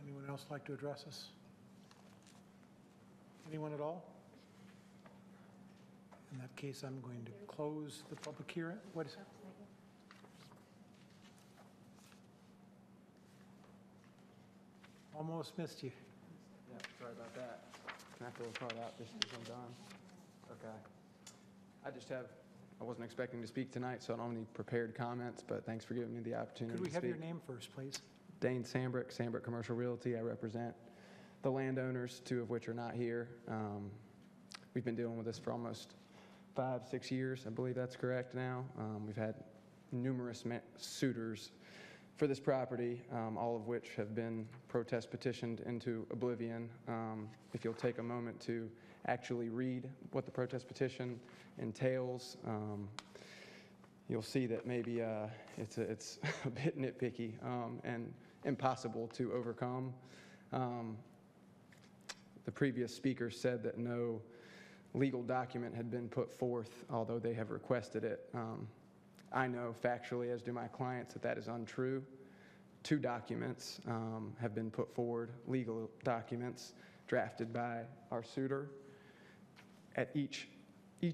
Anyone else like to address us? Anyone at all? In that case, I'm going to close the public hearing. What is it? Almost missed you. Yeah, sorry about that. Can I fill the part out just as I'm done? Okay. I wasn't expecting to speak tonight, so I don't have any prepared comments, but thanks for giving me the opportunity to Could we speak. have your name first, please? Dane Sambrick, Sambrick Commercial Realty. I represent the landowners, two of which are not here. We've been dealing with this for almost 5-6 years. I believe that's correct now. We've had numerous suitors for this property, all of which have been protest petitioned into oblivion. If you'll take a moment to actually read what the protest petition entails, you'll see that maybe it's a bit nitpicky and impossible to overcome. The previous speaker said that no legal document had been put forth, although they have requested it. I know factually, as do my clients, that that is untrue. 2 documents have been put forward, legal documents drafted by our suitor. At each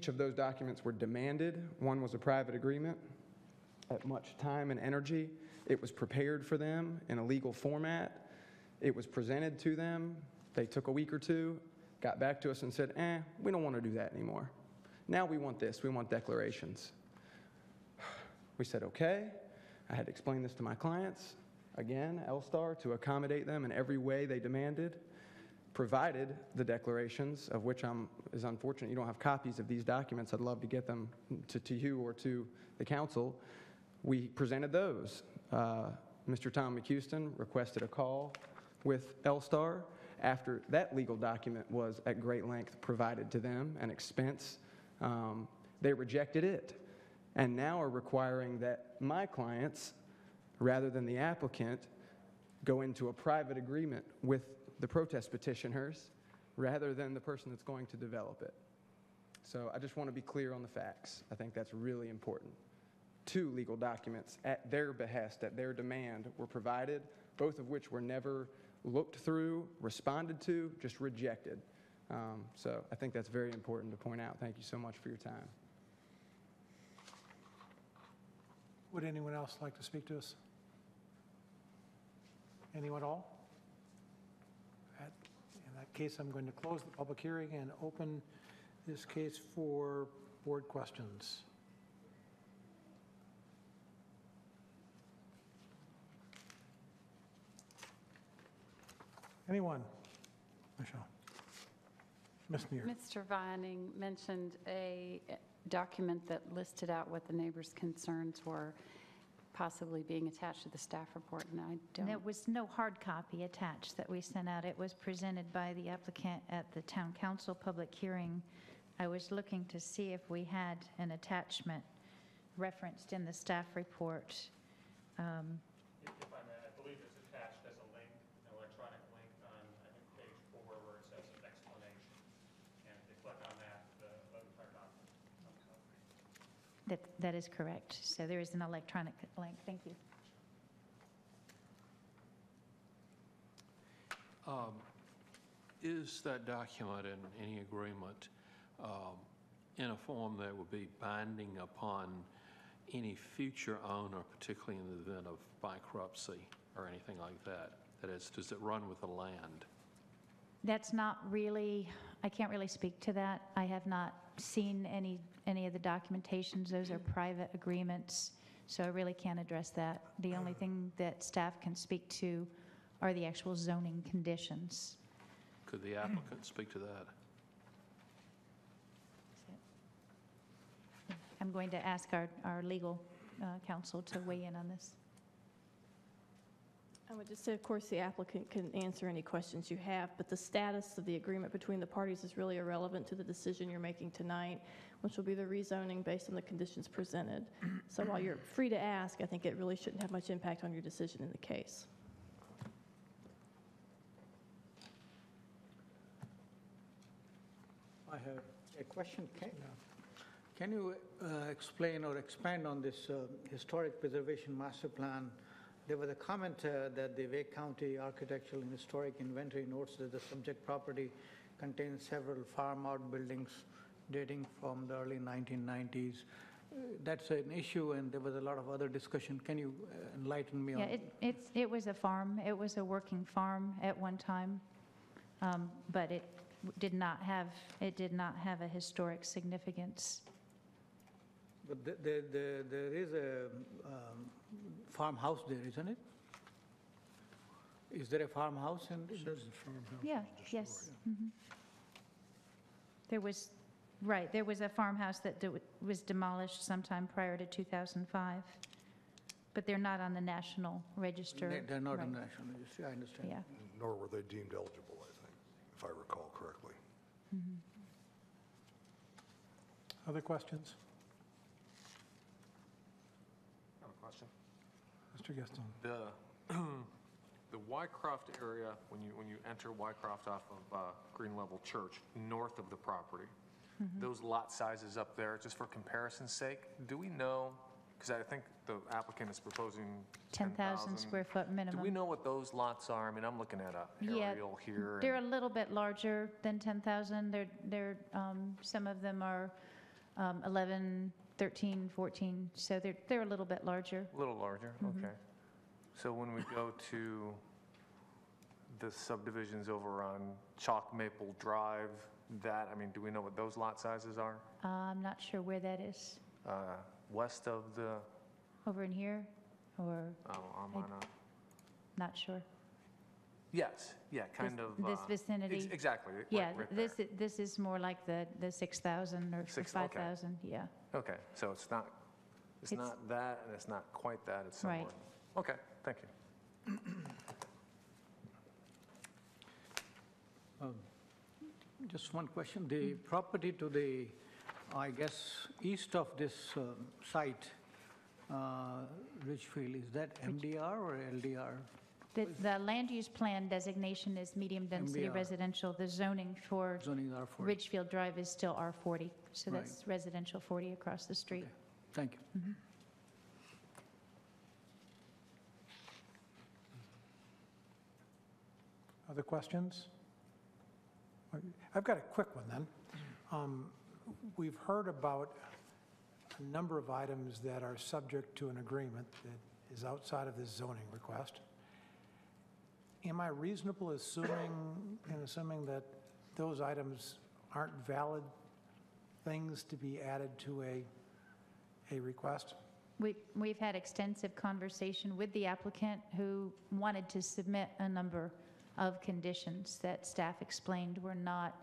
of those documents were demanded. One was a private agreement. At much time and energy, it was prepared for them in a legal format. It was presented to them. They took a week or two, got back to us and said, we don't want to do that anymore. Now we want this. We want declarations. We said, okay. I had to explain this to my clients. Again, L-Star, to accommodate them in every way they demanded, provided the declarations, of which is unfortunate you don't have copies of these documents. I'd love to get them to you or to the council. We presented those. Mr. Tom McHouston requested a call with L-Star after that legal document was at great length provided to them and expense. They rejected it and now are requiring that my clients, rather than the applicant, go into a private agreement with the protest petitioners rather than the person that's going to develop it. So I just want to be clear on the facts. I think that's really important. 2 legal documents at their behest, at their demand, were provided, both of which were never looked through, responded to, just rejected. So I think that's very important to point out. Thank you so much for your time. Would anyone else like to speak to us? Anyone at all? In that case, I'm going to close the public hearing and open this case for board questions. Anyone? Michelle. Ms. Muir. Mr. Vining mentioned a document that listed out what the neighbors' concerns were, possibly being attached to the staff report, and I don't. There was no hard copy attached that we sent out. It was presented by the applicant at the town council public hearing. I was looking to see if we had an attachment referenced in the staff report. If I may, I believe it's attached as a link, an electronic link on, I think, page 4 where it says explanation. And if they click on that, the entire document comes up. That is correct. So there is an electronic link. Thank you. Is that document in any agreement in a form that would be binding upon any future owner, particularly in the event of bankruptcy or anything like that? That is, does it run with the land? That's not really, I can't really speak to that. I have not seen any of the documentations. Those are private agreements, so I really can't address that. The only thing that staff can speak to are the actual zoning conditions. Could the applicant speak to that? I'm going to ask our legal counsel to weigh in on this. I would just say, of course, the applicant can answer any questions you have, but the status of the agreement between the parties is really irrelevant to the decision you're making tonight, which will be the rezoning based on the conditions presented. So while you're free to ask, I think it really shouldn't have much impact on your decision in the case. I have a question. Can you explain or expand on this historic preservation master plan? There was a comment that the Wake County Architectural and Historic Inventory notes that the subject property contains several farm outbuildings dating from the early 1990s. That's an issue, and there was a lot of other discussion. Can you enlighten me on Yeah, it was a farm. It was a working farm at one time, but it did not have a historic significance. But there is a farmhouse there, isn't it? Is there a farmhouse in this? Yeah, yes. There was, right, there was a farmhouse that was demolished sometime prior to 2005, but they're not on the National Register. They're not right. on the National Register, I understand. Yeah. Nor were they deemed eligible, I think, if I recall correctly. Other questions? I have a question. Mr. Gaston. The Wycroft area, when you enter Wycroft off of Green Level Church, north of the property, those lot sizes up there, just for comparison's sake, do we know, because I think the applicant is proposing 10,000 square foot minimum. Do we know what those lots are? I mean, I'm looking at a aerial here. They're a little bit larger than 10,000. They're some of them are 11, 13, 14, so they're a little bit larger. A little larger, okay. So when we go to the subdivisions over on Chalk Maple Drive, I mean, do we know what those lot sizes are? I'm not sure where that is. West of the... Over in here, or? Oh, am I not? Not sure. Yes, yeah, kind of... This vicinity? Exactly. Yeah, right this is more like the 6,000 or 5,000, yeah. Okay, so it's not that, and it's not quite that, it's somewhere. Right. Okay, thank you. Just one question. The property to the, I guess, east of this site, Ridgefield, is that MDR or LDR? The land use plan designation is medium density MDR. Residential. The zoning for Zoning R40. Ridgefield Drive is still R40, so Right. that's residential 40 across the street. Okay. Thank you. Other questions? I've got a quick one then. We've heard about a number of items that are subject to an agreement that is outside of this zoning request. Am I reasonable assuming that those items aren't valid things to be added to a request? We've had extensive conversation with the applicant who wanted to submit a number of conditions that staff explained were not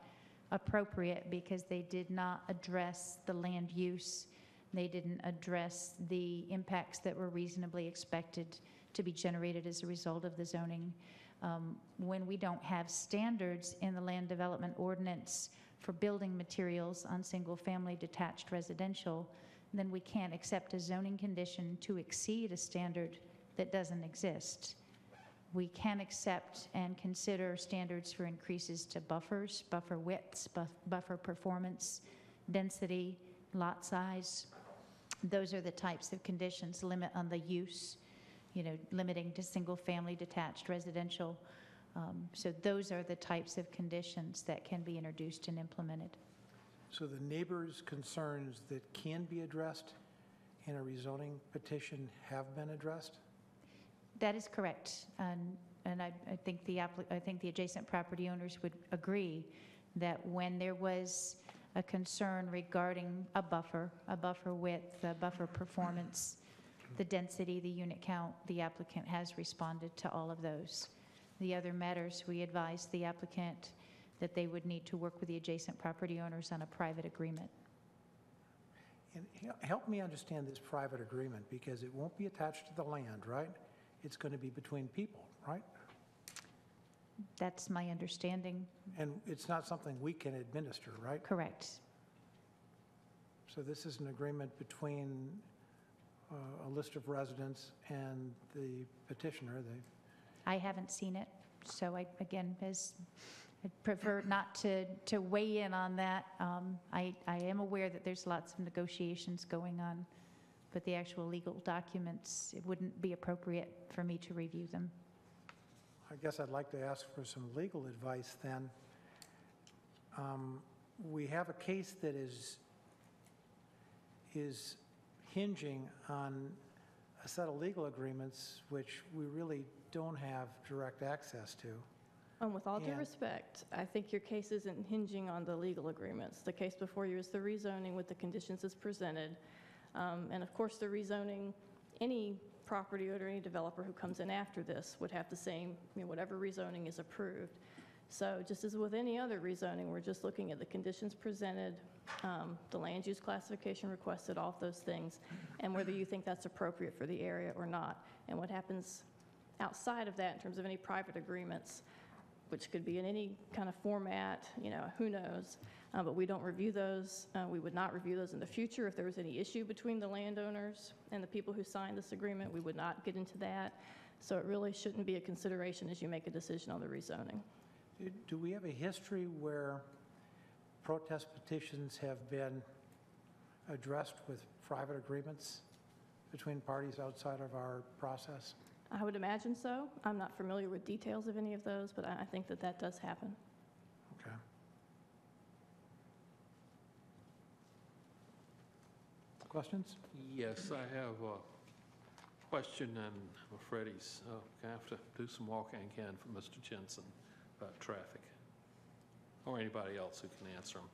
appropriate because they did not address the land use. They didn't address the impacts that were reasonably expected to be generated as a result of the zoning. When we don't have standards in the land development ordinance for building materials on single-family detached residential, then we can't accept a zoning condition to exceed a standard that doesn't exist. We can accept and consider standards for increases to buffers, buffer widths, buffer performance, density, lot size. Those are the types of conditions, limit on the use, limiting to single-family detached residential. So those are the types of conditions that can be introduced and implemented. So the neighbors' concerns that can be addressed in a rezoning petition have been addressed? That is correct. And I think the adjacent property owners would agree that when there was a concern regarding a buffer width, a buffer performance, the density, the unit count, the applicant has responded to all of those. The other matters, we advised the applicant that they would need to work with the adjacent property owners on a private agreement. And help me understand this private agreement, because it won't be attached to the land, right? It's going to be between people, right? That's my understanding. And it's not something we can administer, right? Correct. So this is an agreement between a list of residents and the petitioner. I haven't seen it, so I'd prefer not to weigh in on that. I am aware that there's lots of negotiations going on, but the actual legal documents, it wouldn't be appropriate for me to review them. I guess I'd like to ask for some legal advice then. We have a case that is hinging on a set of legal agreements which we really don't have direct access to. With all due respect, I think your case isn't hinging on the legal agreements. The case before you is the rezoning with the conditions as presented. And of course, the rezoning, any property owner, any developer who comes in after this would have the same, whatever rezoning is approved. So just as with any other rezoning, we're just looking at the conditions presented, the land use classification requested, all of those things, and whether you think that's appropriate for the area or not. And what happens outside of that in terms of any private agreements, which could be in any kind of format, who knows. But we don't review those. We would not review those in the future. If there was any issue between the landowners and the people who signed this agreement, we would not get into that. So it really shouldn't be a consideration as you make a decision on the rezoning. Do we have a history where protest petitions have been addressed with private agreements between parties outside of our process? I would imagine so. I'm not familiar with details of any of those, but I think that does happen. Okay. Questions? Yes, I have a question, and I'm afraid he's going to have to do some walking again for Mr. Jensen about traffic, or anybody else who can answer them.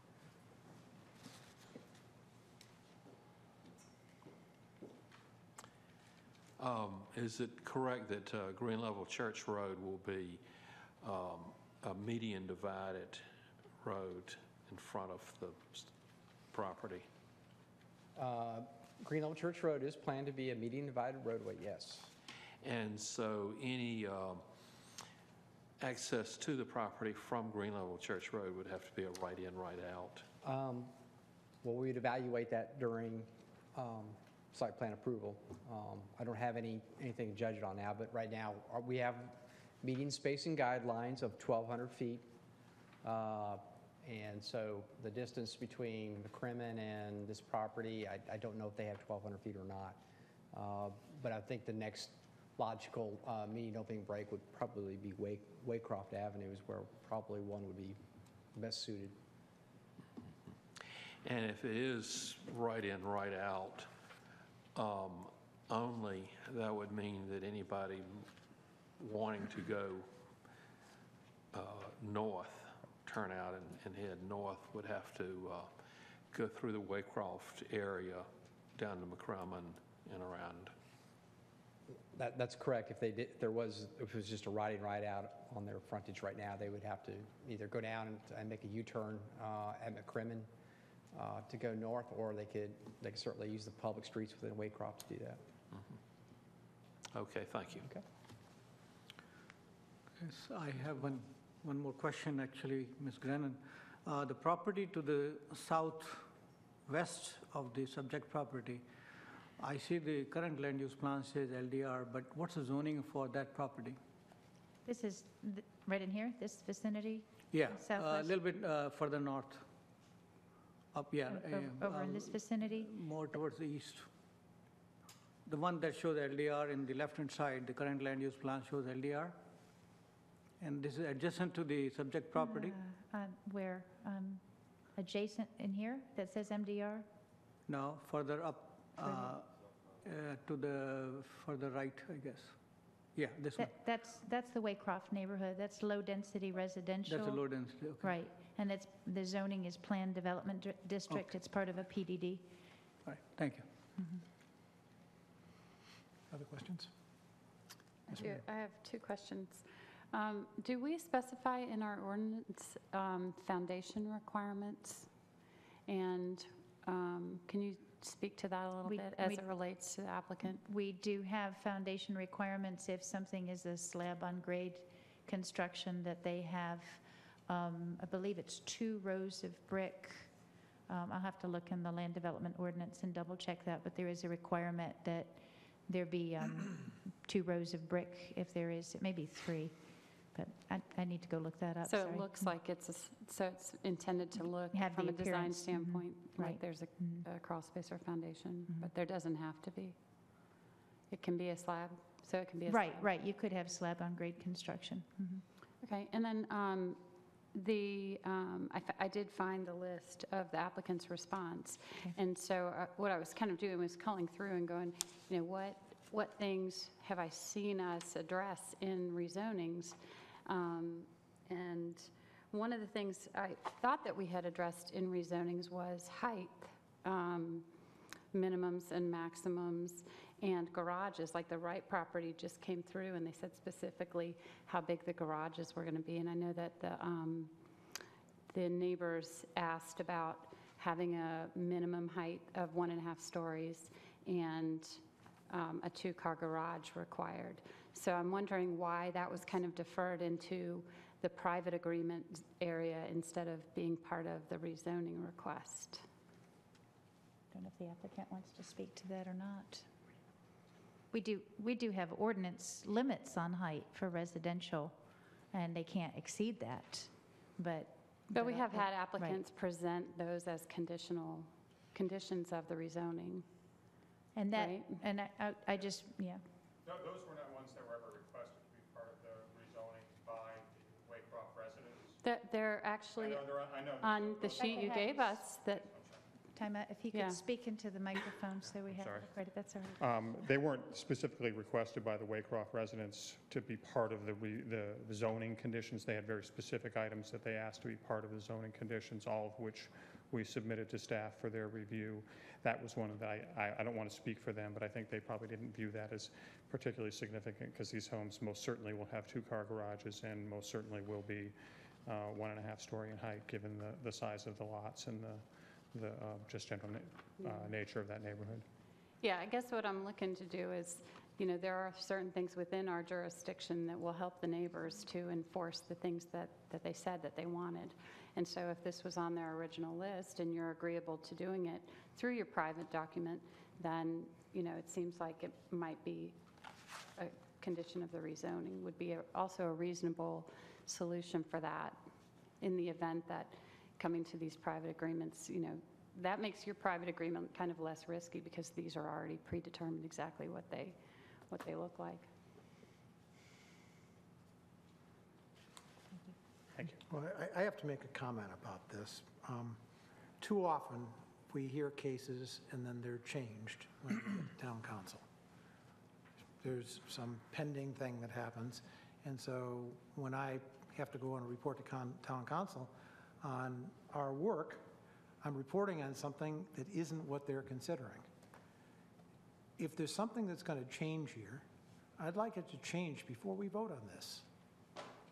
Is it correct that Green Level Church Road will be a median divided road in front of the property? Green Level Church Road is planned to be a median divided roadway, yes. And So any access to the property from Green Level Church Road would have to be a right in, right out? Well, we'd evaluate that during site plan approval. I don't have anything to judge it on now, but right now we have median spacing guidelines of 1,200 feet. And so the distance between the Kremen and this property, I don't know if they have 1,200 feet or not. But I think the next logical median opening break would probably be Waycroft Avenue, is where probably one would be best suited. And if it is right in, right out only, that would mean that anybody wanting to go north, turn out and head north, would have to go through the Waycroft area down to McCrumman and around. That's correct. If it was just a riding right out on their frontage right now, they would have to either go down and make a U-turn at McCrimmon to go north, or they could certainly use the public streets within Waycroft to do that. Okay, thank you. Okay. Yes, I have one more question, actually, Ms. Grennan. The property to the southwest of the subject property, I see the current land use plan says LDR, but what's the zoning for that property? This is right in here, this vicinity? Yeah, a Southwest? little bit further north. Up, yeah. Over in this vicinity? More towards the east. The one that shows LDR in the left-hand side, the current land use plan shows LDR. And this is adjacent to the subject property? Where? Adjacent in here that says MDR? No, further up to the further right, I guess. Yeah, this one. That's the Waycroft neighborhood. That's low-density residential. That's a low density, okay. Right, and the zoning is planned development district. Okay. It's part of a PDD. All right, thank you. Other questions? I have two questions. Do we specify in our ordinance foundation requirements? And can you speak to that a little bit as it relates to the applicant? We do have foundation requirements if something is a slab on grade construction, that they have, I believe it's 2 rows of brick. I'll have to look in the land development ordinance and double check that, but there is a requirement that there be 2 rows of brick. If there is, it may be 3, but I need to go look that up. So sorry. it looks like it's intended to look Have from the a design appearance. standpoint like Right. there's a crawl space or foundation, but there doesn't have to be. It can be a slab, so it can be a slab. Right. You could have slab on grade construction. Okay, and then I did find the list of the applicant's response. Okay. And so what I was kind of doing was culling through and going, what things have I seen us address in rezonings? And one of the things I thought that we had addressed in rezonings was height, minimums and maximums, and garages. Like the Wright property just came through and they said specifically how big the garages were going to be. And I know that the neighbors asked about having a minimum height of 1.5 stories and a 2-car garage required. So I'm wondering why that was kind of deferred into the private agreement area instead of being part of the rezoning request. Don't know if the applicant wants to speak to that or not. We do have ordinance limits on height for residential, and they can't exceed that, but we have had applicants present those as conditions of the rezoning. And that, right? and I just, yeah. No, those were not ones that were ever requested to be part of the rezoning by the Waycroft residents. They're actually I know on the sheet you gave us that. Time out, if you could speak into the microphone so we have sorry. it right. That's all right. They weren't specifically requested by the Waycroft residents to be part of the zoning conditions. They had very specific items that they asked to be part of the zoning conditions, all of which we submitted to staff for their review. That was one of the, I don't want to speak for them, but I think they probably didn't view that as particularly significant because these homes most certainly will have 2-car garages and most certainly will be 1.5 story in height given the size of the lots and the just general nature of that neighborhood. Yeah, I guess what I'm looking to do is, there are certain things within our jurisdiction that will help the neighbors to enforce the things that they said that they wanted. And so if this was on their original list and you're agreeable to doing it through your private document, then, it seems like it might be a condition of the rezoning would be also a reasonable solution for that in the event that coming to these private agreements, that makes your private agreement kind of less risky because these are already predetermined exactly what they look like. Thank you. Well, I have to make a comment about this. Too often, we hear cases and then they're changed when we get to town council. There's some pending thing that happens, and so when I have to go and report to town council on our work, I'm reporting on something that isn't what they're considering. If there's something that's going to change here, I'd like it to change before we vote on this.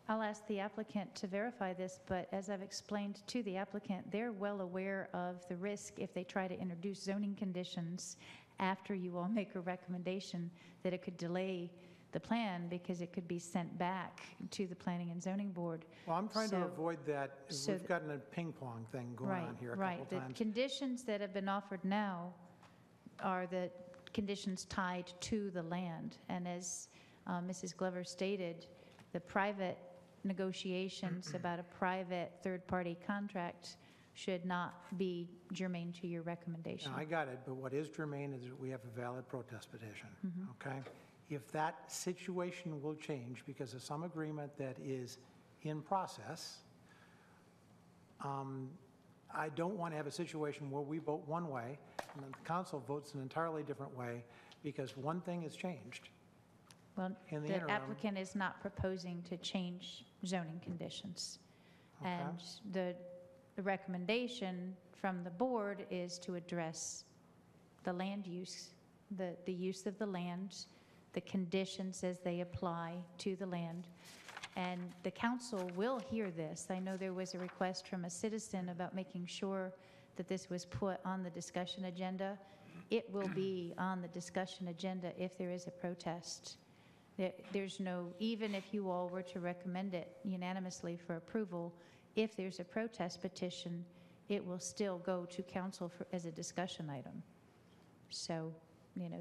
I'll ask the applicant to verify this, but as I've explained to the applicant, they're well aware of the risk if they try to introduce zoning conditions after you all make a recommendation, that it could delay the plan because it could be sent back to the Planning and Zoning Board. Well, I'm trying to So- avoid that. so We've gotten a ping pong thing going on here a couple Right. The times. conditions that have been offered now are the conditions tied to the land. And as Mrs. Glover stated, the private negotiations about a private third-party contract should not be germane to your recommendation. No, I got it, but what is germane is that we have a valid protest petition, okay? If that situation will change because of some agreement that is in process, I don't want to have a situation where we vote one way and then the council votes an entirely different way because one thing has changed. Well, In the the interim- applicant is not proposing to change zoning conditions. Okay. And the recommendation from the board is to address the land use, the use of the land, the conditions as they apply to the land. And the council will hear this. I know there was a request from a citizen about making sure that this was put on the discussion agenda. It will be on the discussion agenda if there is a protest. There's no, even if you all were to recommend it unanimously for approval, if there's a protest petition, it will still go to council as a discussion item. So,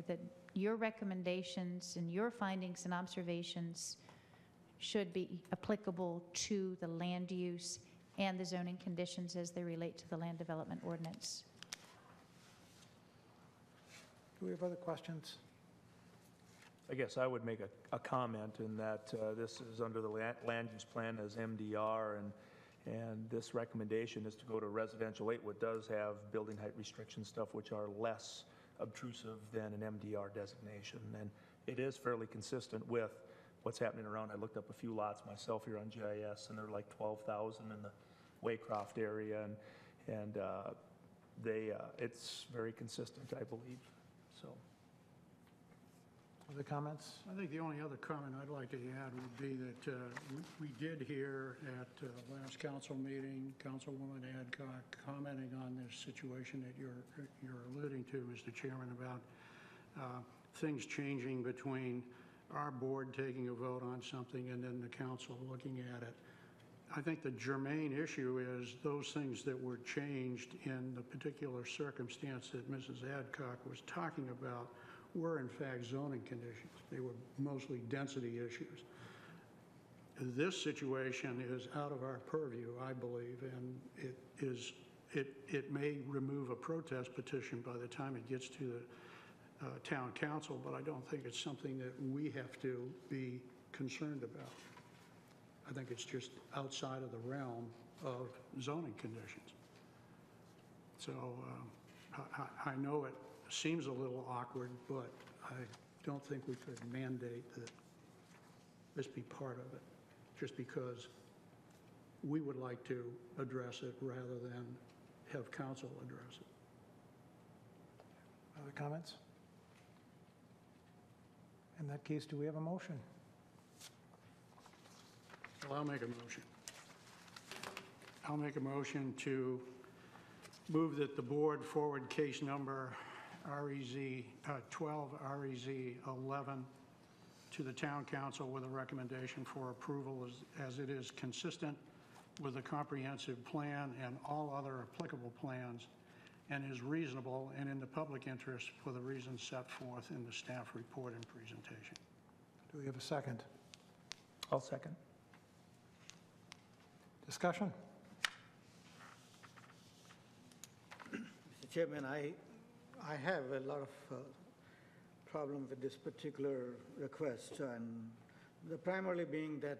that your recommendations and your findings and observations should be applicable to the land use and the zoning conditions as they relate to the land development ordinance. Do we have other questions? I guess I would make a comment in that this is under the land use plan as MDR, and this recommendation is to go to residential 8, which does have building height restriction stuff, which are less obtrusive than an MDR designation. And it is fairly consistent with what's happening around. I looked up a few lots myself here on GIS, and they're like 12,000 in the Waycroft area, and it's very consistent, I believe. So. Other comments? I think the only other comment I'd like to add would be that we did hear at last council meeting, Councilwoman Adcock commenting on this situation that you're alluding to, Mr. Chairman, about things changing between our board taking a vote on something and then the council looking at it. I think the germane issue is those things that were changed in the particular circumstance that Mrs. Adcock was talking about were in fact zoning conditions. They were mostly density issues. This situation is out of our purview, I believe, and it may remove a protest petition by the time it gets to the town council, but I don't think it's something that we have to be concerned about. I think it's just outside of the realm of zoning conditions. So I know it seems a little awkward, but I don't think we could mandate that this be part of it, just because we would like to address it rather than have council address it. Other comments? In that case, do we have a motion? Well, I'll make a motion. I'll make a motion to move that the board forward case number REZ 12 REZ 11 to the town council with a recommendation for approval as it is consistent with the comprehensive plan and all other applicable plans, and is reasonable and in the public interest for the reasons set forth in the staff report and presentation. Do we have a second? I'll second. Discussion? Mr. Chairman, I have a lot of problem with this particular request, and the primarily being that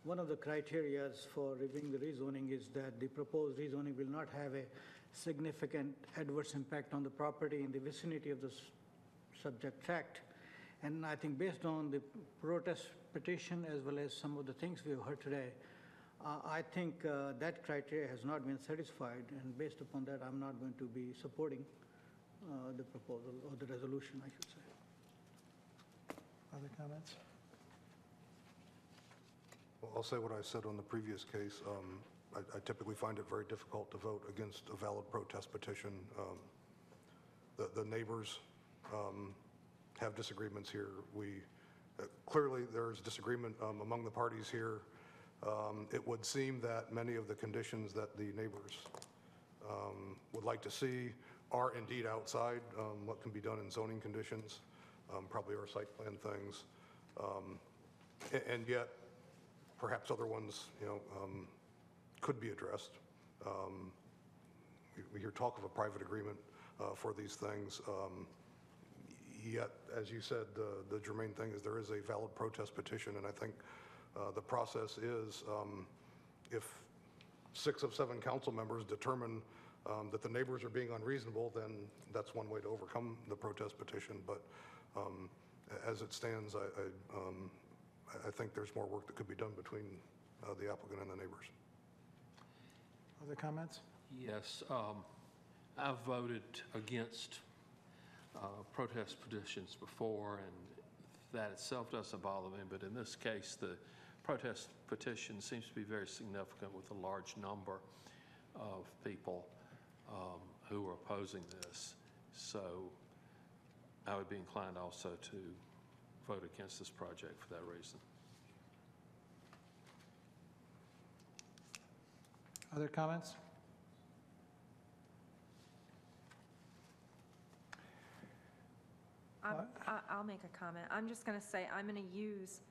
one of the criteria for reviewing the rezoning is that the proposed rezoning will not have a significant adverse impact on the property in the vicinity of the subject tract, And I think based on the protest petition as well as some of the things we've heard today, I think that criteria has not been satisfied, and based upon that, I'm not going to be supporting the proposal, or the resolution, I should say. Other comments? Well, I'll say what I said on the previous case. I typically find it very difficult to vote against a valid protest petition. The neighbors have disagreements here. Clearly, there's disagreement among the parties here. It would seem that many of the conditions that the neighbors would like to see are indeed outside what can be done in zoning conditions, probably our site plan things. And yet, perhaps other ones, could be addressed. We hear talk of a private agreement for these things. Yet, as you said, the germane thing is there is a valid protest petition, and I think the process is if 6 of 7 council members determine that the neighbors are being unreasonable, then that's one way to overcome the protest petition. But as it stands, I think there's more work that could be done between the applicant and the neighbors. Other comments? Yes. I've voted against protest petitions before, and that itself doesn't bother me, but in this case, the protest petition seems to be very significant with a large number of people who are opposing this. So I would be inclined also to vote against this project for that reason. Other comments? I'll make a comment. I'm just going to say I'm going to use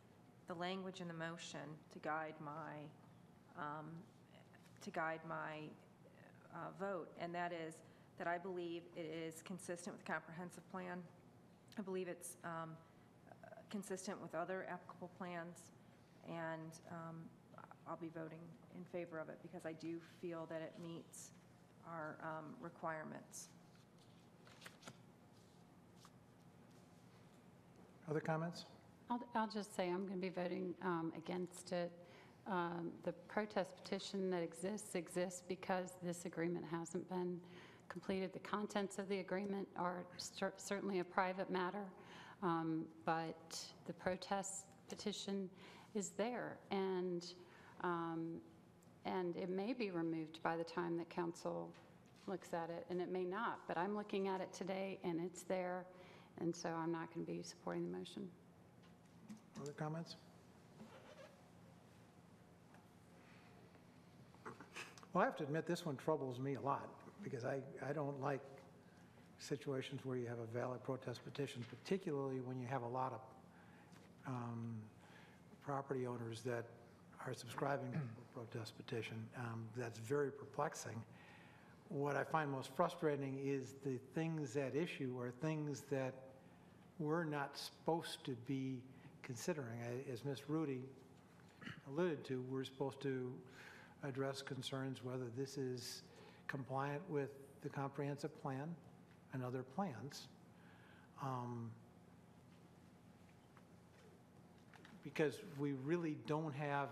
the language in the motion to guide my vote, and that is that I believe it is consistent with the comprehensive plan. I believe it's consistent with other applicable plans, and I'll be voting in favor of it because I do feel that it meets our requirements. Other comments? I'll just say I'm going to be voting against it. The protest petition that exists because this agreement hasn't been completed. The contents of the agreement are certainly a private matter, but the protest petition is there, and it may be removed by the time that council looks at it, and it may not, but I'm looking at it today, and it's there, and so I'm not going to be supporting the motion. Other comments? Well, I have to admit, this one troubles me a lot, because I don't like situations where you have a valid protest petition, particularly when you have a lot of property owners that are subscribing to the protest petition. That's very perplexing. What I find most frustrating is the things at issue are things that we're not supposed to be considering. As Ms. Rudy alluded to, we're supposed to address concerns whether this is compliant with the comprehensive plan and other plans. Because we really don't have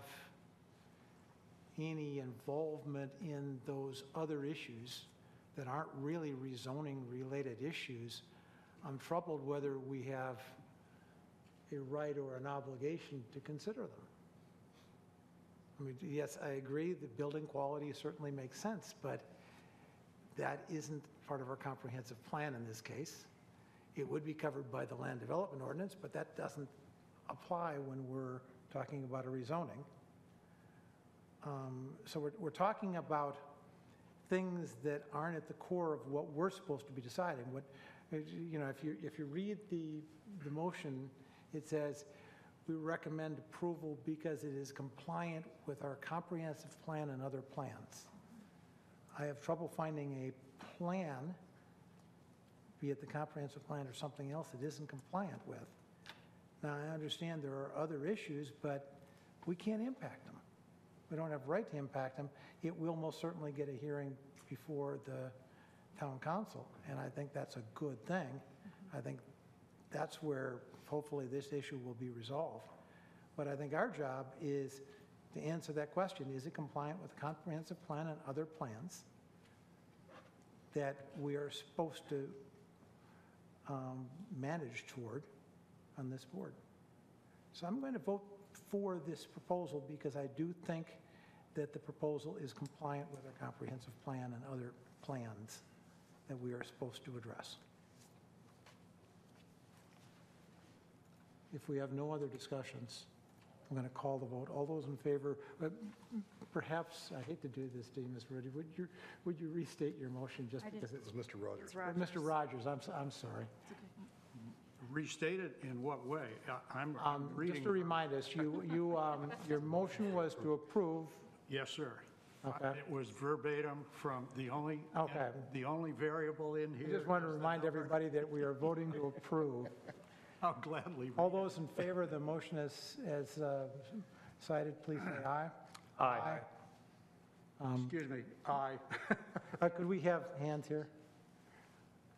any involvement in those other issues that aren't really rezoning related issues, I'm troubled whether we have a right or an obligation to consider them. I mean, yes, I agree that building quality certainly makes sense, but that isn't part of our comprehensive plan in this case. It would be covered by the land development ordinance, but that doesn't apply when we're talking about a rezoning. So we're talking about things that aren't at the core of what we're supposed to be deciding. What, you know, if you read the motion, it says we recommend approval because it is compliant with our comprehensive plan and other plans. I have trouble finding a plan, be it the comprehensive plan or something else, that isn't compliant with. Now, I understand there are other issues, but we can't impact them. We don't have a right to impact them. It will most certainly get a hearing before the town council, and I think that's a good thing. I think that's where hopefully this issue will be resolved. But I think our job is to answer that question. Is it compliant with the comprehensive plan and other plans that we are supposed to manage toward on this board? So I'm going to vote for this proposal because I do think that the proposal is compliant with our comprehensive plan and other plans that we are supposed to address. If we have no other discussions, I'm going to call the vote. All those in favor, perhaps, I hate to do this to you, Ms. Rudy, would you restate your motion just because It it's was Mr. Rogers. Mr. Rogers, I'm sorry. Restate it in what way? I'm reading. Just to remind us, your motion was to approve. Yes, sir. Okay. It was verbatim from the only variable in here. I just want to remind everybody that we are voting to approve. I'll gladly. All those in favor of the motion as cited, please say aye. Aye. Excuse me, aye. Could we have hands here?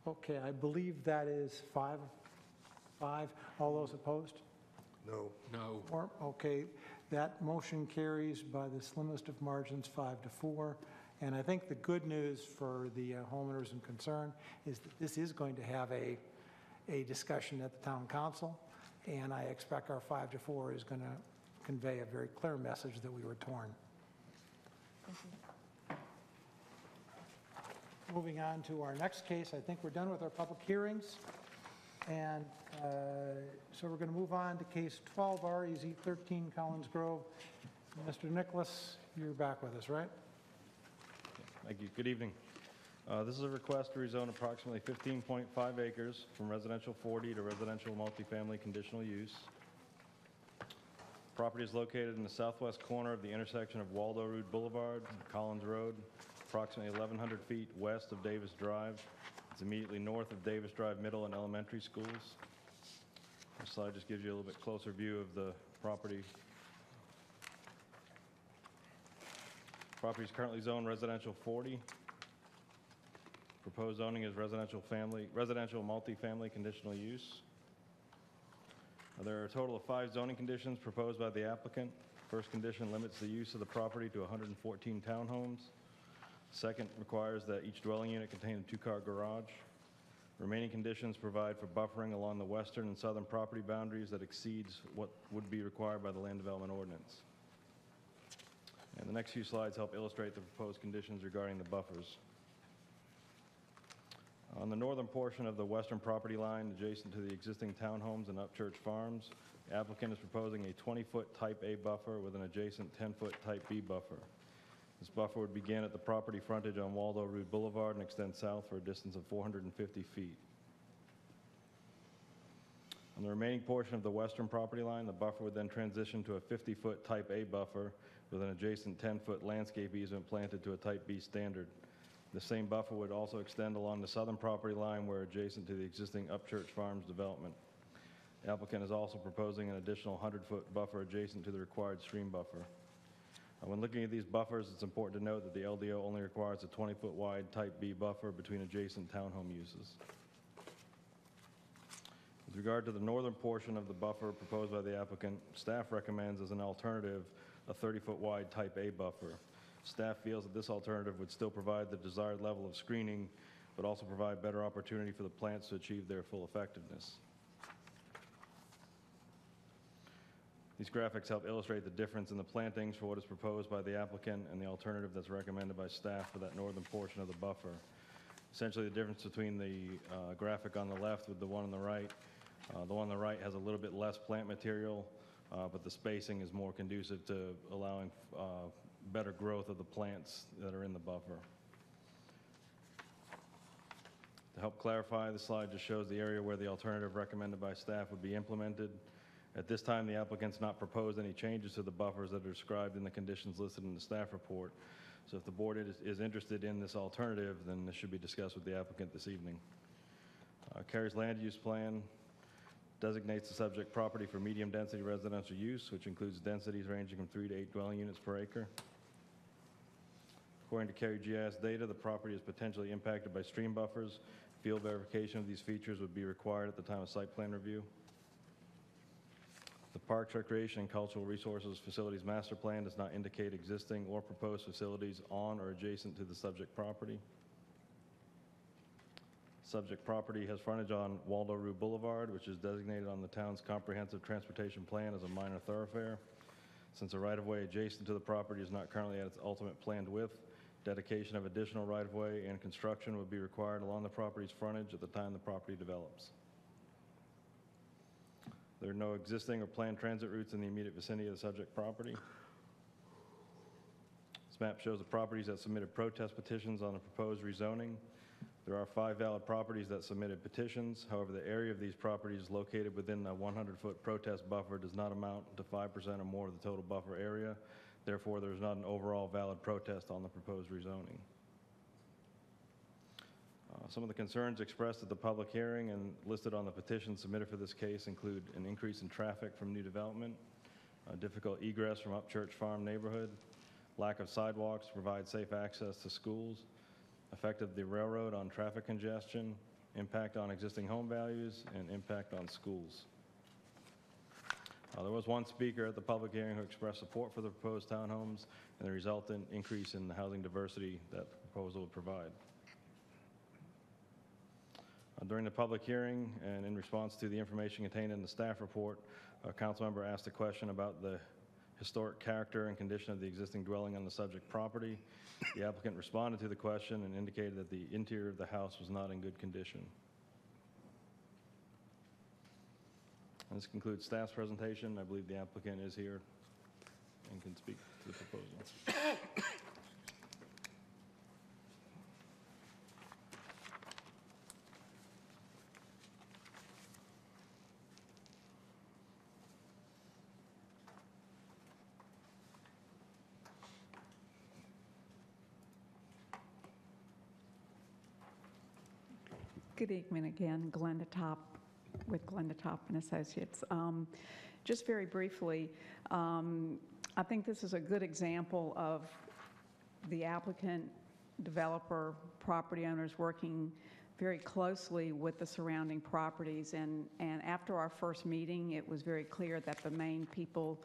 Okay, I believe that is five. All those opposed? No. No. Or, okay, that motion carries by the slimmest of margins, 5-4. And I think the good news for the homeowners in concern is that this is going to have a discussion at the town council, and I expect our 5-4 is going to convey a very clear message that we were torn. Moving on to our next case, I think we're done with our public hearings. And so we're going to move on to case 12 REZ 13 Collins Grove. Mr. Nicholas, you're back with us, right? Thank you. Good evening. This is a request to rezone approximately 15.5 acres from residential 40 to residential multifamily conditional use. Property is located in the southwest corner of the intersection of Waldo Rood Boulevard and Collins Road, approximately 1,100 feet west of Davis Drive. It's immediately north of Davis Drive Middle and Elementary Schools. This slide just gives you a little bit closer view of the property. Property is currently zoned residential 40. Proposed zoning is residential multifamily conditional use. There are a total of 5 zoning conditions proposed by the applicant. First condition limits the use of the property to 114 townhomes. Second requires that each dwelling unit contain a 2-car garage. Remaining conditions provide for buffering along the western and southern property boundaries that exceeds what would be required by the land development ordinance. And the next few slides help illustrate the proposed conditions regarding the buffers. On the northern portion of the western property line adjacent to the existing townhomes and Upchurch Farms, the applicant is proposing a 20-foot type A buffer with an adjacent 10-foot type B buffer. This buffer would begin at the property frontage on Waldo Rood Boulevard and extend south for a distance of 450 feet. On the remaining portion of the western property line, the buffer would then transition to a 50-foot type A buffer with an adjacent 10-foot landscape easement planted to a type B standard. The same buffer would also extend along the southern property line where adjacent to the existing Upchurch Farms development. The applicant is also proposing an additional 100-foot buffer adjacent to the required stream buffer. When looking at these buffers, it's important to note that the LDO only requires a 20-foot wide type B buffer between adjacent townhome uses. With regard to the northern portion of the buffer proposed by the applicant, staff recommends as an alternative a 30-foot wide type A buffer. Staff feels that this alternative would still provide the desired level of screening, but also provide better opportunity for the plants to achieve their full effectiveness. These graphics help illustrate the difference in the plantings for what is proposed by the applicant and the alternative that's recommended by staff for that northern portion of the buffer. Essentially, the difference between the graphic on the left with the one on the right. The one on the right has a little bit less plant material, but the spacing is more conducive to allowing better growth of the plants that are in the buffer. To help clarify, the slide just shows the area where the alternative recommended by staff would be implemented. At this time, the applicant's not proposed any changes to the buffers that are described in the conditions listed in the staff report. So if the board is interested in this alternative, then this should be discussed with the applicant this evening. Cary's land use plan designates the subject property for medium density residential use, which includes densities ranging from 3 to 8 dwelling units per acre. According to Cary GIS data, the property is potentially impacted by stream buffers Field verification of these features would be required at the time of site plan review. The Parks, Recreation, and Cultural Resources Facilities Master Plan does not indicate existing or proposed facilities on or adjacent to the subject property. Subject property has frontage on Waldo Rue Boulevard, which is designated on the town's comprehensive transportation plan as a minor thoroughfare. Since a right-of-way adjacent to the property is not currently at its ultimate planned width, dedication of additional right-of-way and construction would be required along the property's frontage at the time the property develops. There are no existing or planned transit routes in the immediate vicinity of the subject property. This map shows the properties that submitted protest petitions on the proposed rezoning. There are 5 valid properties that submitted petitions. However, the area of these properties located within the 100-foot protest buffer does not amount to 5% or more of the total buffer area. Therefore, there is not an overall valid protest on the proposed rezoning. Some of the concerns expressed at the public hearing and listed on the petition submitted for this case include an increase in traffic from new development, difficult egress from Upchurch Farm neighborhood, lack of sidewalks to provide safe access to schools, effect of the railroad on traffic congestion, impact on existing home values, and impact on schools. There was one speaker at the public hearing who expressed support for the proposed townhomes and the resultant increase in the housing diversity that the proposal would provide. During the public hearing and in response to the information contained in the staff report, a council member asked a question about the historic character and condition of the existing dwelling on the subject property. The applicant responded to the question and indicated that the interior of the house was not in good condition. And this concludes staff's presentation. I believe the applicant is here and can speak to the proposal. Good evening again, Glenda Top with Glenda Top and Associates. Just very briefly, I think this is a good example of the applicant, developer, property owners working very closely with the surrounding properties. And after our first meeting, it was very clear that the main people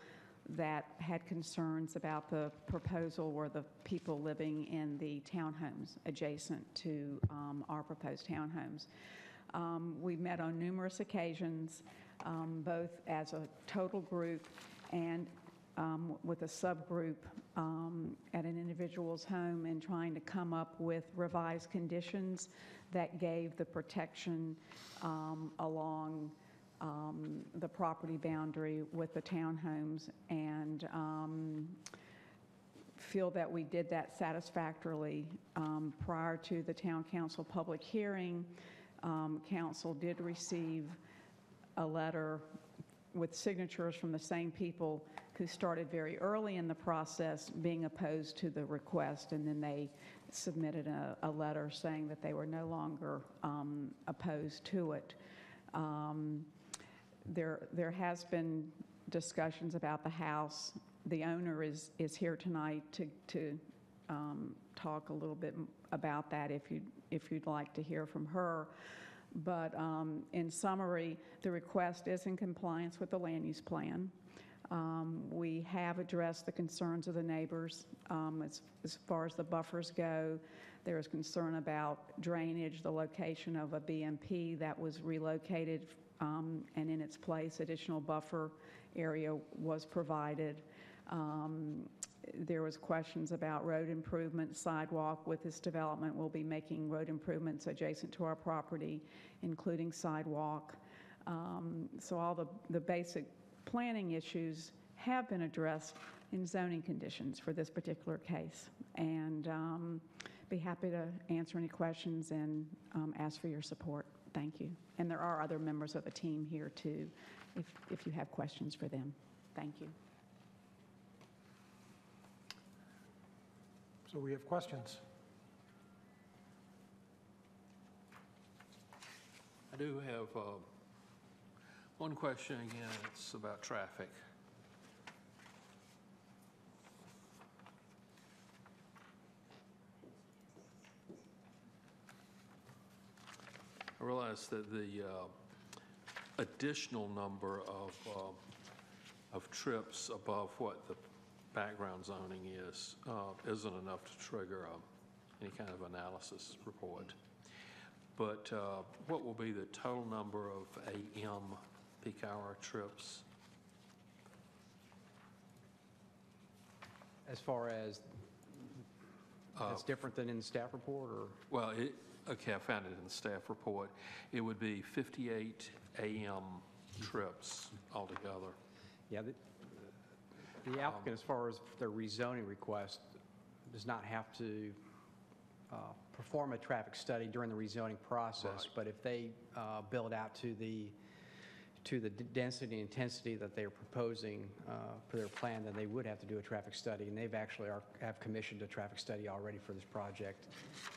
that had concerns about the proposal were the people living in the townhomes adjacent to our proposed townhomes. We met on numerous occasions, both as a total group and with a subgroup at an individual's home, and trying to come up with revised conditions that gave the protection along the property boundary with the townhomes, and feel that we did that satisfactorily. Prior to the town council public hearing, council did receive a letter with signatures from the same people who started very early in the process being opposed to the request, and then they submitted a letter saying that they were no longer opposed to it. There has been discussions about the house. The owner is here tonight to talk a little bit about that if you'd like to hear from her. But in summary, the request is in compliance with the land use plan. We have addressed the concerns of the neighbors. As far as the buffers go, there is concern about drainage, the location of a BMP that was relocated, and in its place, additional buffer area was provided. There was questions about road improvement, sidewalk. With this development, we'll be making road improvements adjacent to our property, including sidewalk. So all the basic planning issues have been addressed in zoning conditions for this particular case. And be happy to answer any questions and ask for your support. Thank you. And there are other members of the team here too, if you have questions for them. Thank you. So we have questions. I do have one question again. It's about traffic. I realize that the additional number of trips above what the background zoning is isn't enough to trigger any kind of analysis report. But what will be the total number of AM peak hour trips? As far as, that's different than in the staff report, or? Well, okay, I found it in the staff report. It would be 58 AM trips altogether. Yeah, the applicant, as far as their rezoning request, does not have to perform a traffic study during the rezoning process. Right. But if they build out to the density and intensity that they're proposing for their plan, then they would have to do a traffic study. And they've actually have commissioned a traffic study already for this project.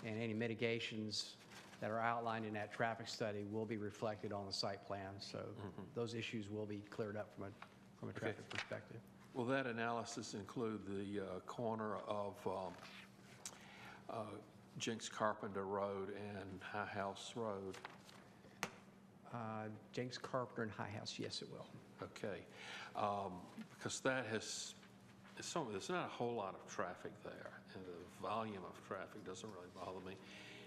And any mitigations that are outlined in that traffic study will be reflected on the site plan. So those issues will be cleared up from a traffic perspective. Will that analysis include the corner of Jenks Carpenter Road and High House Road? Jenks Carpenter and High House, yes, it will. Okay, because that has, there's not a whole lot of traffic there, and the volume of traffic doesn't really bother me.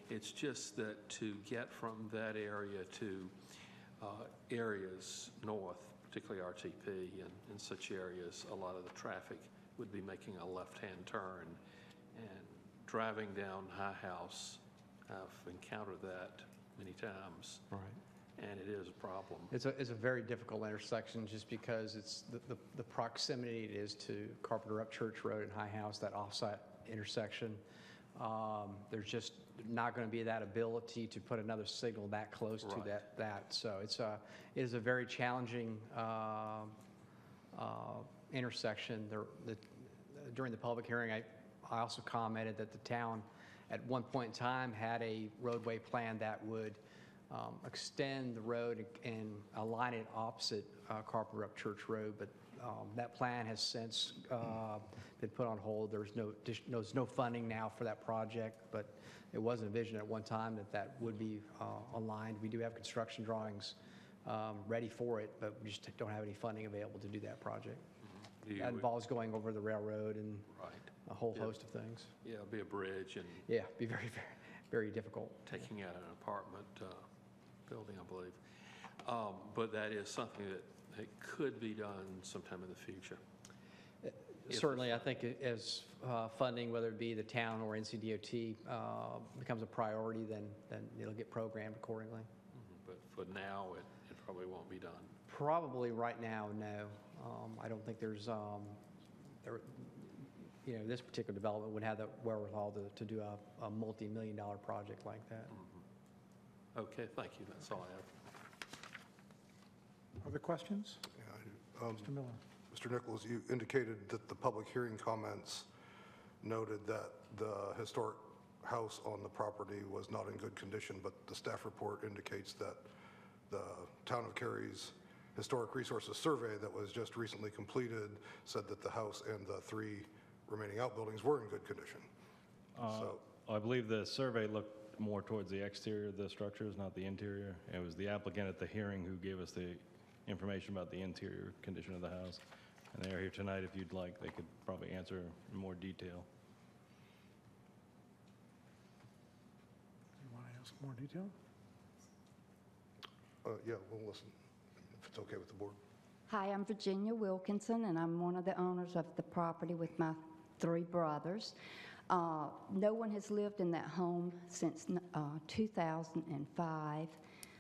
It's just that to get from that area to areas north, particularly RTP and such areas, a lot of the traffic would be making a left-hand turn. And driving down High House, I've encountered that many times. Right. And it is a problem. It's a very difficult intersection just because it's the proximity it is to Carpenter Up Church Road and High House, that offsite intersection. There's just not going to be that ability to put another signal that close to that. So it is a very challenging intersection. During the public hearing, I also commented that the town at one point in time had a roadway plan that would extend the road and align it opposite Carpenter Up Church Road, but that plan has since been put on hold. There's no funding now for that project, but it was envisioned at one time that would be aligned. We do have construction drawings ready for it, but we just don't have any funding available to do that project. That involves going over the railroad and a whole host of things. Yeah, it'll be a bridge and yeah, it'd be very, very, very difficult. Taking out an apartment building, I believe. But that is something that could be done sometime in the future. Certainly, I think as funding, whether it be the town or NCDOT, becomes a priority, then it'll get programmed accordingly. But for now, it probably won't be done. Probably right now, no. I don't think there's, this particular development would have the wherewithal to do a multi-million-dollar project like that. Okay, thank you. That's all I have. Other questions? Yeah, I do. Mr. Miller. Mr. Nichols, you indicated that the public hearing comments noted that the historic house on the property was not in good condition, but the staff report indicates that the town of Cary's Historic Resources Survey that was just recently completed said that the house and the 3 remaining outbuildings were in good condition. I believe the survey looked more towards the exterior of the structures, not the interior. It was the applicant at the hearing who gave us the information about the interior condition of the house. And they're here tonight. If you'd like, they could probably answer in more detail. You want to ask more detail? Yeah, we'll listen, if it's okay with the board. Hi, I'm Virginia Wilkinson, and I'm one of the owners of the property with my 3 brothers. No one has lived in that home since 2005.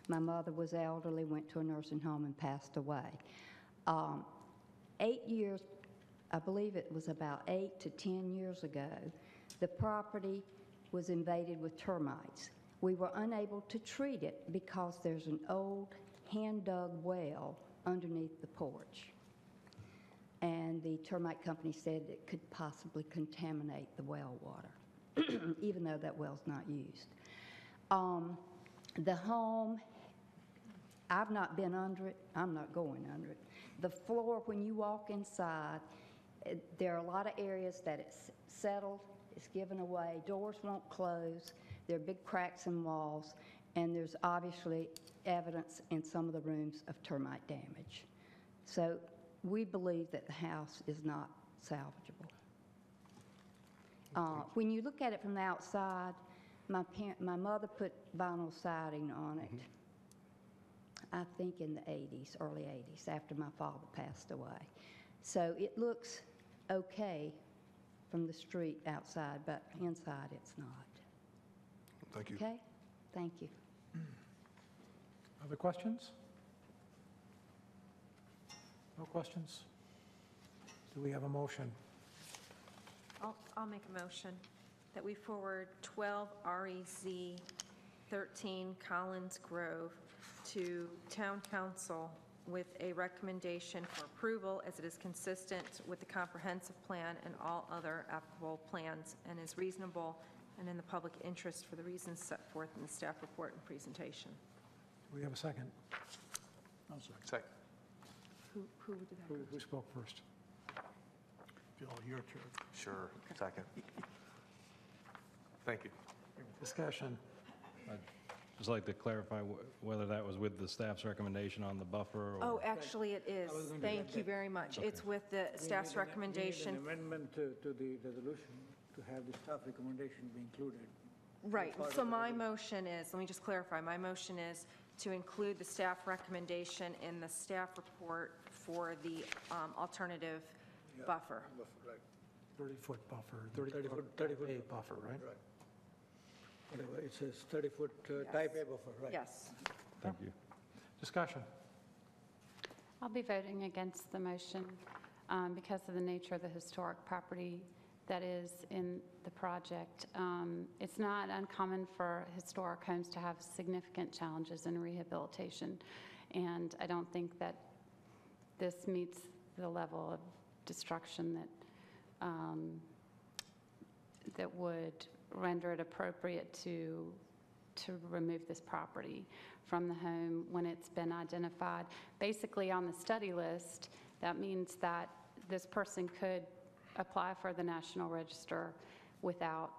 My mother was elderly, went to a nursing home, and passed away. 8 years, I believe it was about 8 to 10 years ago, the property was invaded with termites. We were unable to treat it because there's an old hand-dug well underneath the porch. And the termite company said it could possibly contaminate the well water, even though that well's not used. The home, I've not been under it. I'm not going under it. The floor, when you walk inside, there are a lot of areas that it's settled, it's given away, doors won't close, there are big cracks in walls, and there's obviously evidence in some of the rooms of termite damage. So we believe that the house is not salvageable. When you look at it from the outside, my mother put vinyl siding on it, I think in the 80s, early 80s, after my father passed away. So it looks okay from the street outside, but inside it's not. Thank you. Okay? Thank you. Other questions? No questions? Do we have a motion? I'll make a motion that we forward 12 REZ 13 Collins Grove to Town Council with a recommendation for approval as it is consistent with the comprehensive plan and all other applicable plans and is reasonable and in the public interest for the reasons set forth in the staff report and presentation. Do we have a second? Second. Who did that? Who spoke first? Phil, your turn. Sure, second. Thank you. Discussion. I'd just like to clarify whether that was with the staff's recommendation on the buffer or... Oh, actually it is. Thank you very much. It's with the staff's recommendation. We need an amendment to the resolution to have the staff recommendation be included. Right, so my motion is, let me just clarify, my motion is to include the staff recommendation in the staff report for the alternative buffer. Right. 30-foot buffer, 30-foot buffer, right? Whatever, it says 30-foot type A buffer, right? Yes. Thank you. Discussion. I'll be voting against the motion because of the nature of the historic property that is in the project. It's not uncommon for historic homes to have significant challenges in rehabilitation, and I don't think that this meets the level of destruction that would render it appropriate to remove this property from the home when it's been identified. Basically, on the study list, that means that this person could apply for the National Register without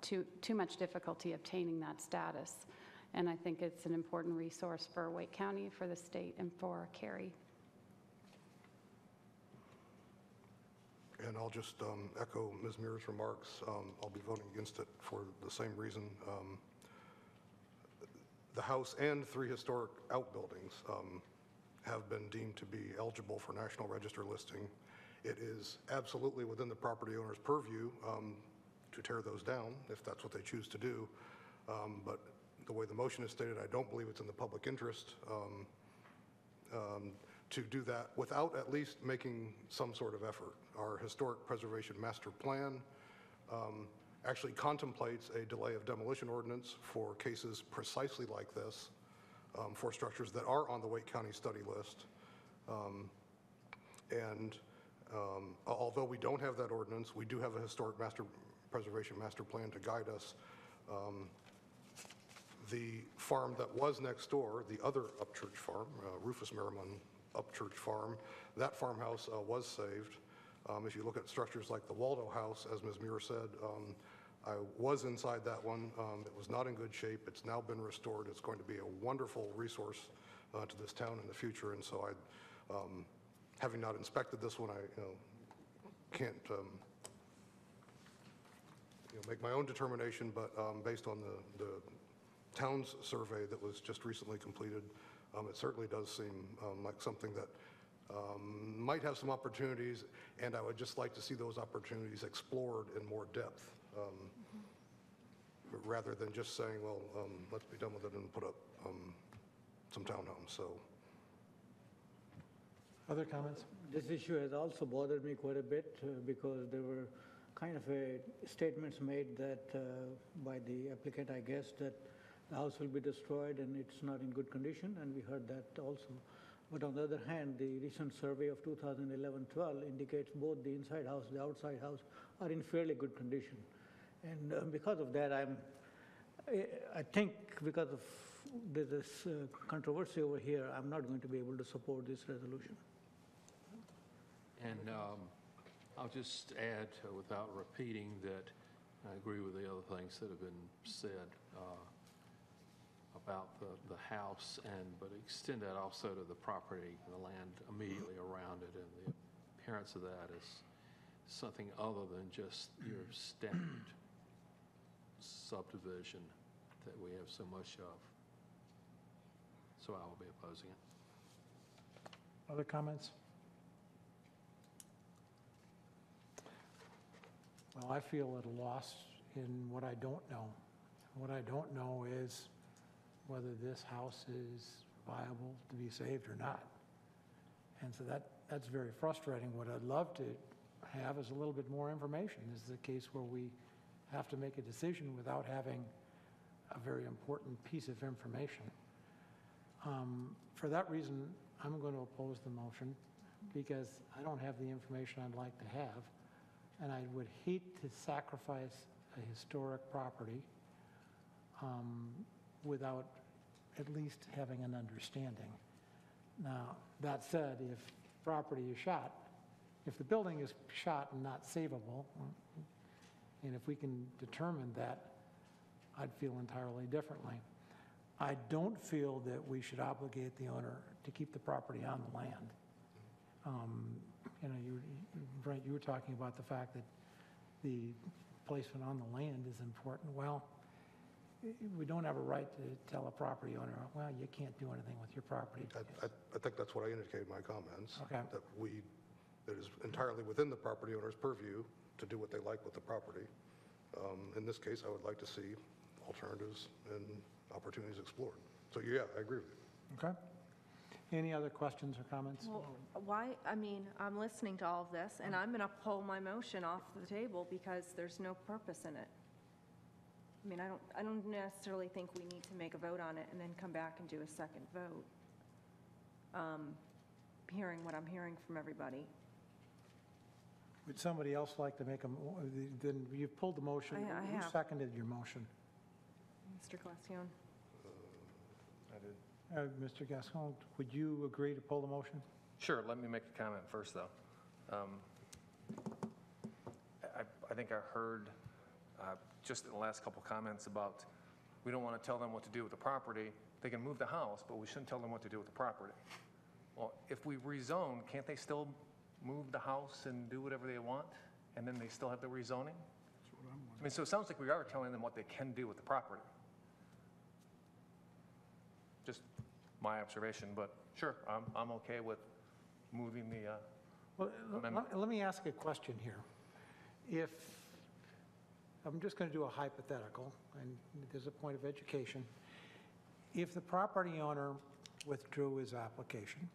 too much difficulty obtaining that status. And I think it's an important resource for Wake County, for the state, and for Cary. And I'll just echo Ms. Muir's remarks. I'll be voting against it for the same reason. The house and 3 historic outbuildings have been deemed to be eligible for National Register listing. It is absolutely within the property owner's purview to tear those down if that's what they choose to do. But the way the motion is stated, I don't believe it's in the public interest to do that without at least making some sort of effort. Our Historic Preservation Master Plan actually contemplates a delay of demolition ordinance for cases precisely like this, for structures that are on the Wake County study list. Although we don't have that ordinance, we do have a Historic Preservation Master Plan to guide us. The farm that was next door, the other Upchurch farm, Rufus Merriman Upchurch farm, that farmhouse was saved. If you look at structures like the Waldo House, as Ms. Muir said, I was inside that one. It was not in good shape. It's now been restored. It's going to be a wonderful resource to this town in the future. And so I, having not inspected this one, I can't make my own determination, but based on the town's survey that was just recently completed, it certainly does seem like something that might have some opportunities, and I would just like to see those opportunities explored in more depth, rather than just saying, well, let's be done with it and put up some townhomes. So, other comments? This issue has also bothered me quite a bit because there were kind of statements made that by the applicant, I guess, that the house will be destroyed and it's not in good condition, and we heard that also. But on the other hand, the recent survey of 2011-12 indicates both the inside house, the outside house are in fairly good condition. And because of that, I think because of this controversy over here, I'm not going to be able to support this resolution. And I'll just add, without repeating, that I agree with the other things that have been said about the house, but extend that also to the property, the land immediately around it, and the appearance of that is something other than just your standard subdivision that we have so much of. So I will be opposing it. Other comments? Well, I feel at a loss in what I don't know. What I don't know is whether this house is viable to be saved or not. And so that's very frustrating. What I'd love to have is a little bit more information. This is a case where we have to make a decision without having a very important piece of information. For that reason, I'm going to oppose the motion because I don't have the information I'd like to have, and I would hate to sacrifice a historic property without at least having an understanding. Now, that said, if property is shot, if the building is shot and not savable, and if we can determine that, I'd feel entirely differently. I don't feel that we should obligate the owner to keep the property on the land. You know, Brent, you were talking about the fact that the placement on the land is important. Well, we don't have a right to tell a property owner, well, you can't do anything with your property. I think that's what I indicated in my comments. Okay. That it is entirely within the property owner's purview to do what they like with the property. In this case, I would like to see alternatives and opportunities explored. So yeah, I agree with you. Okay. Any other questions or comments? Well, why, I mean, I'm listening to all of this, and I'm going to pull my motion off the table because there's no purpose in it. I mean, I don't necessarily think we need to make a vote on it and then come back and do a second vote, hearing what I'm hearing from everybody. Would somebody else like to make then you've pulled the motion. I Who have. seconded your motion? Mr. Glacione? I did. Mr. Gascon, would you agree to pull the motion? Sure, let me make a comment first, though. I think I heard just in the last couple comments about we don't want to tell them what to do with the property. They can move the house, but we shouldn't tell them what to do with the property. Well, if we rezone, can't they still move the house and do whatever they want, and then they still have the rezoning? I mean, so it sounds like we are telling them what they can do with the property. Just my observation, but sure, I'm okay with moving the amendment. Let me ask a question here. If, I'm just going to do a hypothetical, and there's a point of education. If the property owner withdrew his application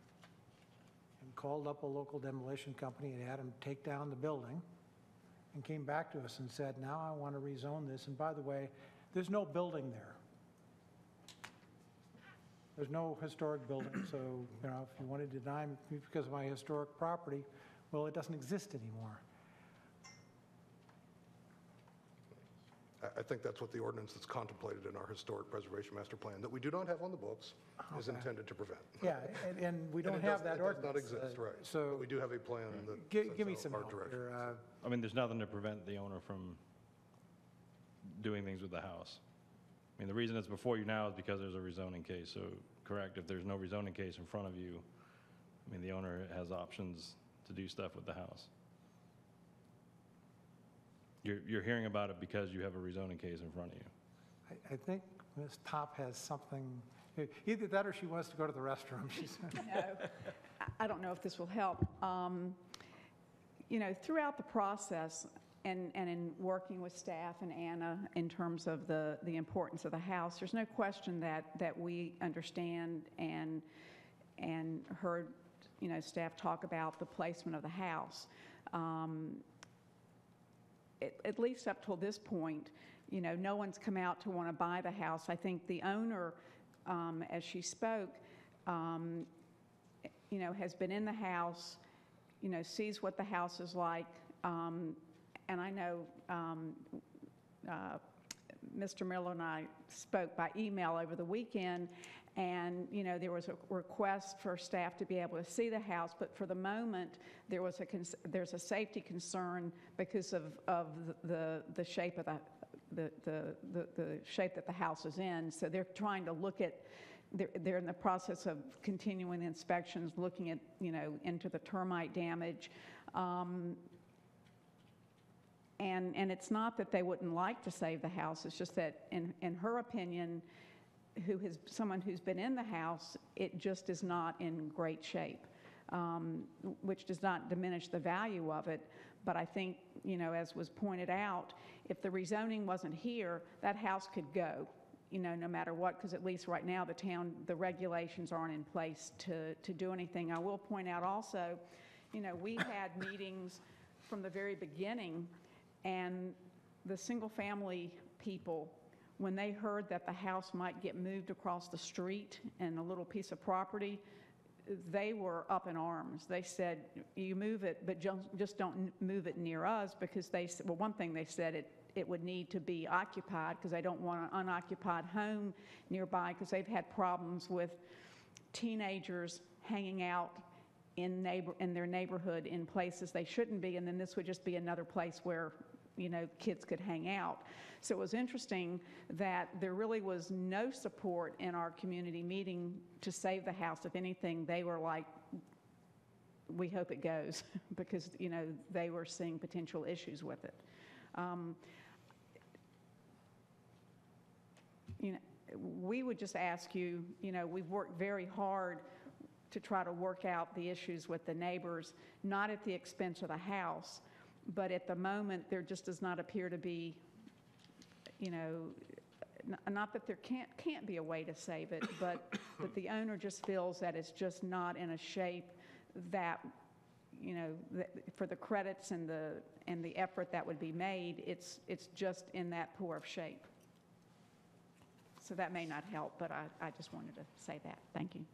and called up a local demolition company and had them take down the building and came back to us and said, now I want to rezone this, and by the way, there's no building there. There's no historic building, so you know, if you want to deny me because of my historic property, well, it doesn't exist anymore. I think that's what the ordinance that's contemplated in our historic preservation master plan that we do not have on the books is intended to prevent. Yeah, and we don't have that ordinance. It does not exist, right. So but we do have a plan that give me sets some out our help direction. here. I mean, there's nothing to prevent the owner from doing things with the house. I mean, the reason it's before you now is because there's a rezoning case. So, correct, if there's no rezoning case in front of you, I mean, the owner has options to do stuff with the house. You're hearing about it because you have a rezoning case in front of you. I think Ms. Top has something, either that or she wants to go to the restroom. No, I don't know if this will help. You know, throughout the process and in working with staff and Anna in terms of the importance of the house, there's no question that we understand and heard, you know, staff talk about the placement of the house. At least up till this point, you know, no one's come out to want to buy the house. I think the owner, as she spoke, you know, has been in the house, you know, sees what the house is like. And I know Mr. Miller and I spoke by email over the weekend, and, you know, there was a request for staff to be able to see the house, but for the moment, there's a safety concern because of the shape of the shape that the house is in. So they're trying to look at, they're in the process of continuing inspections, looking at, you know, into the termite damage. And it's not that they wouldn't like to save the house, it's just that in her opinion, someone who's been in the house, it just is not in great shape, which does not diminish the value of it. But I think, you know, as was pointed out, if the rezoning wasn't here, that house could go, you know, no matter what, because at least right now the regulations aren't in place to do anything. I will point out also, you know, we had meetings from the very beginning, and the single-family people, when they heard that the house might get moved across the street and a little piece of property, they were up in arms. They said, you move it, but just don't move it near us, because well, one thing they said, it would need to be occupied, because they don't want an unoccupied home nearby, because they've had problems with teenagers hanging out in their neighborhood in places they shouldn't be, and then this would just be another place where, you know, kids could hang out. So it was interesting that there really was no support in our community meeting to save the house. If anything, they were like, we hope it goes, because, you know, they were seeing potential issues with it. You know, we would just ask you, you know, we've worked very hard to try to work out the issues with the neighbors, not at the expense of the house, but at the moment there just does not appear to be, you know, not that there can't be a way to save it, but that the owner just feels that it's just not in a shape that, you know, for the credits and the effort that would be made, it's just in that poor of shape. So that may not help, but I just wanted to say that. Thank you.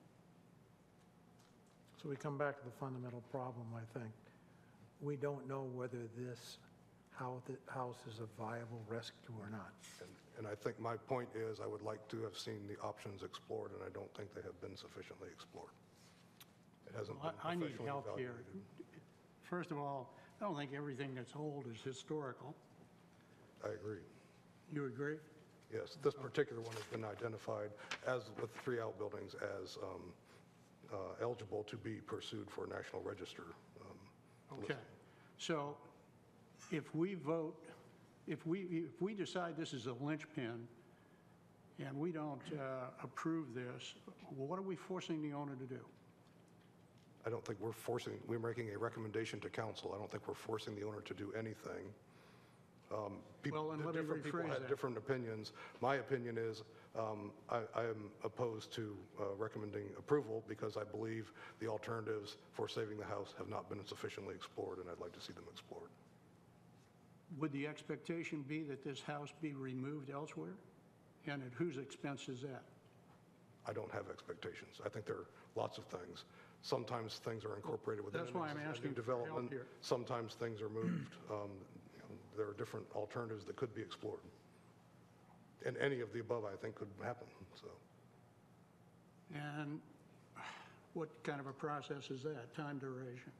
So we come back to the fundamental problem, I think. We don't know whether how the house is a viable rescue or not. And I think my point is I would like to have seen the options explored, and I don't think they have been sufficiently explored. It hasn't been I need professionally help here. evaluated. First of all, I don't think everything that's old is historical. I agree. You agree? Yes, this particular one has been identified, as with 3 outbuildings, as eligible to be pursued for National Register. Okay. So if we vote, if we decide this is a linchpin and we don't approve this, what are we forcing the owner to do? I don't think we're making a recommendation to council. I don't think we're forcing the owner to do anything. Different people had different opinions. My opinion is I am opposed to recommending approval because I believe the alternatives for saving the house have not been sufficiently explored, and I'd like to see them explored. Would the expectation be that this house be removed elsewhere? And at whose expense is that? I don't have expectations. I think there are lots of things. Sometimes things are incorporated within That's why I'm asking development. here. Sometimes things are moved. There are different alternatives that could be explored. And any of the above, I think, could happen. So, And what kind of a process is that? Time duration?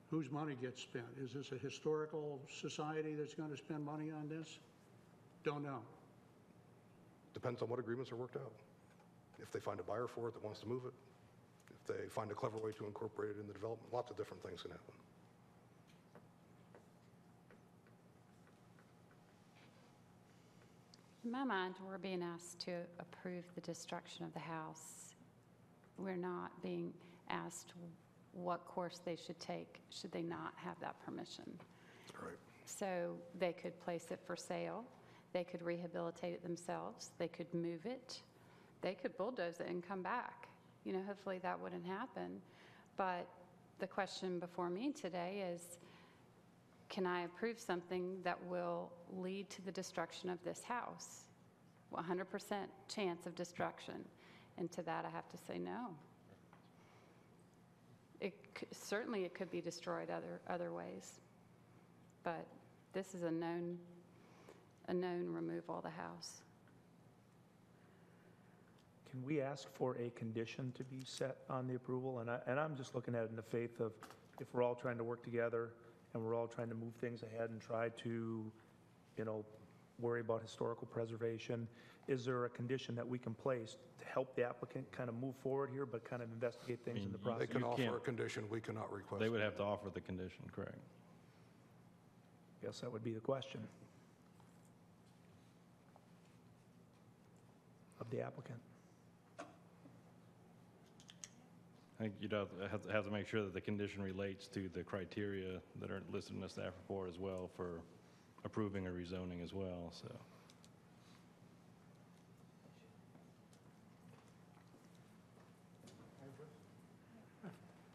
Whose money gets spent? Is this a historical society that's going to spend money on this? Don't know. depends on what agreements are worked out. If they find a buyer for it that wants to move it, if they find a clever way to incorporate it in the development, lots of different things can happen. In my mind, we're being asked to approve the destruction of the house. We're not being asked what course they should take should they not have that permission. Right. So they could place it for sale. They could rehabilitate it themselves. They could move it. They could bulldoze it and come back. You know, hopefully that wouldn't happen. But the question before me today is, can I approve something that will lead to the destruction of this house? 100% chance of destruction. And to that, I have to say no. Certainly it could be destroyed other ways. But this is a known a known removal of the house. Can we ask for a condition to be set on the approval? And I'm just looking at it in the faith of, if we're all trying to work together and we're all trying to move things ahead and try to, worry about historical preservation, is there a condition that we can place to help the applicant kind of move forward here, but kind of investigate things in the process? They can offer a condition, we cannot request. They would have to offer the condition, correct? Guess that would be the question of the applicant. I think you'd have to make sure that the condition relates to the criteria that are listed in the staff report as well for approving a rezoning as well, so.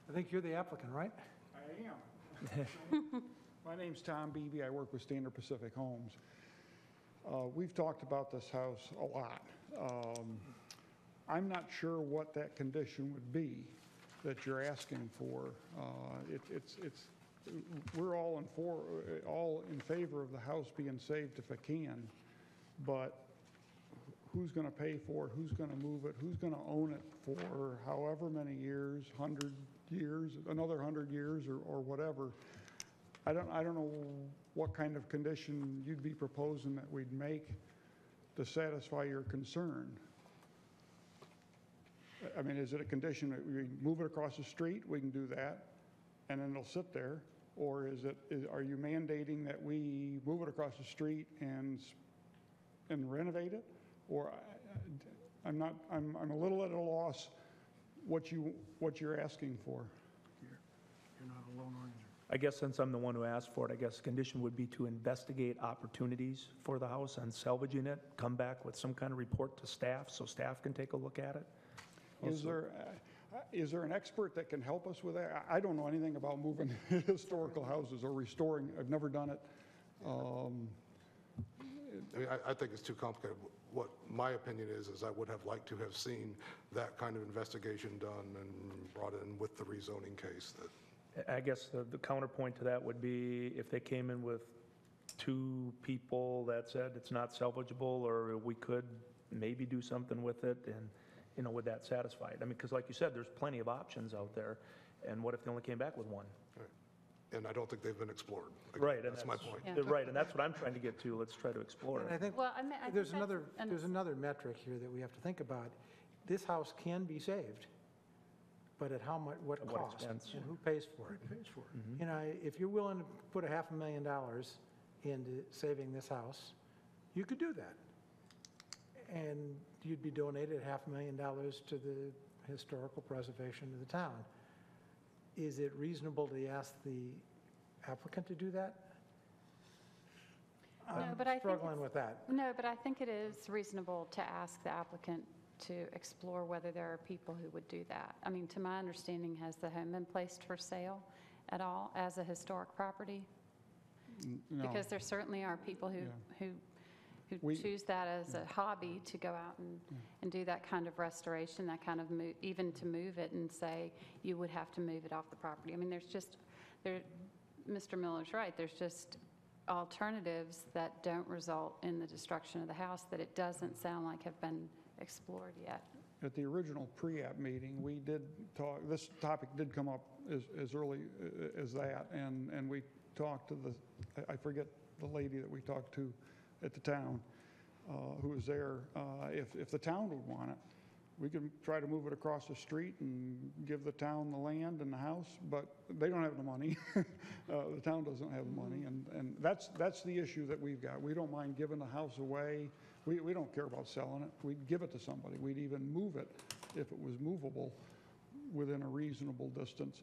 I think you're the applicant, right? I am. My name's Tom Beebe. I work with Standard Pacific Homes. We've talked about this house a lot. I'm not sure what that condition would be that you're asking for. We're all in favor of the house being saved if it can, but who's going to pay for it? Who's going to move it? Who's going to own it for however many years, 100 years, another 100 years, or whatever? I don't know what kind of condition you'd be proposing that we'd make to satisfy your concern. I mean, is it a condition that we move it across the street? We can do that, and then it'll sit there. Or are you mandating that we move it across the street and renovate it? Or I'm a little at a loss what you're asking for. You're not alone, are you? I guess since I'm the one who asked for it, I guess the condition would be to investigate opportunities for the house and salvaging it, come back with some kind of report to staff so staff can take a look at it. Is there an expert that can help us with that? I don't know anything about moving historical houses or restoring. I've never done it. I think it's too complicated. What my opinion is I would have liked to have seen that kind of investigation done and brought in with the rezoning case. I guess the counterpoint to that would be if they came in with two people that said it's not salvageable, or we could maybe do something with it, and would that satisfy it? I mean, because like you said, there's plenty of options out there, and what if they only came back with one? Right. And I don't think they've been explored. Right. That's my point. Yeah. Right, and that's what I'm trying to get to. Let's try to explore And it. I think Well, I think there's that's another metric here that we have to think about. This house can be saved, but at how much, what At what cost? expense? And who pays for it? If you're willing to put $500,000 into saving this house, you could do that. And you'd be donated $500,000 to the historical preservation of the town. Is it reasonable to ask the applicant to do that? I'm struggling with that. No, but I think it is reasonable to ask the applicant to explore whether there are people who would do that. I mean, to my understanding, has the home been placed for sale at all as a historic property? No. Because there certainly are people who choose that as a hobby to go out and do that kind of restoration, that kind of move, even to move it and say you would have to move it off the property. I mean, Mr. Miller's right. There's just alternatives that don't result in the destruction of the house that it doesn't sound like have been explored yet. At the original pre-app meeting, we did talk, this topic did come up as early as that, and we talked to I forget the lady that we talked to at the town who was there. If the town would want it, we could try to move it across the street and give the town the land and the house, but they don't have the money. The town doesn't have the money, and that's the issue that we've got. We don't mind giving the house away. We don't care about selling it. We'd give it to somebody. We'd even move it if it was movable within a reasonable distance.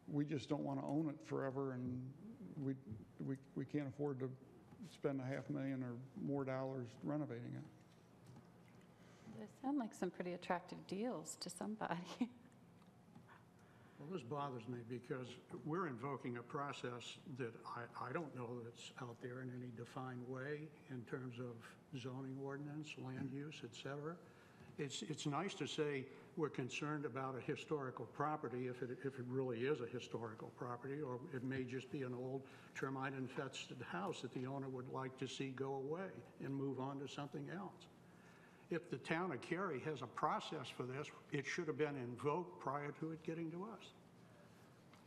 We just don't want to own it forever, and we can't afford to spend $500,000 or more dollars renovating it. They sound like some pretty attractive deals to somebody. Well, this bothers me because we're invoking a process that I don't know that's out there in any defined way in terms of zoning ordinance, land use, et cetera. It's nice to say we're concerned about a historical property if it really is a historical property, or it may just be an old termite-infested house that the owner would like to see go away and move on to something else. If the town of Cary has a process for this, it should have been invoked prior to it getting to us.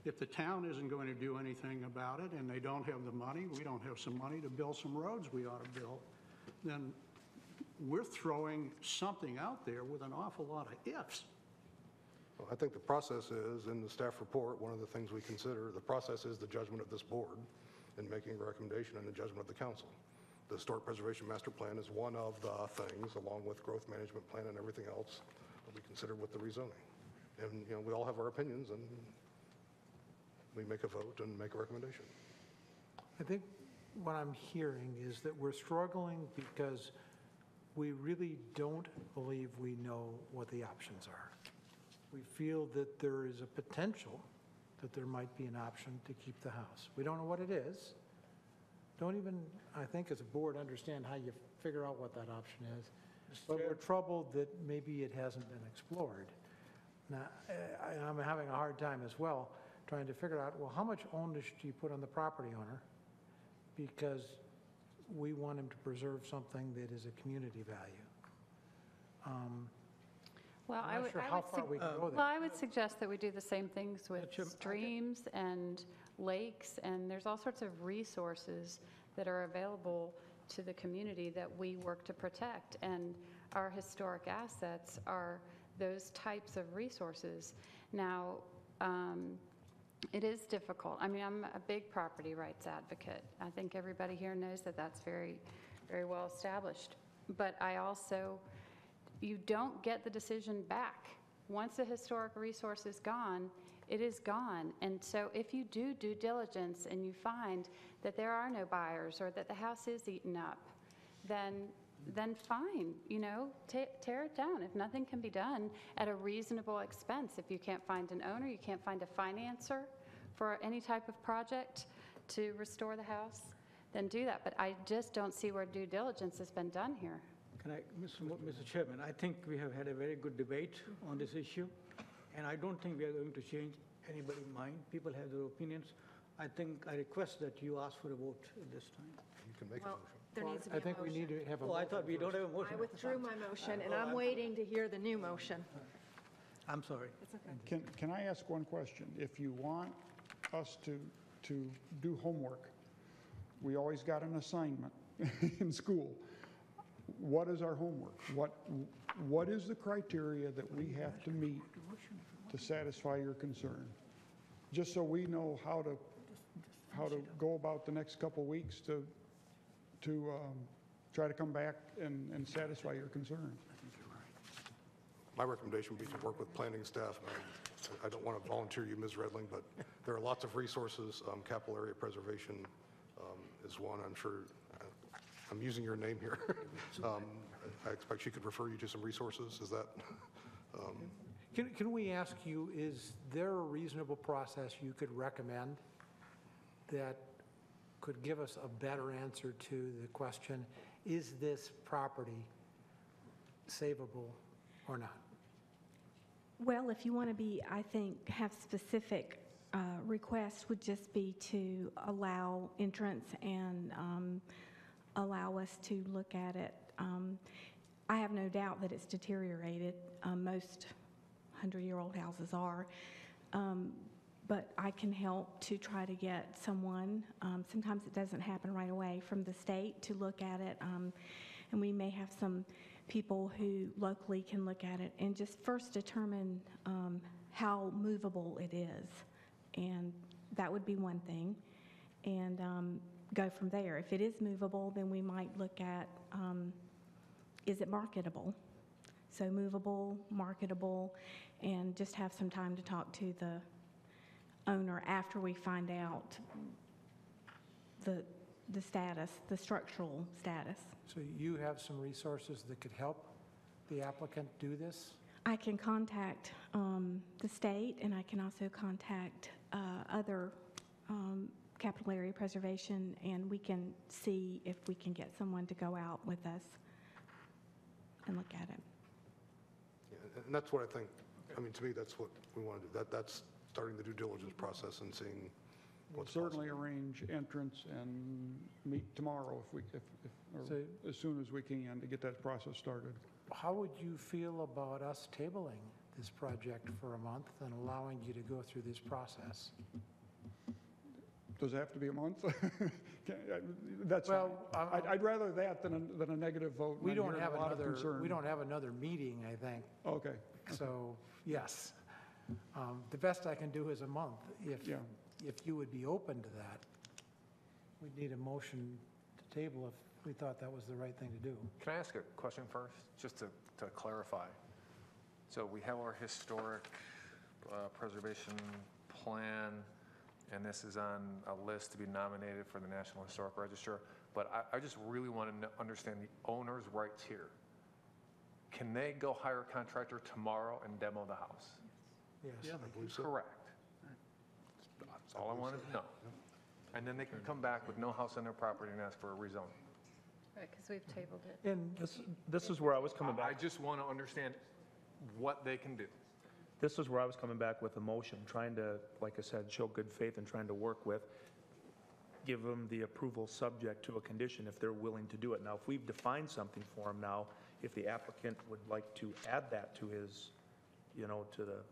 If the town isn't going to do anything about it and they don't have the money, we don't have some money to build some roads we ought to build, then we're throwing something out there with an awful lot of ifs. Well, I think the process is, in the staff report, one of the things we consider, the process is the judgment of this board in making a recommendation and the judgment of the council. The Historic Preservation Master Plan is one of the things, along with Growth Management Plan and everything else, that we consider with the rezoning. And, you know, we all have our opinions, and we make a vote and make a recommendation. I think what I'm hearing is that we're struggling because we really don't believe we know what the options are. We feel that there is a potential that there might be an option to keep the house. We don't know what it is. Don't even, I think as a board, understand how you figure out what that option is. But we're troubled that maybe it hasn't been explored. Now, I'm having a hard time as well trying to figure out, well, how much onus do you put on the property owner? Because we want him to preserve something that is a community value. Well, I'm not sure how far we can go there. Well, I would suggest that we do the same things with streams and lakes, and there's all sorts of resources that are available to the community that we work to protect, and our historic assets are those types of resources. Now, it is difficult. I mean, I'm a big property rights advocate. I think everybody here knows that that's very, very well established. But I also, you don't get the decision back. Once a historic resource is gone, it is gone. And so if you do due diligence and you find that there are no buyers or that the house is eaten up, then fine, you know, tear it down. If nothing can be done at a reasonable expense, if you can't find an owner, you can't find a financer for any type of project to restore the house, then do that. But I just don't see where due diligence has been done here. Can I, Mr. Chairman, I think we have had a very good debate on this issue, and I don't think we are going to change anybody's mind. People have their opinions. I think I request that you ask for a vote at this time. You can make a motion. There needs to be a I think we motion. need to have a Oh, I motion thought we don't have a motion. I withdrew my motion, and I'm waiting to hear the new motion. I'm sorry. It's okay. Can I ask one question? If you want us to do homework, we always got an assignment in school. What is our homework? What is the criteria that we have to meet to satisfy your concern? Just so we know how to go about the next couple weeks to try to come back and satisfy your concern. My recommendation would be to work with planning staff. I don't want to volunteer you, Ms. Redling, but there are lots of resources. Capital area preservation is one. I'm sure, I'm using your name here. I expect she could refer you to some resources. Is that? Can we ask you, is there a reasonable process you could recommend that could give us a better answer to the question, is this property savable or not? Well, if you want to be, I think, have specific requests would just be to allow entrance and allow us to look at it. I have no doubt that it's deteriorated. Most 100-year-old houses are. But I can help to try to get someone, sometimes it doesn't happen right away, from the state to look at it. And we may have some people who locally can look at it and just first determine how movable it is. And that would be one thing. And go from there. If it is movable, then we might look at, is it marketable? So movable, marketable, and just have some time to talk to the owner after we find out the status, the structural status. So you have some resources that could help the applicant do this? I can contact the state, and I can also contact other capital area preservation, and we can see if we can get someone to go out with us and look at it. And that's what I think, I mean, to me, that's what we want to do. That's starting the due diligence process and seeing We'll what's certainly arrange entrance and meet tomorrow or as soon as we can to get that process started. How would you feel about us tabling this project for a month and allowing you to go through this process? Does it have to be a month? That's Well, fine. I'd rather that than a negative vote. We and I'm don't hearing have a lot of another, concern. we don't have another meeting, I think. Okay. So, yes. The best I can do is a month. If you would be open to that, we'd need a motion to table if we thought that was the right thing to do. Can I ask a question first, just to clarify? So we have our historic preservation plan, and this is on a list to be nominated for the National Historic Register, but I just really want to understand the owner's rights here. Can they go hire a contractor tomorrow and demo the house? Yes. Yeah, I believe so. Correct. That's all I wanted to know. And then they can come back with no house on their property and ask for a rezoning. Because we've tabled it. And This is where I was coming I back. just want to understand what they can do. This is where I was coming back with a motion, trying to, like I said, show good faith and trying to work with, give them the approval subject to a condition if they're willing to do it. Now, if we've defined something for them now, if the applicant would like to add that to his, to the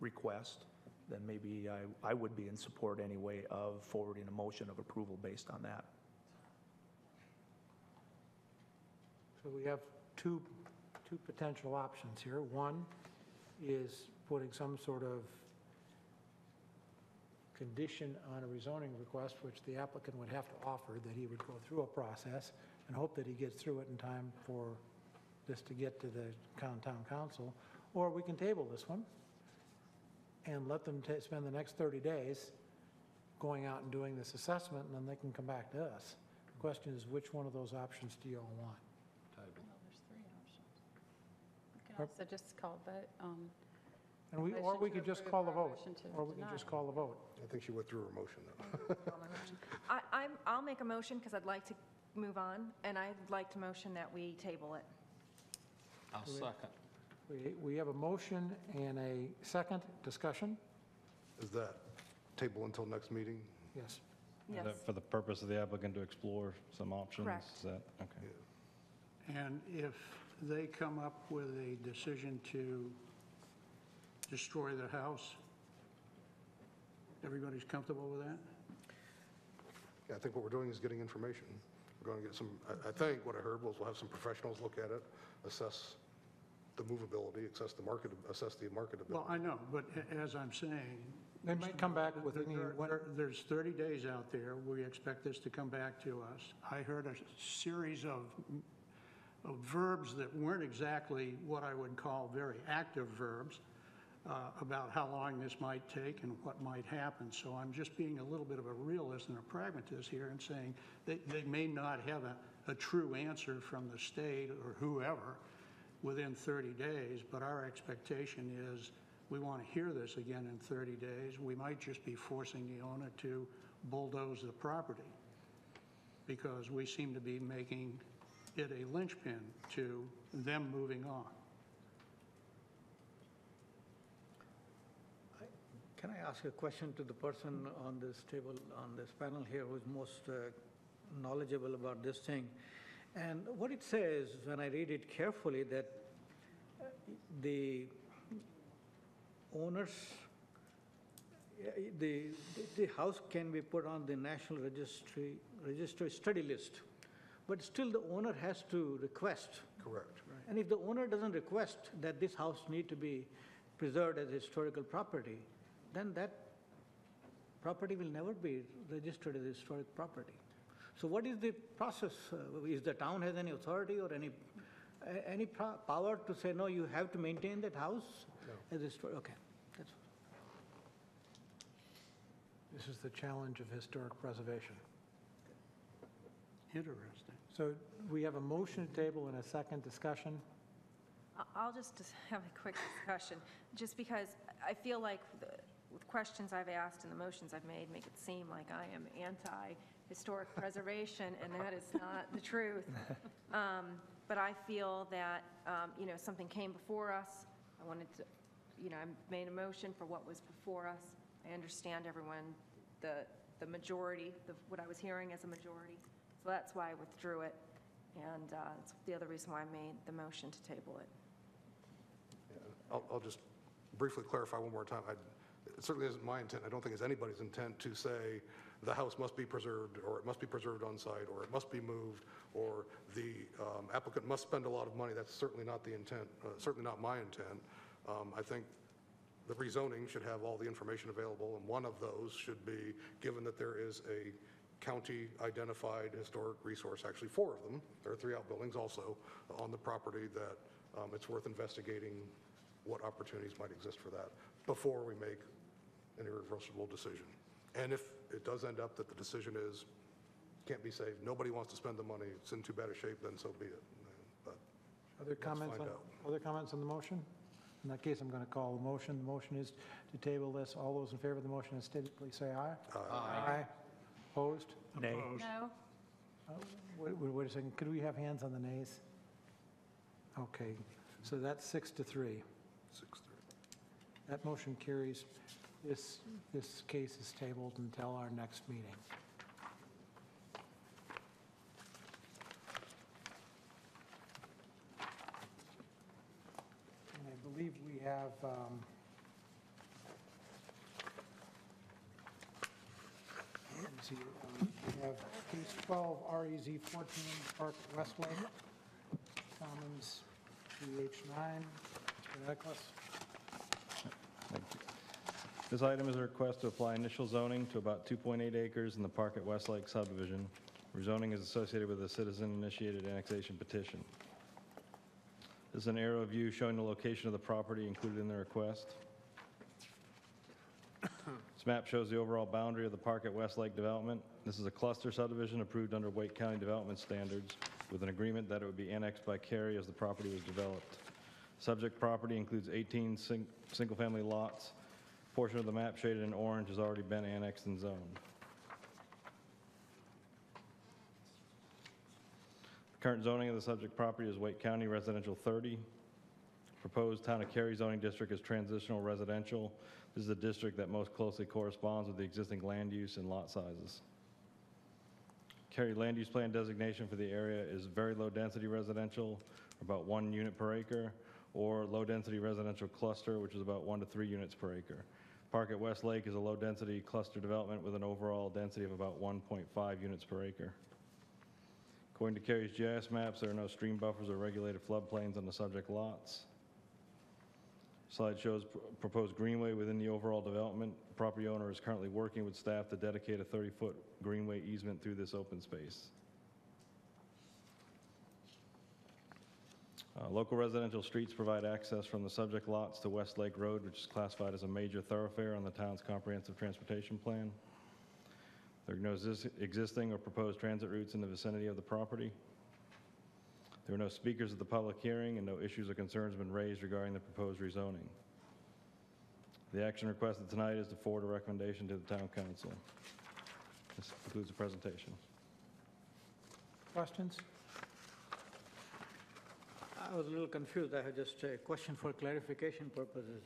request, then maybe I would be in support anyway of forwarding a motion of approval based on that. So we have two potential options here. One is putting some sort of condition on a rezoning request, which the applicant would have to offer, that he would go through a process and hope that he gets through it in time for this to get to the town council. Or we can table this one and let them spend the next 30 days going out and doing this assessment, and then they can come back to us. The question is, which one of those options do you all want? Well, there's 3 options. We can also just call vote on. And we could just call the vote, or we can just call the vote. I think she went through her motion, though. I'll make a motion because I'd like to move on, and I'd like to motion that we table it. I'll second. We have a motion and a second discussion. Is that table until next meeting? Yes. Is that for the purpose of the applicant to explore some options? Correct. Is that, okay. And if they come up with a decision to destroy the house, everybody's comfortable with that? Yeah, I think what we're doing is getting information. We're going to get some, I think what I heard was we'll have some professionals look at it, assess the movability, assess the marketability. Well, I know, but as I'm saying. They might come back with any. There's 30 days out there. We expect this to come back to us. I heard a series of verbs that weren't exactly what I would call very active verbs about how long this might take and what might happen. So I'm just being a little bit of a realist and a pragmatist here and saying they may not have a true answer from the state or whoever within 30 days, but our expectation is we want to hear this again in 30 days. We might just be forcing the owner to bulldoze the property because we seem to be making it a linchpin to them moving on. Can I ask a question to the person on this table, on this panel here, who's most knowledgeable about this thing? And what it says, when I read it carefully, that the owners, the house can be put on the National Registry study list, but still the owner has to request. Correct. And if the owner doesn't request that this house need to be preserved as historical property, then that property will never be registered as historic property. So what is the process? Is the town has any authority or any power to say, no, you have to maintain that house as historic? Okay. That's This is the challenge of historic preservation. Interesting. So we have a motion to table and a second discussion. I'll just have a quick discussion, just because I feel like with questions I've asked and the motions I've made make it seem like I am anti-historic preservation, and that is not the truth. But I feel that, something came before us I wanted to, I made a motion for what was before us. I understand everyone, the majority, what I was hearing as a majority. So that's why I withdrew it. And it's the other reason why I made the motion to table it. Yeah, I'll just briefly clarify one more time. It certainly isn't my intent. I don't think it's anybody's intent to say the house must be preserved, or it must be preserved on site, or it must be moved, or the applicant must spend a lot of money. That's certainly not the intent, certainly not my intent. I think the rezoning should have all the information available, and one of those should be, given that there is a county-identified historic resource, actually 4 of them, there are 3 outbuildings also on the property, that it's worth investigating what opportunities might exist for that before we make an irreversible decision. And if it does end up that the decision is, can't be saved, nobody wants to spend the money, it's in too bad a shape, then so be it. But Other comments on the motion? In that case, I'm going to call the motion. The motion is to table this. All those in favor of the motion as stated, please say aye. Aye. Opposed? Nay. No? Wait a second. Could we have hands on the nays? Okay. So that's 6-3. 6-3. That motion carries. This case is tabled until our next meeting. And I believe we have let's see, we have case 12 REZ 14 Park Westlake Commons PH9. Mr. Nicholas. Thank you. This item is a request to apply initial zoning to about 2.8 acres in the Park at Westlake subdivision. Rezoning is associated with a citizen-initiated annexation petition. This is an aerial view showing the location of the property included in the request. This map shows the overall boundary of the Park at Westlake development. This is a cluster subdivision approved under Wake County development standards with an agreement that it would be annexed by Cary as the property was developed. Subject property includes 18 single-family lots. Portion of the map shaded in orange has already been annexed and zoned. The current zoning of the subject property is Wake County Residential 30. Proposed Town of Cary zoning district is transitional residential. This is the district that most closely corresponds with the existing land use and lot sizes. Cary land use plan designation for the area is very low density residential, about 1 unit per acre, or low density residential cluster, which is about 1 to 3 units per acre. Park at Westlake is a low density cluster development with an overall density of about 1.5 units per acre. According to Cary's GIS maps, there are no stream buffers or regulated floodplains on the subject lots. Slide shows proposed greenway within the overall development. The property owner is currently working with staff to dedicate a 30-foot greenway easement through this open space. Local residential streets provide access from the subject lots to Westlake Road, which is classified as a major thoroughfare on the town's comprehensive transportation plan. There are no existing or proposed transit routes in the vicinity of the property. There are no speakers at the public hearing, and no issues or concerns have been raised regarding the proposed rezoning. The action requested tonight is to forward a recommendation to the town council. This concludes the presentation. Questions? I was a little confused. I have just a question for clarification purposes.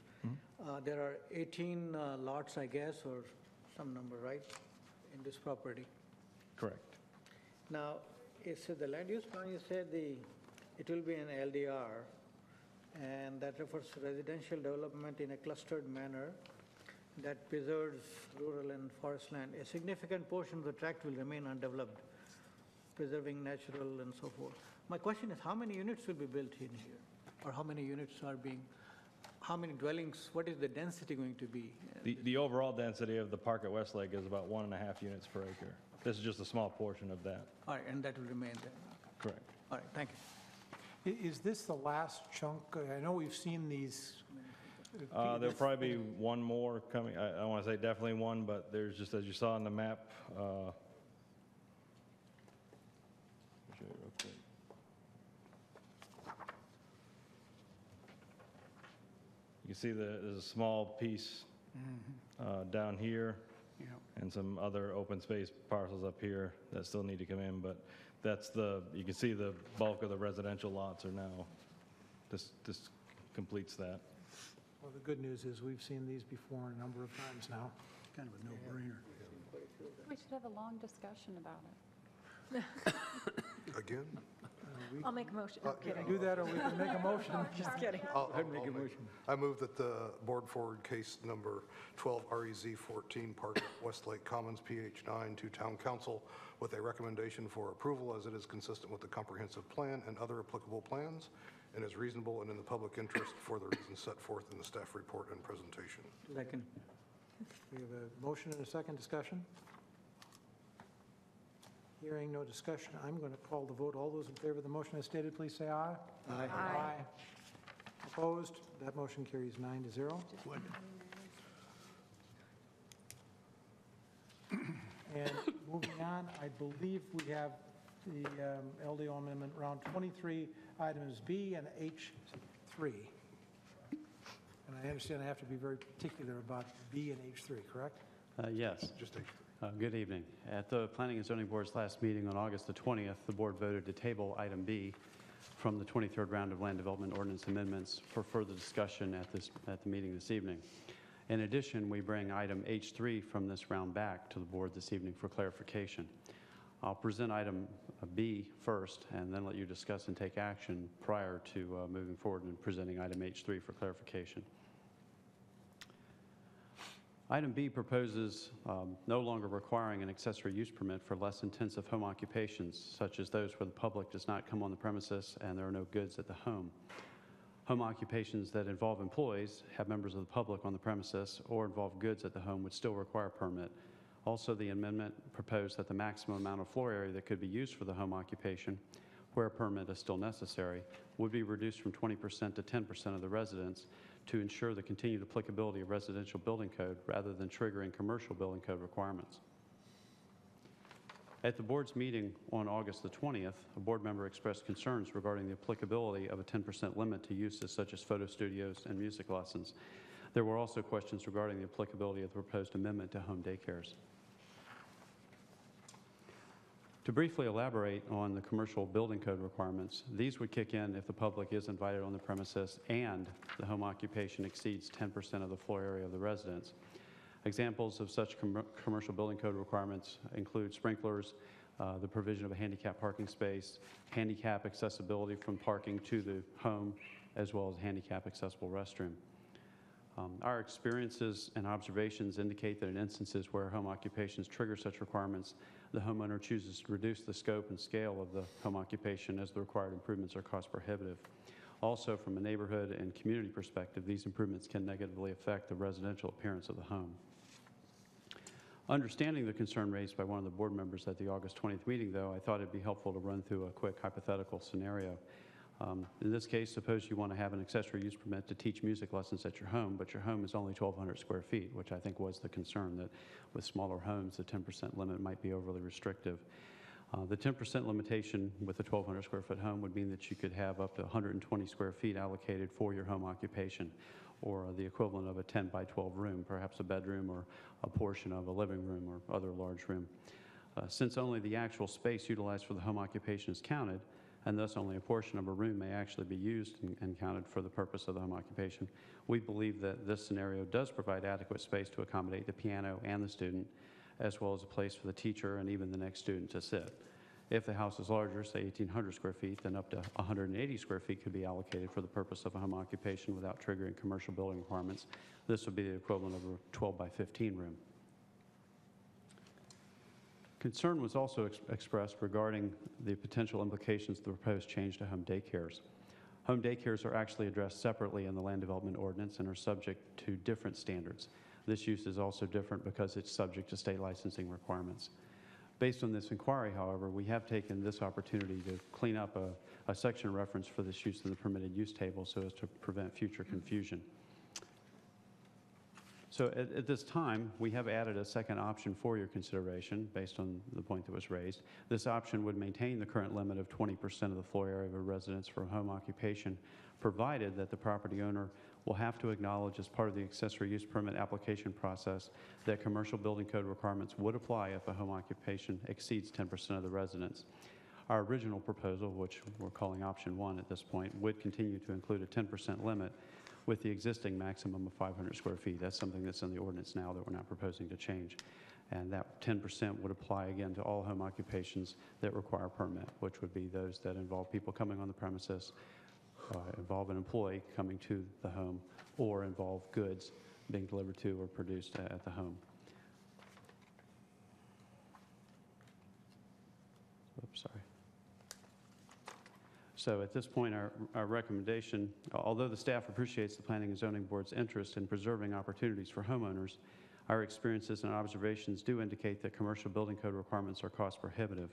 There are 18 lots, I guess, or some number, right, in this property? Correct. Now, so the land use plan, you said it will be an LDR, and that refers to residential development in a clustered manner that preserves rural and forest land. A significant portion of the tract will remain undeveloped, preserving natural and so forth. My question is, how many units will be built in here? Or how many units are being, how many dwellings, what is the density going to be? The overall density of the Park at Westlake is about 1.5 units per acre. This is just a small portion of that. All right, and that will remain there? Correct. All right, thank you. Is this the last chunk? I know we've seen these. There'll probably be one more coming. I don't want to say definitely one, but there's just, as you saw on the map, I'll show you real quick. You can see there's a small piece down here, and some other open space parcels up here that still need to come in, but that's you can see the bulk of the residential lots are now, this completes that. Well, the good news is we've seen these before a number of times now. Kind of a no-brainer. We should have a long discussion about it. Again? I'll make a motion. No, kidding. Do that, or we can make a motion. Just kidding. I move that the board forward case number 12 REZ 14 Park at Westlake Commons PH 9 to Town Council with a recommendation for approval as it is consistent with the comprehensive plan and other applicable plans and is reasonable and in the public interest for the reasons set forth in the staff report and presentation. Second. We have a motion and a second discussion. Hearing no discussion, I'm going to call the vote. All those in favor of the motion as stated, please say aye. Aye. Aye. Opposed? That motion carries 9-0. And moving on, I believe we have the LDO amendment round 23, items B and H3. And I understand I have to be very particular about B and H3, correct? Yes. Just H3. Good evening. At the Planning and Zoning Board's last meeting on August the 20th, the board voted to table item B from the 23rd round of land development ordinance amendments for further discussion at the meeting this evening. In addition, we bring item H3 from this round back to the board this evening for clarification. I'll present item B first and then let you discuss and take action prior to moving forward and presenting item H3 for clarification. Item B proposes no longer requiring an accessory use permit for less intensive home occupations, such as those where the public does not come on the premises and there are no goods at the home. Home occupations that involve employees, have members of the public on the premises, or involve goods at the home would still require a permit. Also, the amendment proposed that the maximum amount of floor area that could be used for the home occupation, where a permit is still necessary, would be reduced from 20% to 10% of the residents to ensure the continued applicability of residential building code rather than triggering commercial building code requirements. At the board's meeting on August the 20th, a board member expressed concerns regarding the applicability of a 10% limit to uses such as photo studios and music lessons. There were also questions regarding the applicability of the proposed amendment to home daycares. To briefly elaborate on the commercial building code requirements, these would kick in if the public is invited on the premises and the home occupation exceeds 10% of the floor area of the residence. Examples of such commercial building code requirements include sprinklers, the provision of a handicap parking space, handicap accessibility from parking to the home, as well as handicap accessible restroom. Our experiences and observations indicate that in instances where home occupations trigger such requirements, the homeowner chooses to reduce the scope and scale of the home occupation as the required improvements are cost prohibitive. Also, from a neighborhood and community perspective, these improvements can negatively affect the residential appearance of the home. Understanding the concern raised by one of the board members at the August 20th meeting, though, I thought it'd be helpful to run through a quick hypothetical scenario. In this case, suppose you want to have an accessory use permit to teach music lessons at your home, but your home is only 1,200 square feet, which I think was the concern, that with smaller homes, the 10% limit might be overly restrictive. The 10% limitation with a 1,200 square foot home would mean that you could have up to 120 square feet allocated for your home occupation, or the equivalent of a 10 by 12 room, perhaps a bedroom or a portion of a living room or other large room. Since only the actual space utilized for the home occupation is counted, and thus only a portion of a room may actually be used and counted for the purpose of the home occupation, we believe that this scenario does provide adequate space to accommodate the piano and the student, as well as a place for the teacher and even the next student to sit. If the house is larger, say 1,800 square feet, then up to 180 square feet could be allocated for the purpose of a home occupation without triggering commercial building requirements. This would be the equivalent of a 12 by 15 room. Concern was also expressed regarding the potential implications of the proposed change to home daycares. Home daycares are actually addressed separately in the land development ordinance and are subject to different standards. This use is also different because it's subject to state licensing requirements. Based on this inquiry, however, we have taken this opportunity to clean up a section reference for this use in the permitted use table so as to prevent future confusion. So at this time, we have added a second option for your consideration based on the point that was raised. This option would maintain the current limit of 20% of the floor area of a residence for home occupation, provided that the property owner will have to acknowledge as part of the accessory use permit application process that commercial building code requirements would apply if a home occupation exceeds 10% of the residence. Our original proposal, which we're calling option 1 at this point, would continue to include a 10% limit, with the existing maximum of 500 square feet. That's something that's in the ordinance now that we're not proposing to change. And that 10% would apply again to all home occupations that require a permit, which would be those that involve people coming on the premises, involve an employee coming to the home, or involve goods being delivered to or produced at the home. Oops, sorry. So at this point, our recommendation, although the staff appreciates the Planning and Zoning Board's interest in preserving opportunities for homeowners, our experiences and observations do indicate that commercial building code requirements are cost prohibitive.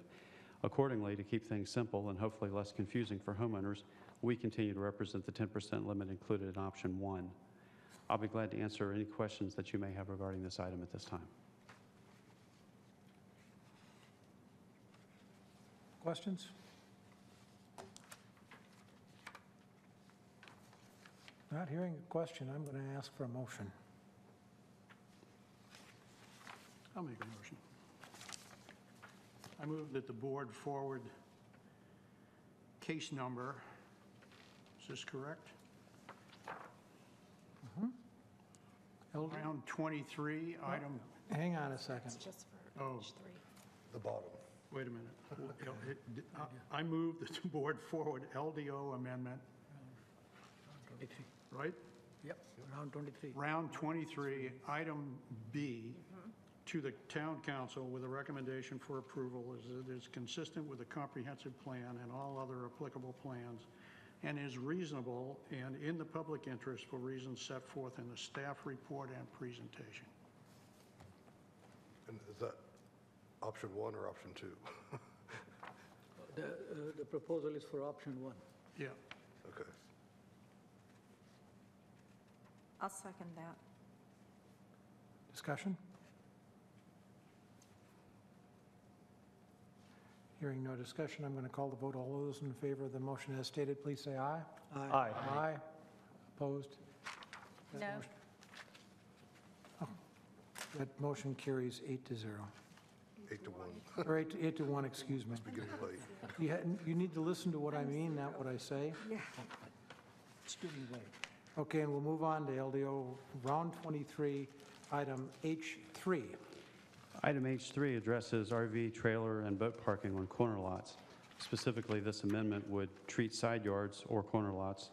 Accordingly, to keep things simple and hopefully less confusing for homeowners, we continue to represent the 10% limit included in option 1. I'll be glad to answer any questions that you may have regarding this item at this time. Questions? Not hearing a question, I'm going to ask for a motion. I'll make a motion. I move that the board forward case number, is this correct? Round 23, item... Hang on a second. The bottom. Wait a minute. I move that the board forward LDO amendment, right? Yep, round 23. Round 23, item B, to the town council with a recommendation for approval as it is consistent with the comprehensive plan and all other applicable plans, and is reasonable and in the public interest for reasons set forth in the staff report and presentation. And is that option 1 or option 2? The proposal is for option 1. Yeah. Okay. I'll second that. Discussion? Hearing no discussion, I'm going to call the vote. All those in favor of the motion as stated, please say aye. Aye. Aye. Opposed? That No. motion- oh, that motion carries 8-0. 8 to 1. Or 8 to 1, excuse me. We're getting late. You need to listen to what I mean, not what I say. Yeah. It's getting late. Okay, and we'll move on to LDO round 23, item H3. Item H3 addresses RV, trailer, and boat parking on corner lots. Specifically, this amendment would treat side yards or corner lots,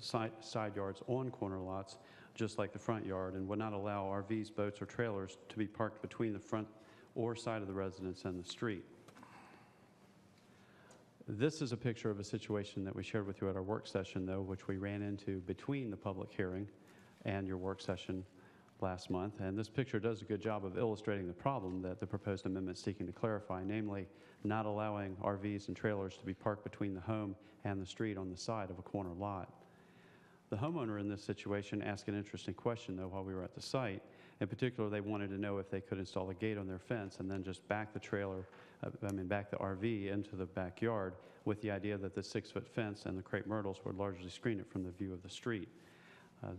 side yards on corner lots, just like the front yard, and would not allow RVs, boats, or trailers to be parked between the front or side of the residence and the street. This is a picture of a situation that we shared with you at our work session, though, which we ran into between the public hearing and your work session last month. And this picture does a good job of illustrating the problem that the proposed amendment is seeking to clarify, namely not allowing RVs and trailers to be parked between the home and the street on the side of a corner lot. The homeowner in this situation asked an interesting question, though, while we were at the site. In particular, they wanted to know if they could install a gate on their fence and then just back the back the RV into the backyard, with the idea that the 6-foot fence and the crepe myrtles would largely screen it from the view of the street.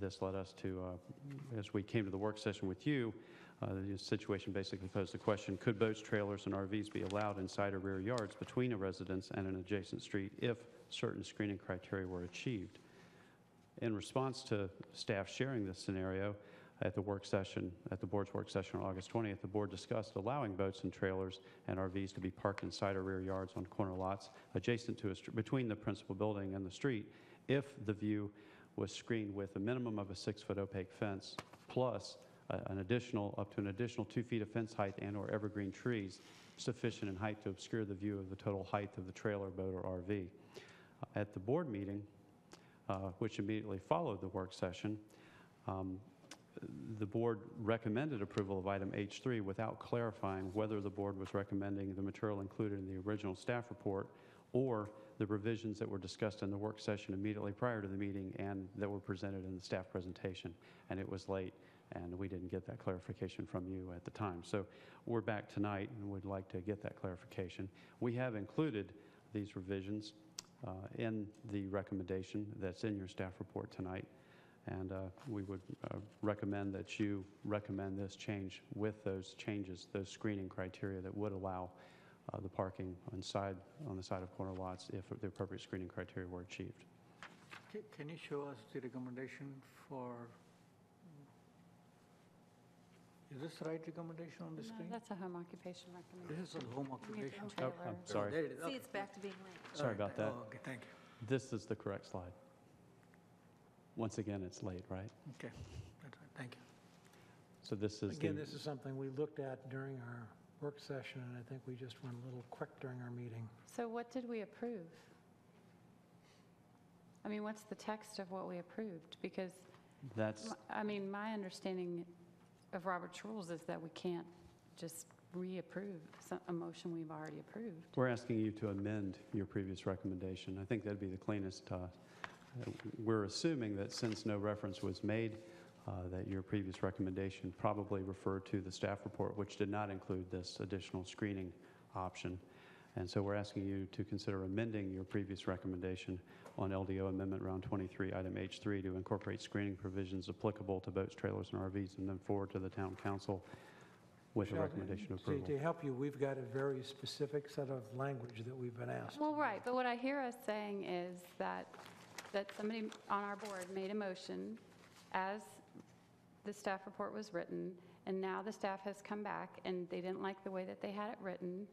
This led us to, as we came to the work session with you, the situation basically posed the question, could boats, trailers, and RVs be allowed in side or rear yards between a residence and an adjacent street if certain screening criteria were achieved? In response to staff sharing this scenario at the work session, at the board's work session on August 20th, the board discussed allowing boats and trailers and RVs to be parked in side or rear yards on corner lots adjacent to between the principal building and the street if the view was screened with a minimum of a 6-foot opaque fence plus up to an additional 2 feet of fence height and or evergreen trees sufficient in height to obscure the view of the total height of the trailer, boat, or RV. At the board meeting, which immediately followed the work session, the board recommended approval of item H3 without clarifying whether the board was recommending the material included in the original staff report or the revisions that were discussed in the work session immediately prior to the meeting and that were presented in the staff presentation. And it was late, and we didn't get that clarification from you at the time. So we're back tonight and would like to get that clarification. We have included these revisions in the recommendation that's in your staff report tonight. And we would recommend that you recommend this change with those changes, those screening criteria that would allow the parking on the side of corner lots if the appropriate screening criteria were achieved. Can you show us the recommendation for, is this the right recommendation on the No, screen? that's a home occupation recommendation. This is a home occupation. Oh, I'm sorry. There it is. See, Okay. it's back to being late. Sorry about that. Oh, okay, thank you. This is the correct slide. Once again, it's late, right? Okay, that's right, thank you. So this is Again, this is something we looked at during our work session, and I think we just went a little quick during our meeting. So what did we approve? I mean, what's the text of what we approved? Because, That's, I mean, my understanding of Robert's rules is that we can't just reapprove a motion we've already approved. we're asking you to amend your previous recommendation. I think that'd be the cleanest. We're assuming that since no reference was made, that your previous recommendation probably referred to the staff report, which did not include this additional screening option. And so we're asking you to consider amending your previous recommendation on LDO Amendment Round 23, Item H3, to incorporate screening provisions applicable to boats, trailers, and RVs, and then forward to the Town Council with a Michelle, recommendation of to- approval. To help you, we've got a very specific set of language that we've been asked. Well, right, but what I hear us saying is that somebody on our board made a motion as the staff report was written, and now the staff has come back, and they didn't like the way that they had it written,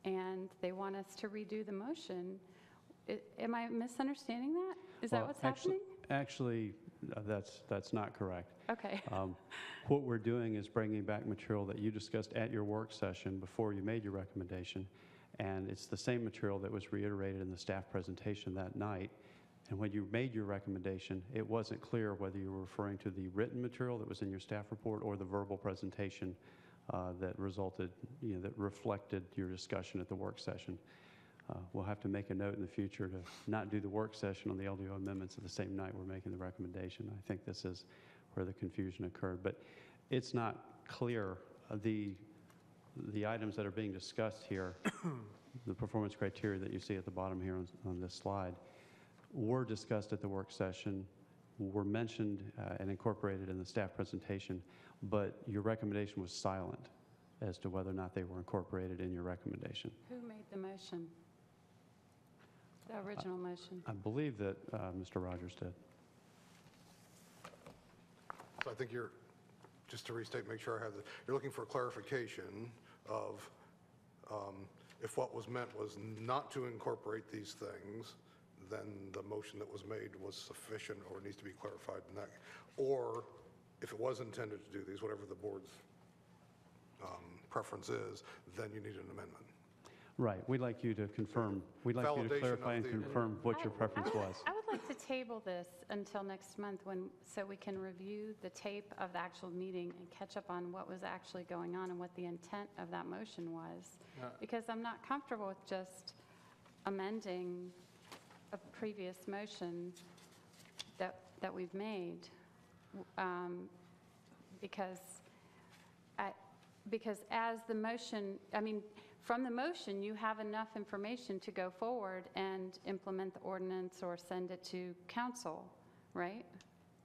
and they want us to redo the motion. Am I misunderstanding that? Is that what's happening? Actually, that's not correct. Okay. What we're doing is bringing back material that you discussed at your work session before you made your recommendation, and it's the same material that was reiterated in the staff presentation that night. And when you made your recommendation, it wasn't clear whether you were referring to the written material that was in your staff report or the verbal presentation that resulted, that reflected your discussion at the work session. We'll have to make a note in the future to not do the work session on the LDO amendments at the same night we're making the recommendation. I think this is where the confusion occurred. But it's not clear. The items that are being discussed here, the performance criteria that you see at the bottom here on this slide, were discussed at the work session, were mentioned and incorporated in the staff presentation, but your recommendation was silent as to whether or not they were incorporated in your recommendation. Who made the motion? The original motion? I believe that Mr. Rogers did. So I think just to restate, make sure I have you're looking for clarification of if what was meant was not to incorporate these things, then the motion that was made was sufficient or needs to be clarified in that. Or if it was intended to do these, whatever the board's preference is, then you need an amendment. Right. We'd like you to confirm, we'd like you to Validation clarify of and the- confirm what your preference was. I would like to table this until next month so we can review the tape of the actual meeting and catch up on what was actually going on and what the intent of that motion was. Because I'm not comfortable with just amending a previous motion that we've made, because as the motion, I mean, from the motion, you have enough information to go forward and implement the ordinance or send it to council, right?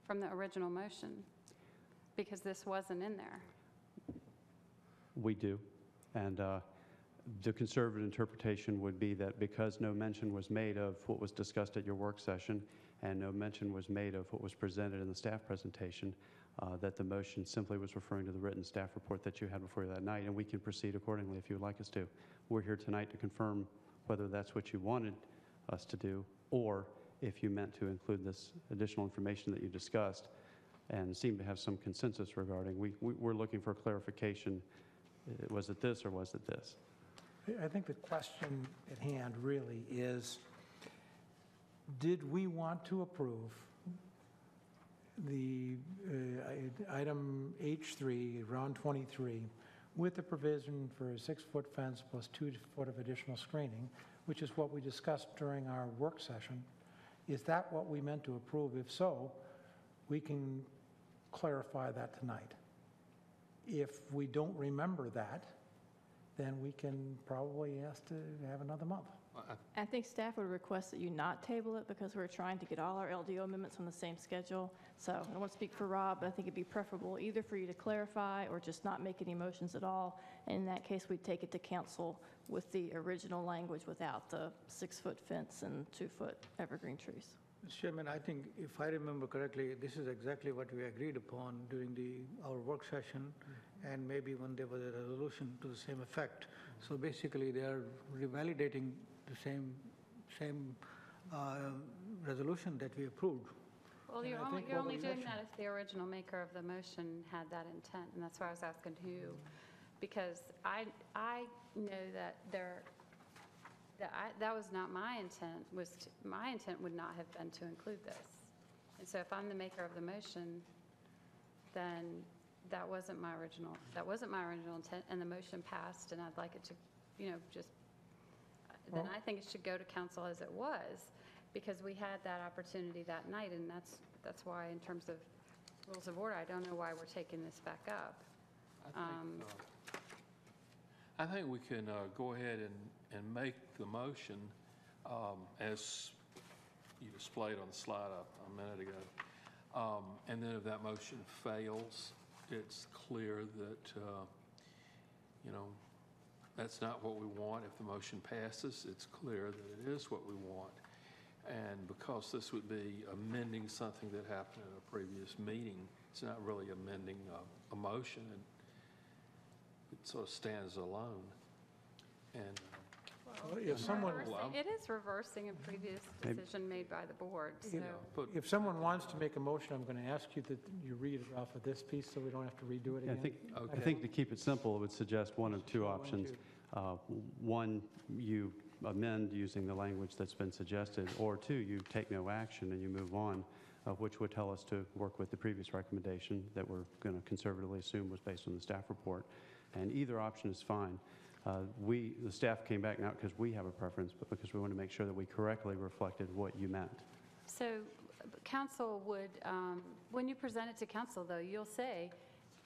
From the original motion, because this wasn't in there. We do. And the conservative interpretation would be that because no mention was made of what was discussed at your work session and no mention was made of what was presented in the staff presentation, that the motion simply was referring to the written staff report that you had before you that night, and we can proceed accordingly if you would like us to. We're here tonight to confirm whether that's what you wanted us to do, or if you meant to include this additional information that you discussed and seem to have some consensus regarding. We're looking for clarification. Was it this or was it this? I think the question at hand really is, did we want to approve the item H3, round 23, with the provision for a 6-foot fence plus 2 foot of additional screening, which is what we discussed during our work session? Is that what we meant to approve? If so, we can clarify that tonight. If we don't remember that, then we can probably ask to have another month. I think staff would request that you not table it because we're trying to get all our LDO amendments on the same schedule. So I don't want to speak for Rob, but I think it'd be preferable either for you to clarify or just not make any motions at all. And in that case, we'd take it to council with the original language without the 6-foot fence and 2-foot evergreen trees. Mr. Chairman, I think if I remember correctly, this is exactly what we agreed upon during our work session, and maybe when there was a resolution to the same effect. So basically, they are revalidating the same resolution that we approved. Well, And you're I only, think you're what only we doing mentioned- that if the original maker of the motion had that intent, and that's why I was asking who. Because I know that that was not my intent, my intent would not have been to include this. And so if I'm the maker of the motion, then that wasn't my original intent, and the motion passed, and I'd like it to, then I think it should go to council as it was, because we had that opportunity that night, and that's why, in terms of rules of order, I don't know why we're taking this back up. I think we can go ahead and make the motion as you displayed on the slide a minute ago. And then if that motion fails, it's clear that, that's not what we want. If the motion passes, it's clear that it is what we want. And because this would be amending something that happened in a previous meeting, it's not really amending a motion. It sort of stands alone. And if someone... It is reversing a previous decision made by the board, so. If someone wants to make a motion, I'm going to ask you that you read it off of this piece so we don't have to redo it Yeah, again. I think to keep it simple, I would suggest one of two options. One, you amend using the language that's been suggested, or two, you take no action and you move on, which would tell us to work with the previous recommendation that we're going to conservatively assume was based on the staff report. And either option is fine. The staff came back not because we have a preference, but because we want to make sure that we correctly reflected what you meant. So council would, when you present it to council, though, you'll say,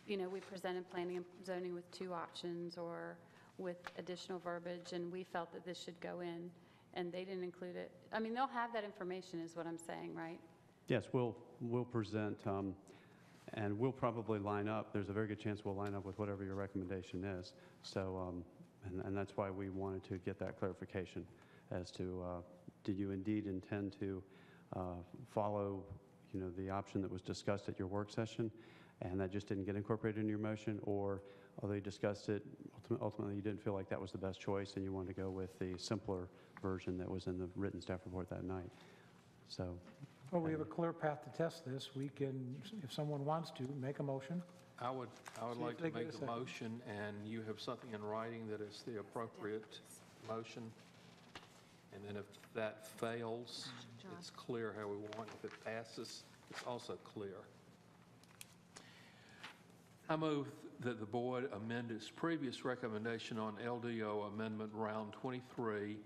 we presented planning and zoning with 2 options or with additional verbiage, and we felt that this should go in, and they didn't include it. I mean, they'll have that information is what I'm saying, right? Yes, we'll present, and we'll probably line up. There's a very good chance we'll line up with whatever your recommendation is. So, and that's why we wanted to get that clarification as to did you indeed intend to follow, the option that was discussed at your work session, and that just didn't get incorporated in your motion, or although you discussed it, ultimately you didn't feel like that was the best choice, and you wanted to go with the simpler version that was in the written staff report that night. So. Well, we have a clear path to test this. We can, if someone wants to, make a motion. I would like to take make a the second. motion, and you have something in writing that is the appropriate motion. And then if that fails, it's clear how we want. If it passes, it's also clear. I move that the board amend its previous recommendation on LDO Amendment Round 23,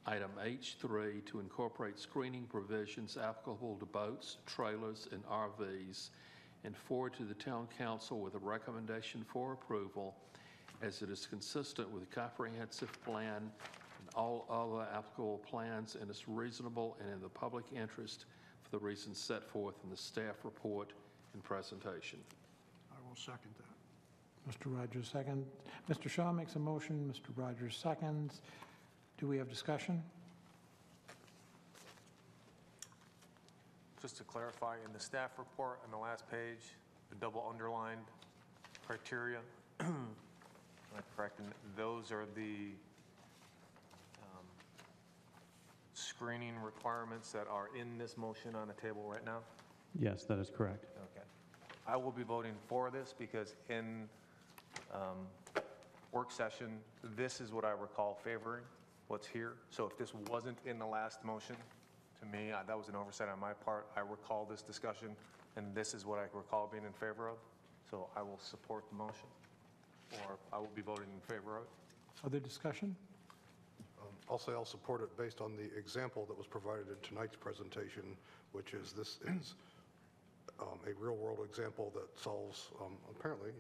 Item H3, to incorporate screening provisions applicable to boats, trailers, and RVs, and forward to the Town Council with a recommendation for approval as it is consistent with the comprehensive plan and all other applicable plans, and is reasonable and in the public interest for the reasons set forth in the staff report and presentation. I will second that. Mr. Rogers, second. Mr. Shaw makes a motion. Mr. Rogers seconds. Do we have discussion? Just to clarify, in the staff report on the last page, the double underlined criteria, am I correct? And those are the screening requirements that are in this motion on the table right now? Yes, that is correct. Okay. I will be voting for this because in work session, this is what I recall favoring, what's here. So if this wasn't in the last motion, to me, that was an oversight on my part. I recall this discussion, and this is what I recall being in favor of. So I will support the motion, or I will be voting in favor of it. Other discussion? I'll say I'll support it based on the example that was provided in tonight's presentation, which is this is a real-world example that solves, apparently,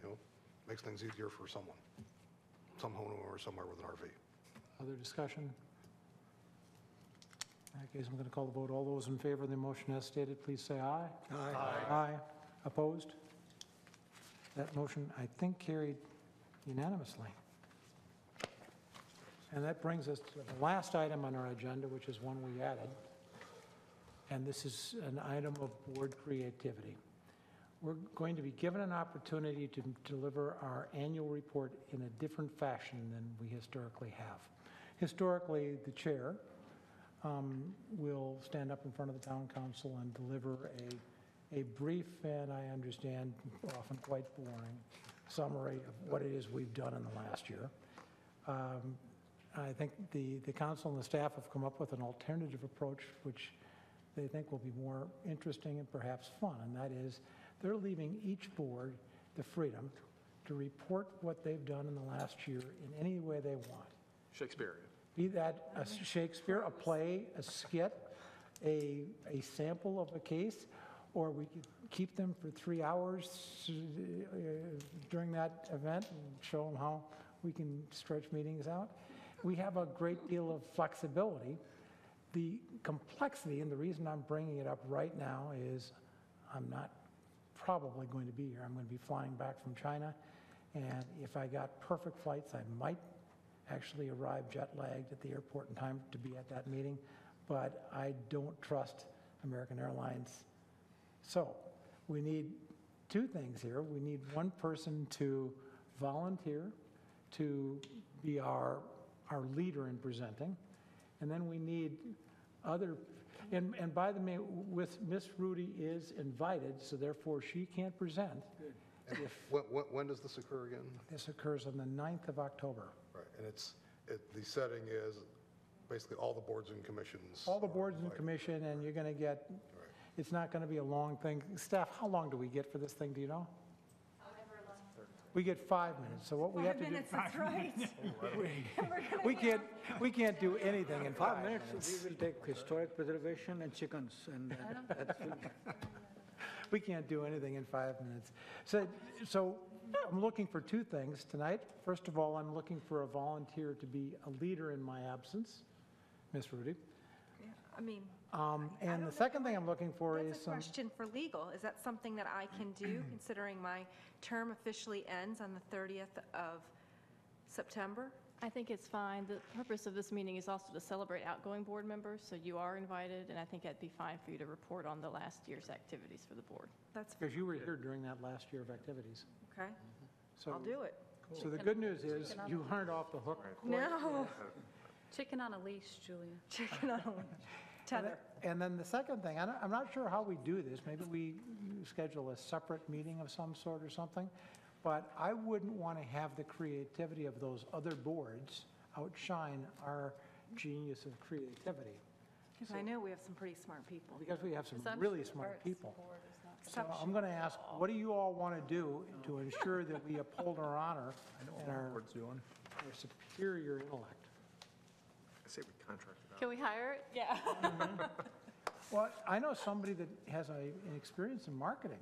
makes things easier for someone, some homeowner somewhere with an RV. Other discussion? In that case, I'm going to call the vote. All those in favor of the motion as stated, please say aye. Aye. Aye. Opposed? That motion, I think, carried unanimously. And that brings us to the last item on our agenda, which is one we added. and this is an item of board creativity. We're going to be given an opportunity to deliver our annual report in a different fashion than we historically have. Historically, the chair will stand up in front of the town council and deliver a brief and, I understand, often quite boring summary of what it is we've done in the last year. I think the council and the staff have come up with an alternative approach which they think will be more interesting and perhaps fun, and that is they're leaving each board the freedom to report what they've done in the last year in any way they want. Shakespearean. Be that a Shakespeare, a play, a skit, a sample of a case, or we could keep them for 3 hours during that event and show them how we can stretch meetings out. We have a great deal of flexibility. The complexity, and the reason I'm bringing it up right now is I'm not probably going to be here. I'm going to be flying back from China, and if I got perfect flights, I might actually arrive jet-lagged at the airport in time to be at that meeting, but I don't trust American Airlines. So we need two things here. We need one person to volunteer to be our leader in presenting, and then we need other, and by the way, with Miss Rudy is invited, so therefore she can't present. When does this occur again? This occurs on the 9th of October. Right, and the setting is basically all the boards and commissions. All the boards and commission, and you're going to get, it's not going to be a long thing. Staff, how long do we get for this thing, do you know? We get 5 minutes, so what we have to do. 5 minutes, that's right. We can't do anything in 5 minutes. We will take historic preservation and chickens, and that's We can't do anything in 5 minutes. So I'm looking for two things tonight. First of all, I'm looking for a volunteer to be a leader in my absence, Miss Rudy. Yeah, I mean, And the second thing I'm looking for is that's a question for legal. Is that something that I can do, considering my term officially ends on the 30th of September? I think it's fine. The purpose of this meeting is also to celebrate outgoing board members, so you are invited, and I think that'd be fine for you to report on the last year's activities for the board. That's Because you were here during that last year of activities. okay. So, I'll do it. So the good news is you aren't off the hook. No. Chicken on a leash, Julia. Chicken on a leash. Tether. And then the second thing, I'm not sure how we do this. Maybe we schedule a separate meeting of some sort or something. But I wouldn't want to have the creativity of those other boards outshine our genius of creativity. Because I know we have some pretty smart people. Because we have some really smart people. So I'm going to ask, what do you all want to do to ensure that we uphold our honor and our superior intellect? I say we contract it out. Can we hire it? Yeah. Well, I know somebody that has an experience in marketing.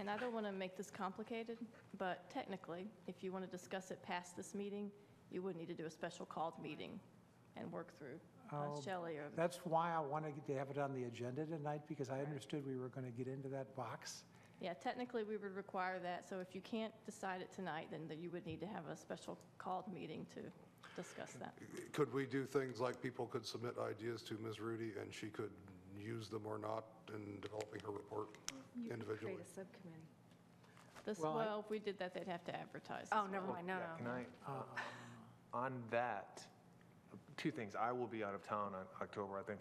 And I don't want to make this complicated, but technically, if you want to discuss it past this meeting, you would need to do a special called meeting and work through Shelley or... That's why I wanted to have it on the agenda tonight, because I understood we were going to get into that box. Yeah, technically, we would require that, so if you can't decide it tonight, then you would need to have a special called meeting to discuss that. Could we do things like people could submit ideas to Ms. Rudy, and she could use them or not in developing her report individually? Create a subcommittee. Well, if we did that, they'd have to advertise. Oh, as never well. mind, no, Can no. I, on that, two things. I will be out of town on October. I think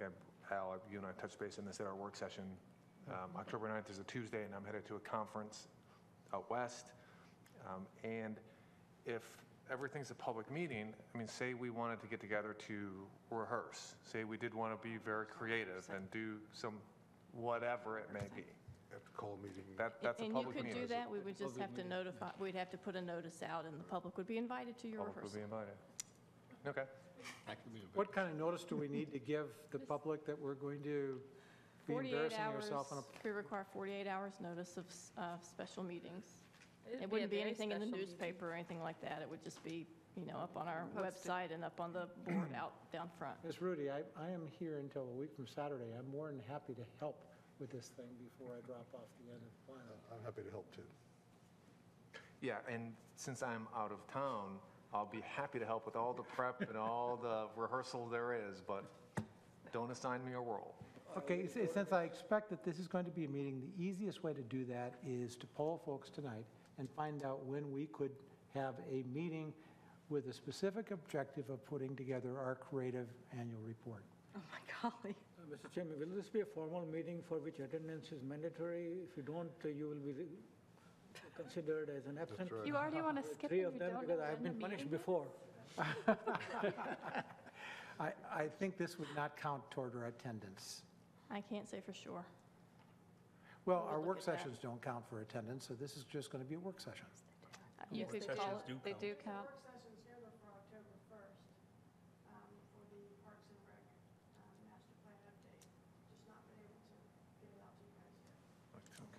Al, you and I touched base on this at our work session. October 9th is a Tuesday, and I'm headed to a conference out west. And if everything's a public meeting, I mean, say we wanted to get together to rehearse. Say we did want to be very creative and do some whatever it may be. Have to call a meeting. That's a And you public could meeting. do that, we would just have to notify, we'd have to put a notice out, and the public would be invited to your Public will be rehearsal. invited. Okay. What kind of notice do we need to give the public that we're going to be 48 embarrassing hours, ourselves on a... we require 48 hours notice of special meetings. It'd It be a wouldn't be very anything in the special newspaper or anything like that. It would just be, up on our Posted. website and up on the board out down front. Ms. Rudy, I am here until a week from Saturday. I'm more than happy to help with this thing before I drop off the end of the final. I'm happy to help too. Yeah, and since I'm out of town, I'll be happy to help with all the prep and all the rehearsal there is, but Don't assign me a role. Okay, since I expect that this is going to be a meeting, the easiest way to do that is to poll folks tonight and find out when we could have a meeting with a specific objective of putting together our creative annual report. Oh, my golly. Mr. Chairman, will this be a formal meeting for which attendance is mandatory? If you don't, you will be considered as an absent. You already want to skip Three and of you them, don't because know I've when been the punished meeting is? before. I think this would not count toward our attendance. I can't say for sure. Well, We'll our look work at that. sessions don't count for attendance, so this is just going to be a work session. You Work could sessions call do it, they count. do count. Work session scheduled for October 1st for the Parks and Rec master plan update. Just not been able to get it out to you guys yet.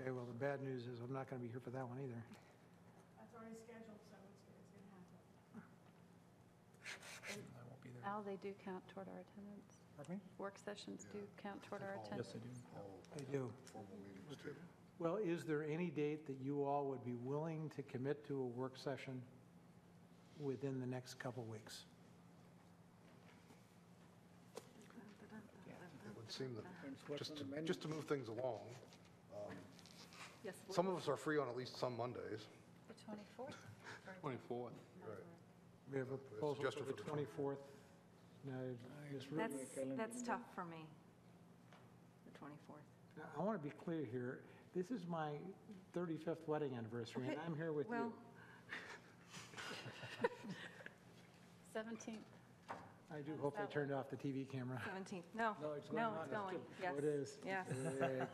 Okay, well, the bad news is I'm not going to be here for that one either. That's already scheduled, so it's going to happen. I won't be there. Al, they do count toward our attendance. Pardon me? Work sessions do count toward our Yes, attendance. I do. I do. Formal meetings too. Well, is there any date that you all would be willing to commit to a work session within the next couple weeks? It would seem that just to move things along, Yes. some of us are free on at least some Mondays. The 24th? 24th. Right. We have a proposal suggestion for the for the 24th. Now, Ms. Ruth, That's tough for me, the 24th. now, I want to be clear here. This is my 35th wedding anniversary, and Okay, I'm here with you. well- 17th. I do hope they turned off the TV camera. 17th. No, No, it's going on. it's going. Yes. Oh, it is? Yes.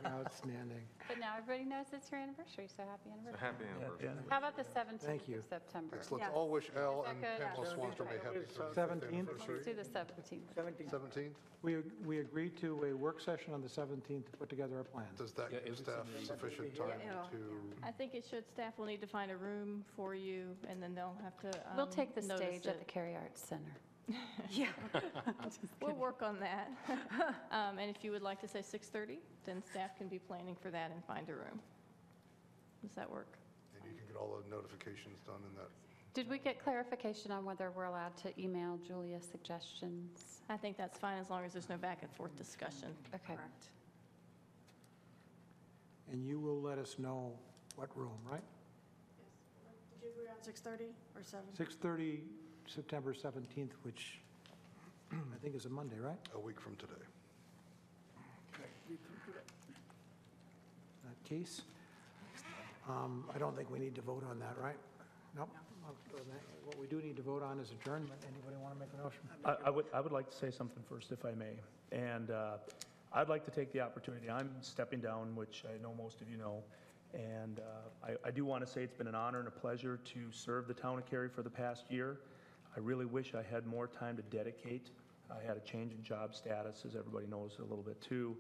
Outstanding. But now everybody knows it's your anniversary, so happy So anniversary. happy anniversary. How about the 17th Thank you. of September? Yes, let's Yes. all wish Al Is that and good? Pamela Swanstrom a happy 35th 17th? Let's anniversary. do the 17th. 17th. 17th? We agreed to a work session on the 17th to put together a plan. Does that Yeah, give if it's staff in the- sufficient time Yeah. to? I think it should. Staff will need to find a room for you, and then they'll have to We'll take the notice stage at it. the Cary Arts Center. Yeah. We'll work on that. And if you would like to say 6:30, then staff can be planning for that and find a room. Does that work? And you can get all the notifications done in that. Did we get clarification on whether we're allowed to email Julia suggestions? I think that's fine as long as there's no back and forth discussion. Okay. Correct. And you will let us know what room, right? Did you agree on 6:30 or 7? 6:30, September 17th, which I think is a Monday, right? A week from today. That case. I don't think we need to vote on that, right? Nope. What we do need to vote on is adjournment. Anybody want to make a motion? I would like to say something first, if I may. And I'd like to take the opportunity, I'm stepping down, which I know most of you know, and I do want to say it's been an honor and a pleasure to serve the town of Cary for the past year. I really wish I had more time to dedicate. I had a change in job status, as everybody knows a little bit too.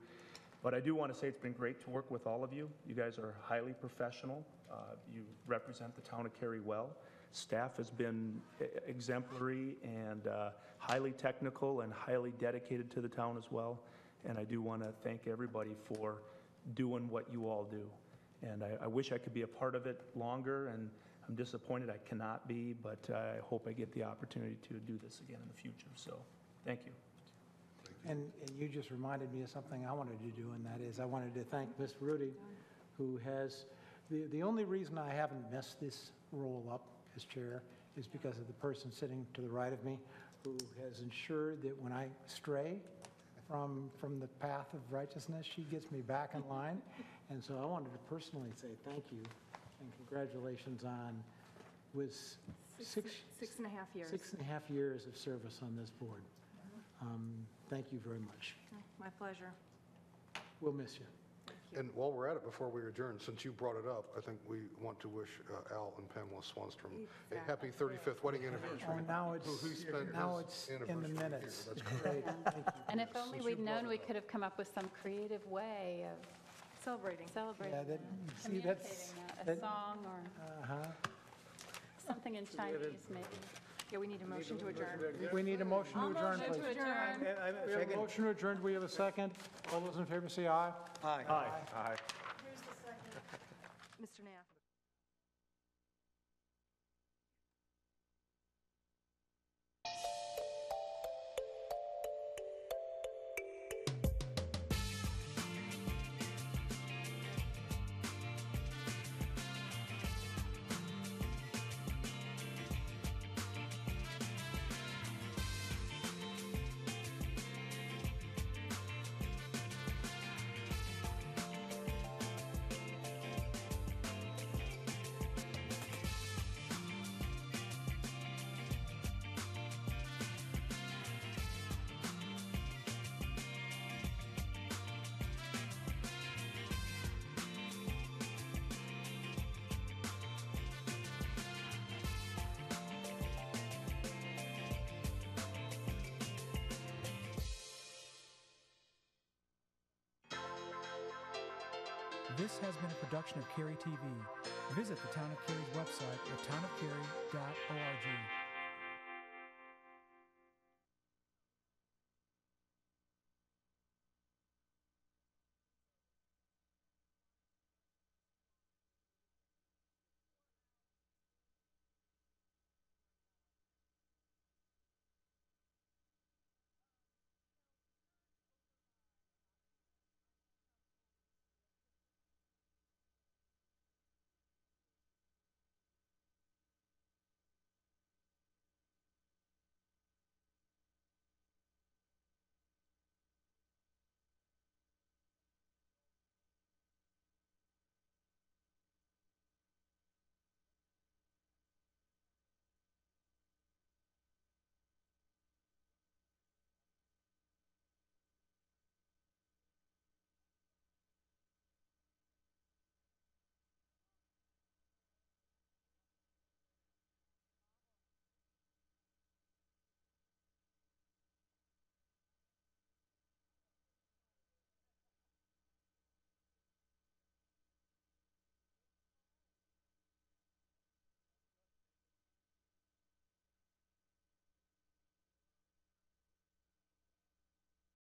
But I do want to say it's been great to work with all of you. You guys are highly professional. You represent the town of Cary well. Staff has been exemplary and highly technical and highly dedicated to the town as well. And I do want to thank everybody for doing what you all do. And I wish I could be a part of it longer, and I'm disappointed I cannot be, but I hope I get the opportunity to do this again in the future. So, thank you. And you just reminded me of something I wanted to do, and that is I wanted to thank Ms. Rudy, who has, the only reason I haven't messed this role up as chair is because of the person sitting to the right of me, who has ensured that when I stray from the path of righteousness, she gets me back in line. And so I wanted to personally say thank you and congratulations on, with Six and a half years. 6.5 years of service on this board. Thank you very much. My pleasure. We'll miss you. And while we're at it, before we adjourn, since you brought it up, I think we want to wish Al and Pamela Swanstrom a happy 35th wedding anniversary. Oh, now it's, Who spent now his it's in the anniversary here. minutes. That's Great. Thank you. And if only Since we'd you brought known, it we up. could have come up with some creative way of Celebrating. celebrating, Yeah, that, see, that's, communicating that, a song or uh-huh. something in Chinese, maybe. Yeah, we need a motion to adjourn. We need a motion to adjourn, motion please. to adjourn. We have a motion to adjourn. Do we have a second? All those in favor say aye. Aye. Aye. Who's the second? Mr. Knapp. This has been a production of Cary TV. Visit the Town of Cary's website at townofcary.org.